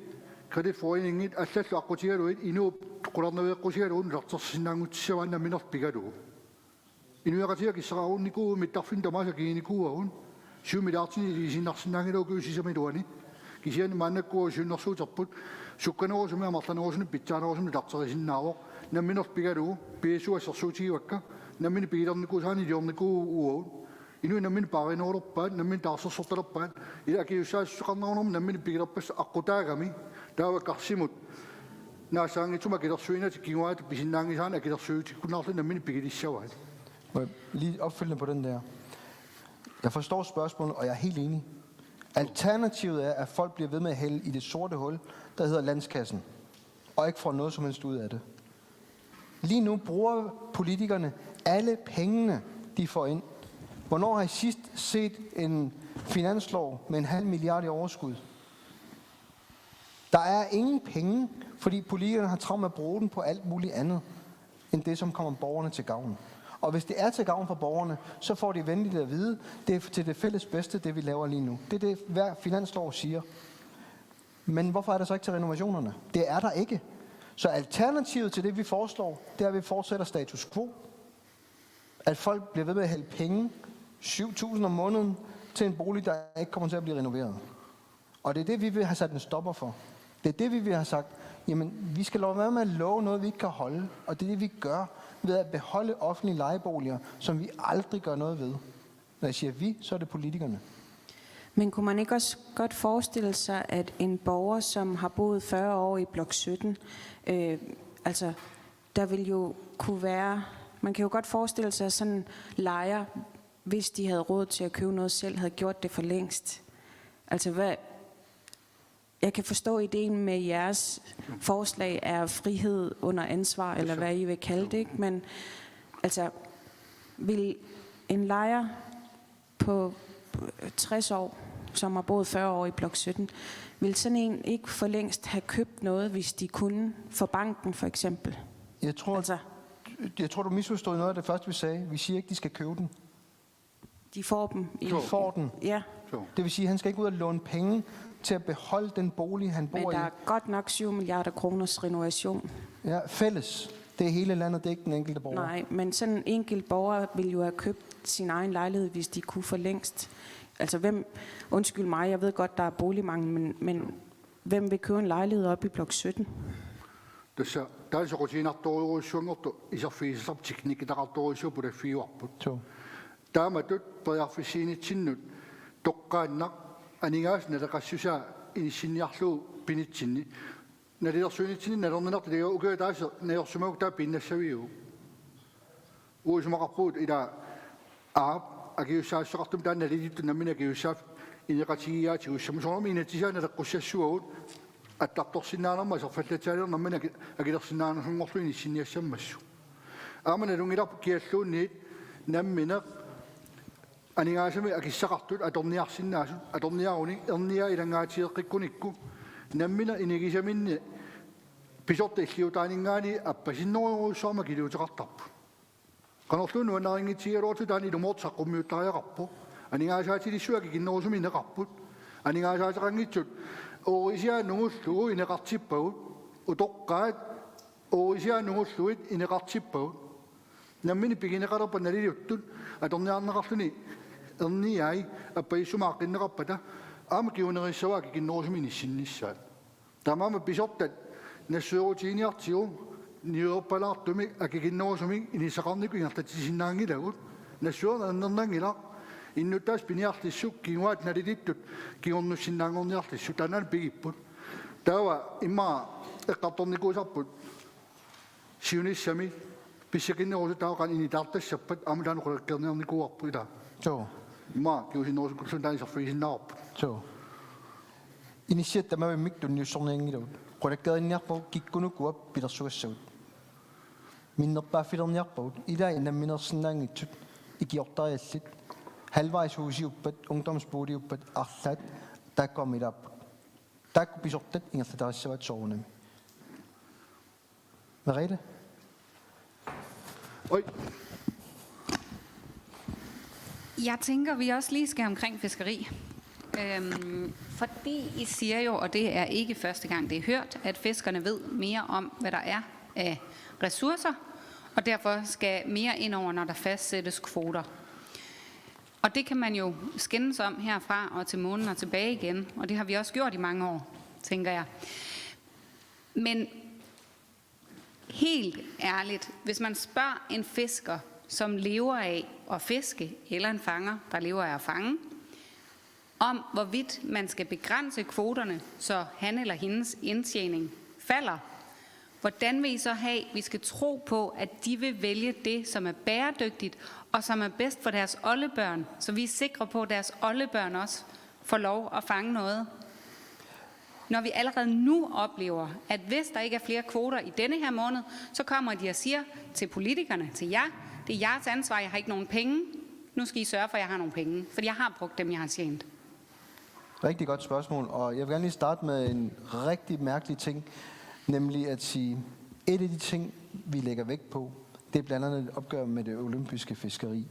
kreditforeningen allallu aqutigaluit inu qularnaveeqqusigaluun rartar sinnangutssavanna minerpigalu. Inuaqatia kissaraunniku mittarfin tamasa kiinikuun 7 milliarder i sinnarsinnangilu kuusisamiluani. Kisian mannakku sunnersuuterput sukkanerusumi amarlanerusuni pitsanerusumi tarterisinnaavo namminerpigalu piisuassersuutigiwakka nammini piilerniku liorniku uun inu nammini parinorlerpaat nammini taarsersortalerpaat ila akiussaassuqarnerunum nammini pigilerpas aqqutaagami taavakkarsimut naasaangitsuma kilersuinati kinguaat pisinnaangisaan akilersuutikkunarlu nammini pigilissavaat. Lige opfølgende på den der. Jeg forstår spørgsmålet, og jeg er helt enig. Alternativet er, at folk bliver ved med at hælde i det sorte hul, der hedder landskassen, og ikke får noget som helst ud af det. Lige nu bruger politikerne alle pengene, de får ind. Hvornår har I sidst set en finanslov med 0,5 milliard i overskud? Der er ingen penge, fordi politikerne har travlt med at bruge den på alt muligt andet, end det, som kommer borgerne til gavn. Og hvis det er til gavn for borgerne, så får de venligt at vide, det er til det fælles bedste, det vi laver lige nu. Det er det, hver finanslov siger. Men hvorfor er der så ikke til renovationerne? Det er der ikke. Så alternativet til det, vi foreslår, det er, at vi fortsætter status quo. At folk bliver ved med at hælde penge, 7.000 om måneden, til en bolig, der ikke kommer til at blive renoveret. Og det er det, vi vil have sat en stopper for. Det er det, vi vil have sagt, jamen, vi skal lade være med at love noget, vi ikke kan holde. Og det er det, vi gør ved at beholde offentlige lejeboliger, som vi aldrig gør noget ved. Når jeg siger vi, så er det politikerne. Men kunne man ikke også godt forestille sig, at en borger, som har boet 40 år i blok 17, altså, der vil jo kunne være... Man kan jo godt forestille sig, at sådan en lejer, hvis de havde råd til at købe noget selv, havde gjort det for længst. Altså, Jeg kan forstå ideen med jeres forslag er frihed under ansvar, eller hvad I vil kalde det, ikke? Men altså, vil en lejer på 60 år, som har boet 40 år i blok 17, vil sådan en ikke for længst have købt noget, hvis de kunne for banken for eksempel? Jeg tror, du misforstod noget af det første, vi sagde. Vi siger ikke, de skal købe den. De får dem. De får den. Ja, Det vil sige, at han skal ikke ud og låne penge til at beholde den bolig, han bor men der i. er godt nok 7 milliarder kroners renovation. Ja, fælles. Det er hele landet, det er ikke den enkelte borger. Nej, men sådan en enkelt borger ville jo have købt sin egen lejlighed, hvis de kunne for længst. Altså undskyld mig, jeg ved godt, der er boligmangel, men hvem vil købe en lejlighed op i blok 17? Tässä täysin rutiinartoriuissuangortu isarfiisisarp teknikitarartoriussuu fiuarput. Så. Taamatut pariarfissiinitinnut toqqaannaq anigaas nalaqassusaa inissinniarluu pinitsinni nalilersuinitsinni nalerninartu liga ukataasa nayorsumagu taa pinnassaviu uusumaqarpuut ila aap agiussaassaqartum taa nalilittu nammina agiussaaf ineqatigiaati ussamusormi inatisaa naleqqussaassuagut атарторсинааnerma сорфаллатаалернэрмана агилерсинааnerсунгорлу инissiniassammassu ааманалунгиларпу киаллуунниит наммина анигаасами акиссақартут аторниарсинаасут аторниаруни ерниа илангаатиеққиккуникку наммина инигисаминни писорта иллиутаанингаани аппасиннеруйуссуарма килуутеқартарпу канорлуну анарингитсигалууту таани лумоортаққуммиуттариақарпу анигаасаатилиссуаки киннерусуми инеқарпут анигаасаатеқангитсут Oisia nungullu ineqartippagut utoqqaat oisia nungulluit ineqartippagut nammini pigineqalerpa naliliuttut atorniarneqarluni erniai appaissumaaqinneqarpata aama kiunerissavaaki kinnerusumi nissinnissaat tamaama pisortat nassuurutiiniartigu niuerpalaartumi akikinnerusumi inisaqarniku ingertatisisinnaangilagut nassuernernerngila innuttaas piniarlissuk kiuaat nalilittut kiornussinnaangorniarlissu tanaan pigipput taava imma eqqartornikuusarput siunissami pissakinnerusu taaqan initartassappat aamulaanu qulakkerniarnikuarpu ila Så. imma kiusinnerusukulsun taanisarfiisinnararput Så. Initiatta mä miktu nyusorniangilut. Qulakkerniarpu kikkunukuap pilersuassagut. Minnerpaa filerniarput ila inamminersinnaangitsut ikiortariallit halvvejs husiuppat ungdomsboliguppat arlat takkomilap takkupisortat ingertatarissavaat soorunami. Merete? oi Jeg tænker, vi også lige skal omkring fiskeri. Fordi I siger jo, og det er ikke første gang, det er hørt, at fiskerne ved mere om, hvad der er af ressourcer, og derfor skal mere ind over, når der fastsættes kvoter. Og det kan man jo skændes om herfra og til månen og tilbage igen, og det har vi også gjort i mange år, tænker jeg. Men helt ærligt, hvis man spørger en fisker, som lever af at fiske, eller en fanger, der lever af at fange, om hvorvidt man skal begrænse kvoterne, så han eller hendes indtjening falder, hvordan vil I så have, vi skal tro på, at de vil vælge det, som er bæredygtigt, og som er bedst for deres oldebørn, så vi er sikre på, at deres oldebørn også får lov at fange noget? Når vi allerede nu oplever, at hvis der ikke er flere kvoter i denne her måned, så kommer de og siger til politikerne, til jer, det er jeres ansvar, jeg har ikke nogen penge, nu skal I sørge for, at jeg har nogle penge, for jeg har brugt dem, jeg har tjent. Rigtig godt spørgsmål, og jeg vil gerne lige starte med en rigtig mærkelig ting, nemlig at sige, et af de ting, vi lægger vægt på, det er blandt andet et opgør med det olympiske fiskeri.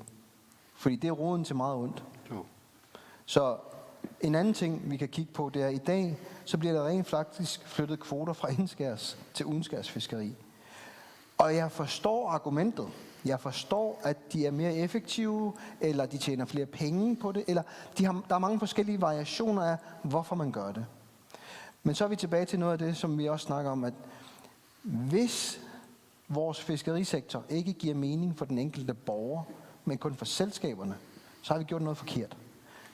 Fordi det er roden til meget ondt. Så en anden ting, vi kan kigge på, det er, at i dag, så bliver der rent faktisk flyttet kvoter fra indskærs til udenskærs fiskeri. Og jeg forstår argumentet. Jeg forstår, at de er mere effektive, eller de tjener flere penge på det, eller der er mange forskellige variationer af, hvorfor man gør det. Men så er vi tilbage til noget af det, som vi også snakker om, at hvis vores fiskerisektor ikke giver mening for den enkelte borger, men kun for selskaberne, så har vi gjort noget forkert.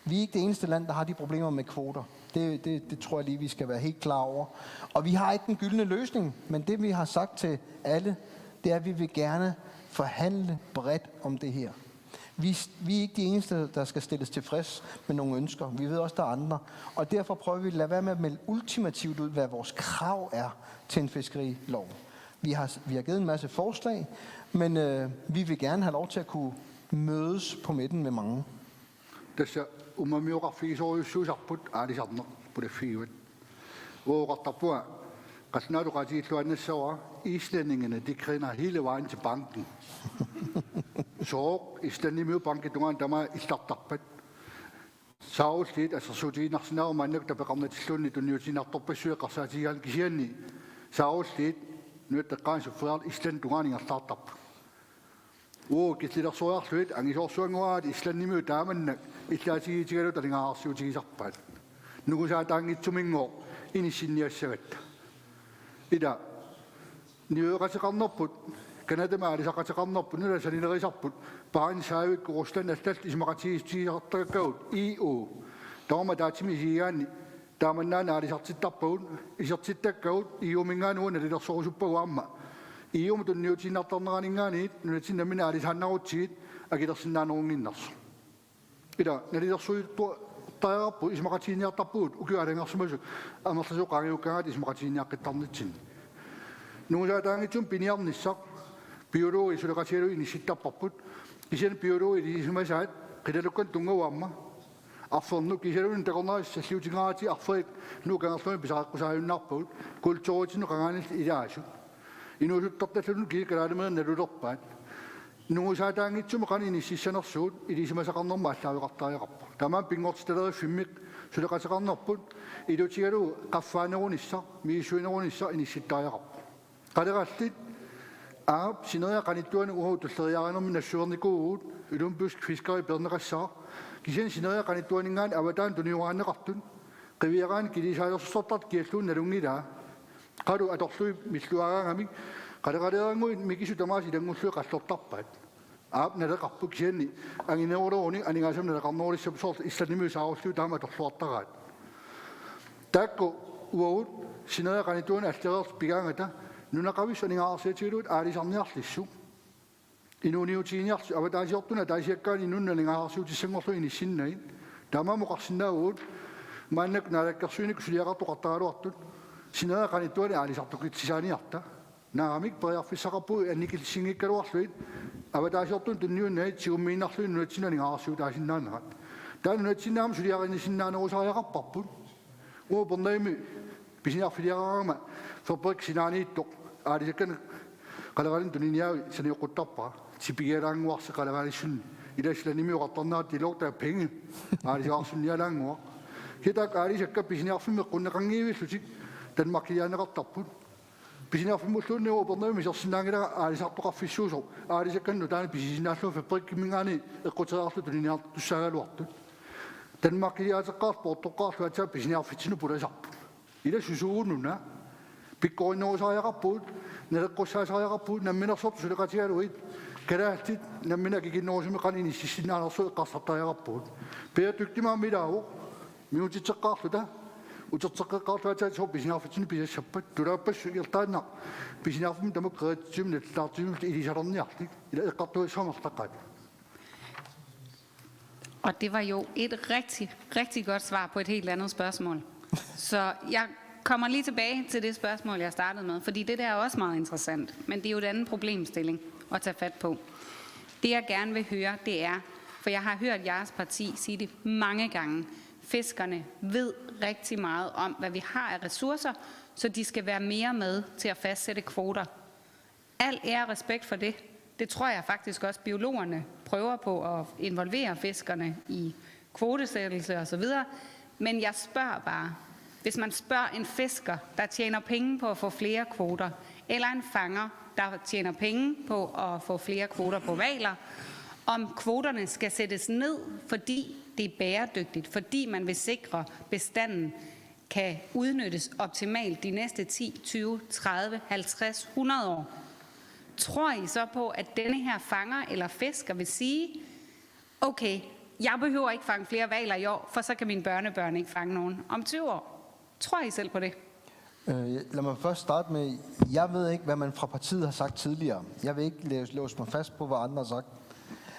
Vi er ikke det eneste land, der har de problemer med kvoter. Det tror jeg lige, vi skal være helt klar over. Og vi har ikke den gyldne løsning, men det vi har sagt til alle, det er, at vi vil gerne forhandle bredt om det her. Vi er ikke de eneste, der skal stilles tilfreds med nogle ønsker. Vi ved også, der er andre. Og derfor prøver vi at lade være med at melde ultimativt ud, hvad vores krav er til en fiskerilov. Vi har givet en masse forslag, men vi vil gerne have lov til at kunne mødes på midten med mange. Tässä umamioraffiisoruissuusapput aalisarnerpulaffiuat uoqartarpua qasnaaluqatiilluannassava islændingene de griner hele vejen til banken. Så islændingemiu bankitungaan tama illartarpat saullit assarsuutiinarsinaarumaannak tapeqarnatilluunni tunniutinartorpassueqarsaatigaan kisianni saullit nuattaqqaansuffear islantungaanigarlaartarpa kisilersuarluit angisorsuanguaat islanimiu taamannak illaatigiitigalu talingaarsiutigisarpaat nugusaataangitsuminngoo inissinniassagatta ida niueqatiqarnerput kanadama alisaqatiqarnerput nulasalineriisarput paarin saavikku Rusland allalt ismaqatigistigisartagakkaut EU tauma taatimisigaanni taamannaana alisartittarpagun isertittakkagut iuminngaanuuna lilersorusuppaguamma ium tunniutiinartarneraningaaniit nulatinnammina alisaannarutsigit akilersinnaanerunginnarsu ida nalilersuittu tajarappu ismaqatiiniartarpugut ukialangersumasu amerlasuqangiukkagat ismaqatiiniaqqittarnitsin nuusaataangitsum piniarnissaq biologi suleqatialu inissittarparput kisian biologi liisumasaat qilalukkan tungawaamma arfernu kisalun taqornaris salliutingaraati arferik nuukangerlumi pisaaqqusaajunnaarpagut kultuuritinu qangaanil ilaasu inuusuttartallun kiikalaalumeer nalulerpaat nuusaataangitsum qani inississanersuut iliisumasaqarnerma allaaviqartaajaqarpa tamaan pingortitalerifimmiq suleqatiqarnerput ilutigalu qaffaanerunissaq miisuinerunissaq inissittaajaqarpa qalerallit aap sineria qanittuani uhu tulleriaanermi nassuernikuugut ulumpiusk fiskari perneqassaa kisian sineria qanittuaningaan avataan tuniuaanneqartun qiviaqaan kilisaalersussortart kialluun nalungilaa qalu atorlui milluagaangami qalaqaleeranguit mikisu tamaas ilangullui qallortarpaat aap naleqarpu kisianni angineruleruni aningaasam naleqarnerulissap soort islanimiu saarullu taama atorluartaraat taakku uagut sineria qanittuani allereers pigaangata nunaqavis aningaarsiatigiluut aalisarniarlissu inuuniutiiniarsu avataasiortuna taasiakkaani nunnalingaarsiutissangorlu inissinnain taamaamuqarsinnaaguut maannak naalakkersuinik suliaqartuqartagaluartut sineria qanittuani aalisartukitsisaaniarta naamik periarfissaqarpu annikilsingikkaluarluit avataasiortun tunniunnait sigummiinarluin nunatsinaningaarsiutaasinnaannerat taanunatsinnaam suliaqinnissinnaanerusariaqarparput uopernaimi pisiniarfiliaqarama fabrik sinaaniittoq aalisakkan qalaqalin tuniniaavi saniuquttarpa sipigialaanguarsi qalaqalissunni ilaislanimiuqartarnaat ilortaa penge aalisaqarsunnialaanguaq hitak aalisakka pisiniarfimmeq qunneqangiivillutik tanmarkiliaaneqartarput pisiniarfimulluunni uopernaimi sersinnaangila aalisartoqarfissuusoq aalisakkannu taani pisisinnaallu fabrikkimmingaani eqquteraarlu tuniniaart tussaagaluartut tanmarkiliaateqqaarpu ortoqqaarlu atsaa pisiniarfitsinu pulasarpu ila susuugunnuna pikkoinnerusariaqarpuut naleqqussaasariaqarpuut namminersortu suleqatigaluit kalaattit nammina kikinnerusumi qaninississinaanersu eqqarsartariaqarpuut peatyktimaamilaavuq miutitseqqaarluta uterteqqeqqaarlu atsaat soo pisiniarfitsinu pisassappat tulaappas irtaanna pisiniarfumi tamak qeatsum nallaartimum ilisalerniarlik ila eqqartuissamertaqaat. Og det var jo et rigtig, rigtig godt svar på et helt andet spørgsmål. Så jeg kommer lige tilbage til det spørgsmål, jeg startede med, fordi det der er også meget interessant, men det er jo et andet problemstilling at tage fat på. Det jeg gerne vil høre, det er, for jeg har hørt jeres parti sige det mange gange, fiskerne ved rigtig meget om, hvad vi har af ressourcer, så de skal være mere med til at fastsætte kvoter. Al ære og respekt for det. Det tror jeg faktisk også biologerne prøver på at involvere fiskerne i kvotesættelse osv. Men jeg spørger bare, hvis man spørger en fisker, der tjener penge på at få flere kvoter, eller en fanger, der tjener penge på at få flere kvoter på hvaler, om kvoterne skal sættes ned, fordi det er bæredygtigt, fordi man vil sikre, bestanden kan udnyttes optimalt de næste 10, 20, 30, 50, 100 år. Tror I så på, at denne her fanger eller fisker vil sige, okay, jeg behøver ikke fange flere hvaler i år, for så kan mine børnebørn ikke fange nogen om 20 år? Tror I selv på det? Lad mig først starte med, jeg ved ikke, hvad man fra partiet har sagt tidligere. Jeg vil ikke låse mig fast på, hvad andre har sagt.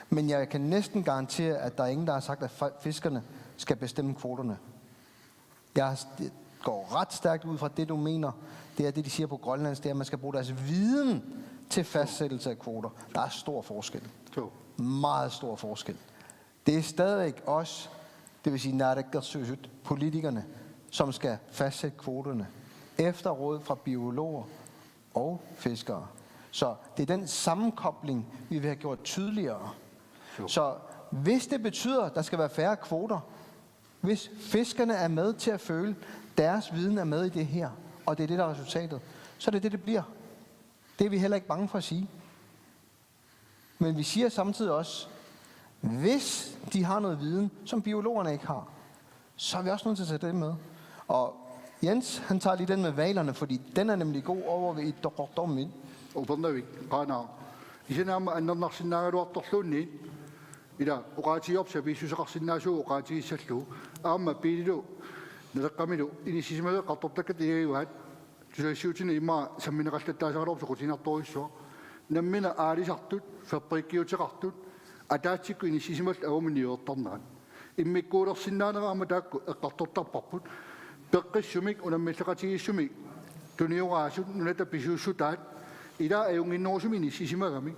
Men jeg kan næsten garantere, at der er ingen, der har sagt, at fiskerne skal bestemme kvoterne. Jeg går ret stærkt ud fra det, du mener. Det er det, de siger på Grønlands, det er, at man skal bruge deres viden til fastsættelse af kvoter. Der er stor forskel. Meget stor forskel. Det er stadig os, det vil sige naalakkersuisut, politikerne, som skal fastsætte kvoterne efter råd fra biologer og fiskere. Så det er den sammenkobling, vi vil have gjort tydeligere. Så hvis det betyder, at der skal være færre kvoter, hvis fiskerne er med til at føle, deres viden er med i det her, og det er det, der er resultatet, så er det det, det bliver. Det er vi heller ikke bange for at sige. Men vi siger samtidig også, hvis de har noget viden, som biologerne ikke har, så er vi også nødt til at sætte det med. Og Jens, han tager lige den med valerne, fordi den er nemlig god over ved et doktordommen. Upanavik, Ghana. Isenam annarsinnaagaluartorluunni ila uqaatiorpsa biisuseqarsinnaasu uqaatigissallu aamma piililu naleqqamilu inissisimalu qartortakkat ilagiuhat tusassiutini imma sammineqallattaasaqalorpsu qutinartorissua nammina aalisartut fabriikkiuteqartut ataatsikku inissisimal aguminiuertarnaat immikkuulersinnaaneraama taakku eqqartortarparput peqqissumik unammilleqatigissumik tuniugaasut nunata pisuussutaat ila ayunginnorsumi inissisimagamik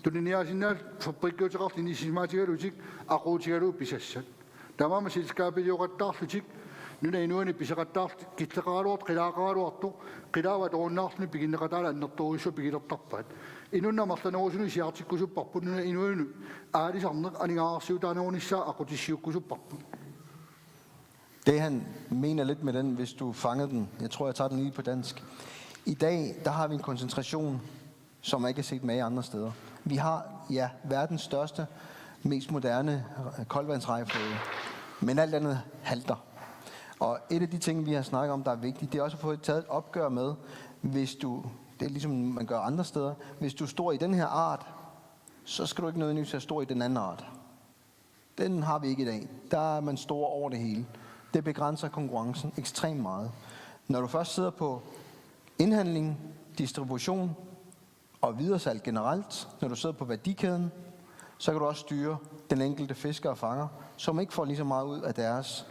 tuniniaasinnaal fabriikkiuteqartu inissisimaatigalutik aquutigalu pisassat tamaama silskaapiliuqattaarlutik nuna inuani piseqattaart killeqaaluart qilaaqaaluartu qilaavat oonnaarluni piginneqataala annertoruissu pigilertarpaat inunnamarlanerusunu siartikkusupparput nuna inuanu aalisarneq anigaarsiutaanerunissaa aqutissiukkusupparput. Det han mener lidt med den, hvis du fangede den, jeg tror jeg tager den lige på dansk. I dag, der har vi en koncentration, som ikke er set med andre steder. Vi har, ja, verdens største, mest moderne koldvandsrejeflåde, men alt andet halter. Og et af de ting, vi har snakket om, der er vigtigt, det er også at få taget et opgør med, hvis du, det er ligesom man gør andre steder, hvis du står i den her art, så skal du ikke nødvendigvis stå i den anden art. Den har vi ikke i dag. Der er man stor over det hele. Det begrænser konkurrencen ekstremt meget. Når du først sidder på indhandling, distribution og videresalg generelt, når du sidder på værdikæden, så kan du også styre den enkelte fisker og fanger, som ikke får lige så meget ud af deres.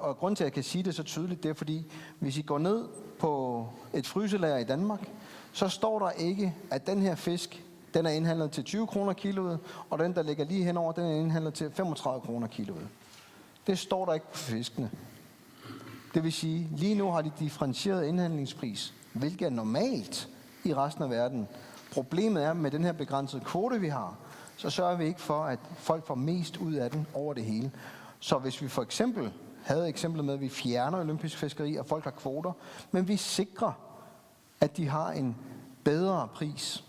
Og grunden til, at jeg kan sige det så tydeligt, det er fordi, hvis I går ned på et fryselager i Danmark, så står der ikke, at den her fisk, den er indhandlet til 20 kroner kiloet, og den, der ligger lige henover, den er indhandlet til 35 kroner kiloet. Det står der ikke på fiskene. Det vil sige, lige nu har de differentieret indhandlingspris, hvilket er normalt i resten af verden. Problemet er, med den her begrænsede kvote, vi har, så sørger vi ikke for, at folk får mest ud af den over det hele. Så hvis vi for eksempel havde eksemplet med, at vi fjerner olympisk fiskeri, og folk har kvoter, men vi sikrer, at de har en bedre pris,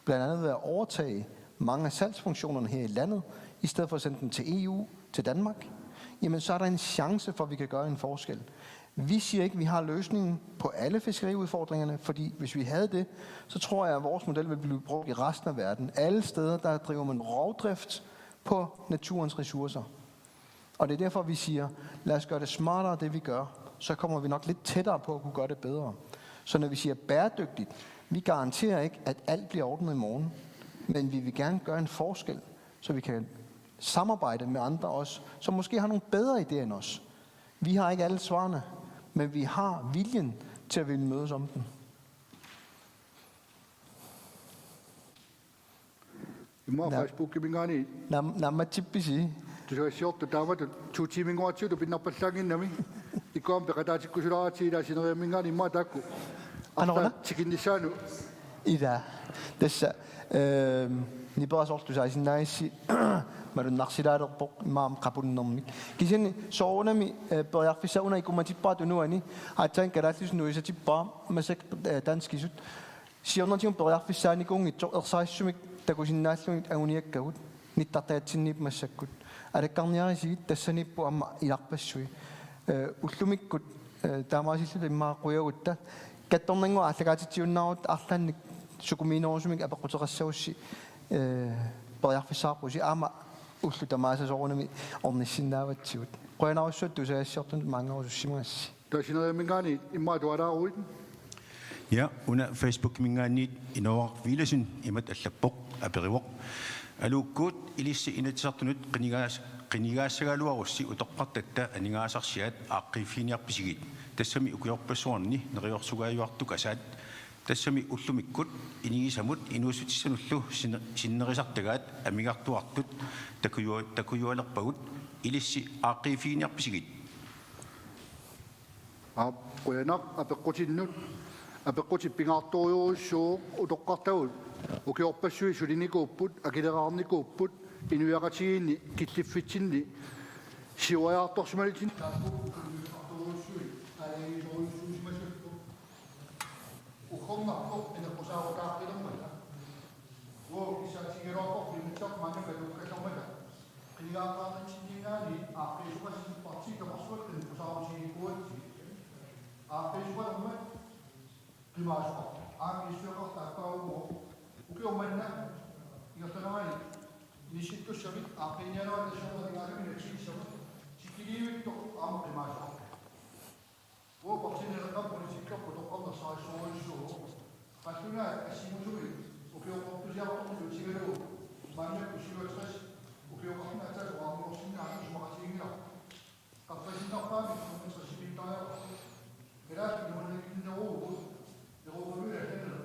blandt andet ved at overtage mange af salgsfunktionerne her i landet, i stedet for at sende dem til EU, til Danmark, jamen så er der en chance for, at vi kan gøre en forskel. Vi siger ikke, at vi har løsningen på alle fiskeriudfordringerne, fordi hvis vi havde det, så tror jeg, at vores model vil blive brugt i resten af verden. Alle steder, der driver man rovdrift på naturens ressourcer. Og det er derfor, vi siger, lad os gøre det smartere, det vi gør. Så kommer vi nok lidt tættere på at kunne gøre det bedre. Så når vi siger bæredygtigt, vi garanterer ikke, at alt bliver ordnet i morgen. Men vi vil gerne gøre en forskel, så vi kan samarbejde med andre også, som måske har nogle bedre idéer end os. Vi har ikke alle svarene, men vi har viljen til at ville mødes om den. I må Facebook mingani. Namma tippisi. Du skal sjovt, du der var du 2 timer går til du binder på slangen nami. I kom på der til kusuraati der sin mingani må der ku. Anna Chikinisanu. Ida. Dessa ni bara sortu sai sinnaisi marun naqsilaarerpoq maam qapunnermik kisini soorunami periarfissauna ikumatippaat unuani aatsan kalaallusnu isatippa masak danskisut siornertium periarfissaanikungi ersaissumik takusinnaallungit aguniakkagut nittartaatsinniip massakkut alakkarniarisiit tassanippu amma ilarpassui ullumikkut taamaasillu immaa quyaagutta kattornangu allagaatitiunnaarut arlannik sukumiinerusumik apaqquteqassavussi periarfissaarpusi aama ullu tamaasasoorunami ornissinnaavatsigut qoyanarussuat tusaassiortun maangarusussimagassi der mingani imma tuaraaruit. Ja, under Facebook mingaanniit inoaq viilasun imat allappoq aperivoq алууккуут илисси инатсартунут qinigaassaгаалуарусси утоққартатта анигаасарсиат ааққиффиниарписигит тассами укиорпассуарни нериорсугааюартук асаат тассами уллумиккут инигисамут инуусутиссануллу синнерисартагаат амигартуартут такуюалерпагут илисси ааққиффиниарписигит qoyanaq apeqqutinnut apeqqutippigaartoriurussuu utoqqartagul ukiorpassui sulinikuupput akileraarnikuupput inuiaqatigiinni killiffitinni siuajaartorsumalitin ukhornarpo enerqusaarukaaqqilermata wo isaatigeroorpo limitsormanakatukkalermata qiligaaqaarnitsinnigaani aaqqisuqassippartiikamarsuat enerqusaarusiginikuatsi aaqqisuqalermat qimaasuqa aaqisuaqartaaqqaumo ukiormanna igertanamani inishittussavit aaqqinnianuatassuarnigaasami natsiissama sikiliivitto aama qimaasuqa wo parsinereqarpunisikkarpu toqqarnersarissuurissuugu qassuna assimusumi ukiorportusiaqortu sigalu maannakku siluatras ukiorqarna atasuarmuorsinnaani sumaqatigiila qarpasinarpaami sumaqassipintaajaqo Grazie, non è in nuovo, devo volere tenere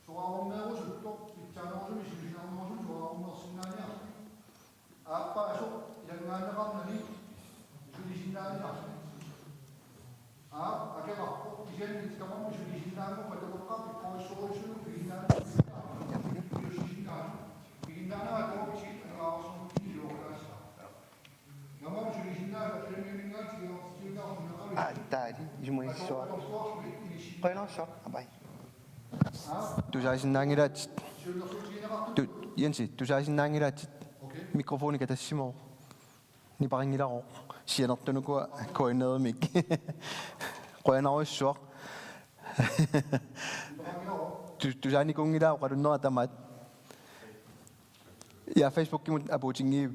so a un mero sotto, picciano mi si diciamo so a un segnale. A passo, il grande vanni, sui segnali. A che va, i geni stiamo sui segnali, ma devo capire come sono sui segnali. Io sui segnali. Il nana come ci la sono figlio casa. Ma sui segnali, per me mi ngati io Taadi, isumui soa. Qoina so, abai. Du saisin nangirat. Du Jensi, du saisin nangirat. Mikrofoni katassimo. Ni paringilaro. Sianertunuku koinede mik. Qoina so. Du saini kungida qadunno atamat. Ja Facebook kimut abutingi.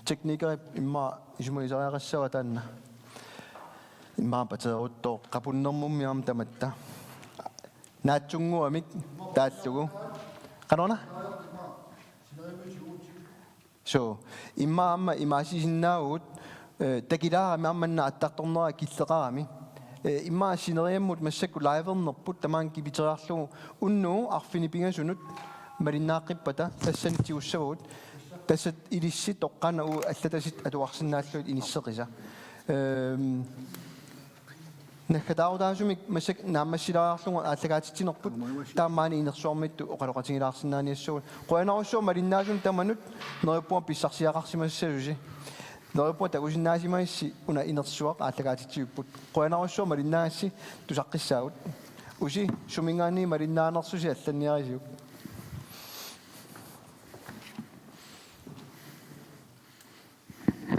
Teknikker imma isumuisariaqassava taanna imma pateerutto qapunnermummiam tamatta naatsunguamik taallugu qanona so imma amma imaasisinnaaugut takilaarami ammanna attartornera killeqarami imma sineriammut massakku liveernerput tamaan kipiterarlugu unnu arfinipingasunut malinnaaqqippata tassanitiussavut tässä ilissi toqqana u allatasit atuarsinnaalluit inisseqisa nakhataarudaasumik masak naammassilaarlunga aallagaatittinerput taammaani inersuarmittu oqaloqatingilaarsinnaaniassuun qoanarussuu malinnaasum tamanut neripuam pissarsiaqarsimassasusi neripuam takusinnaasimaissi una inersuaq aallagaatittiupput qoanarussuu malinnaassi tusaqqissaagut usi sumingaani malinnaanersusi allanniarisiuk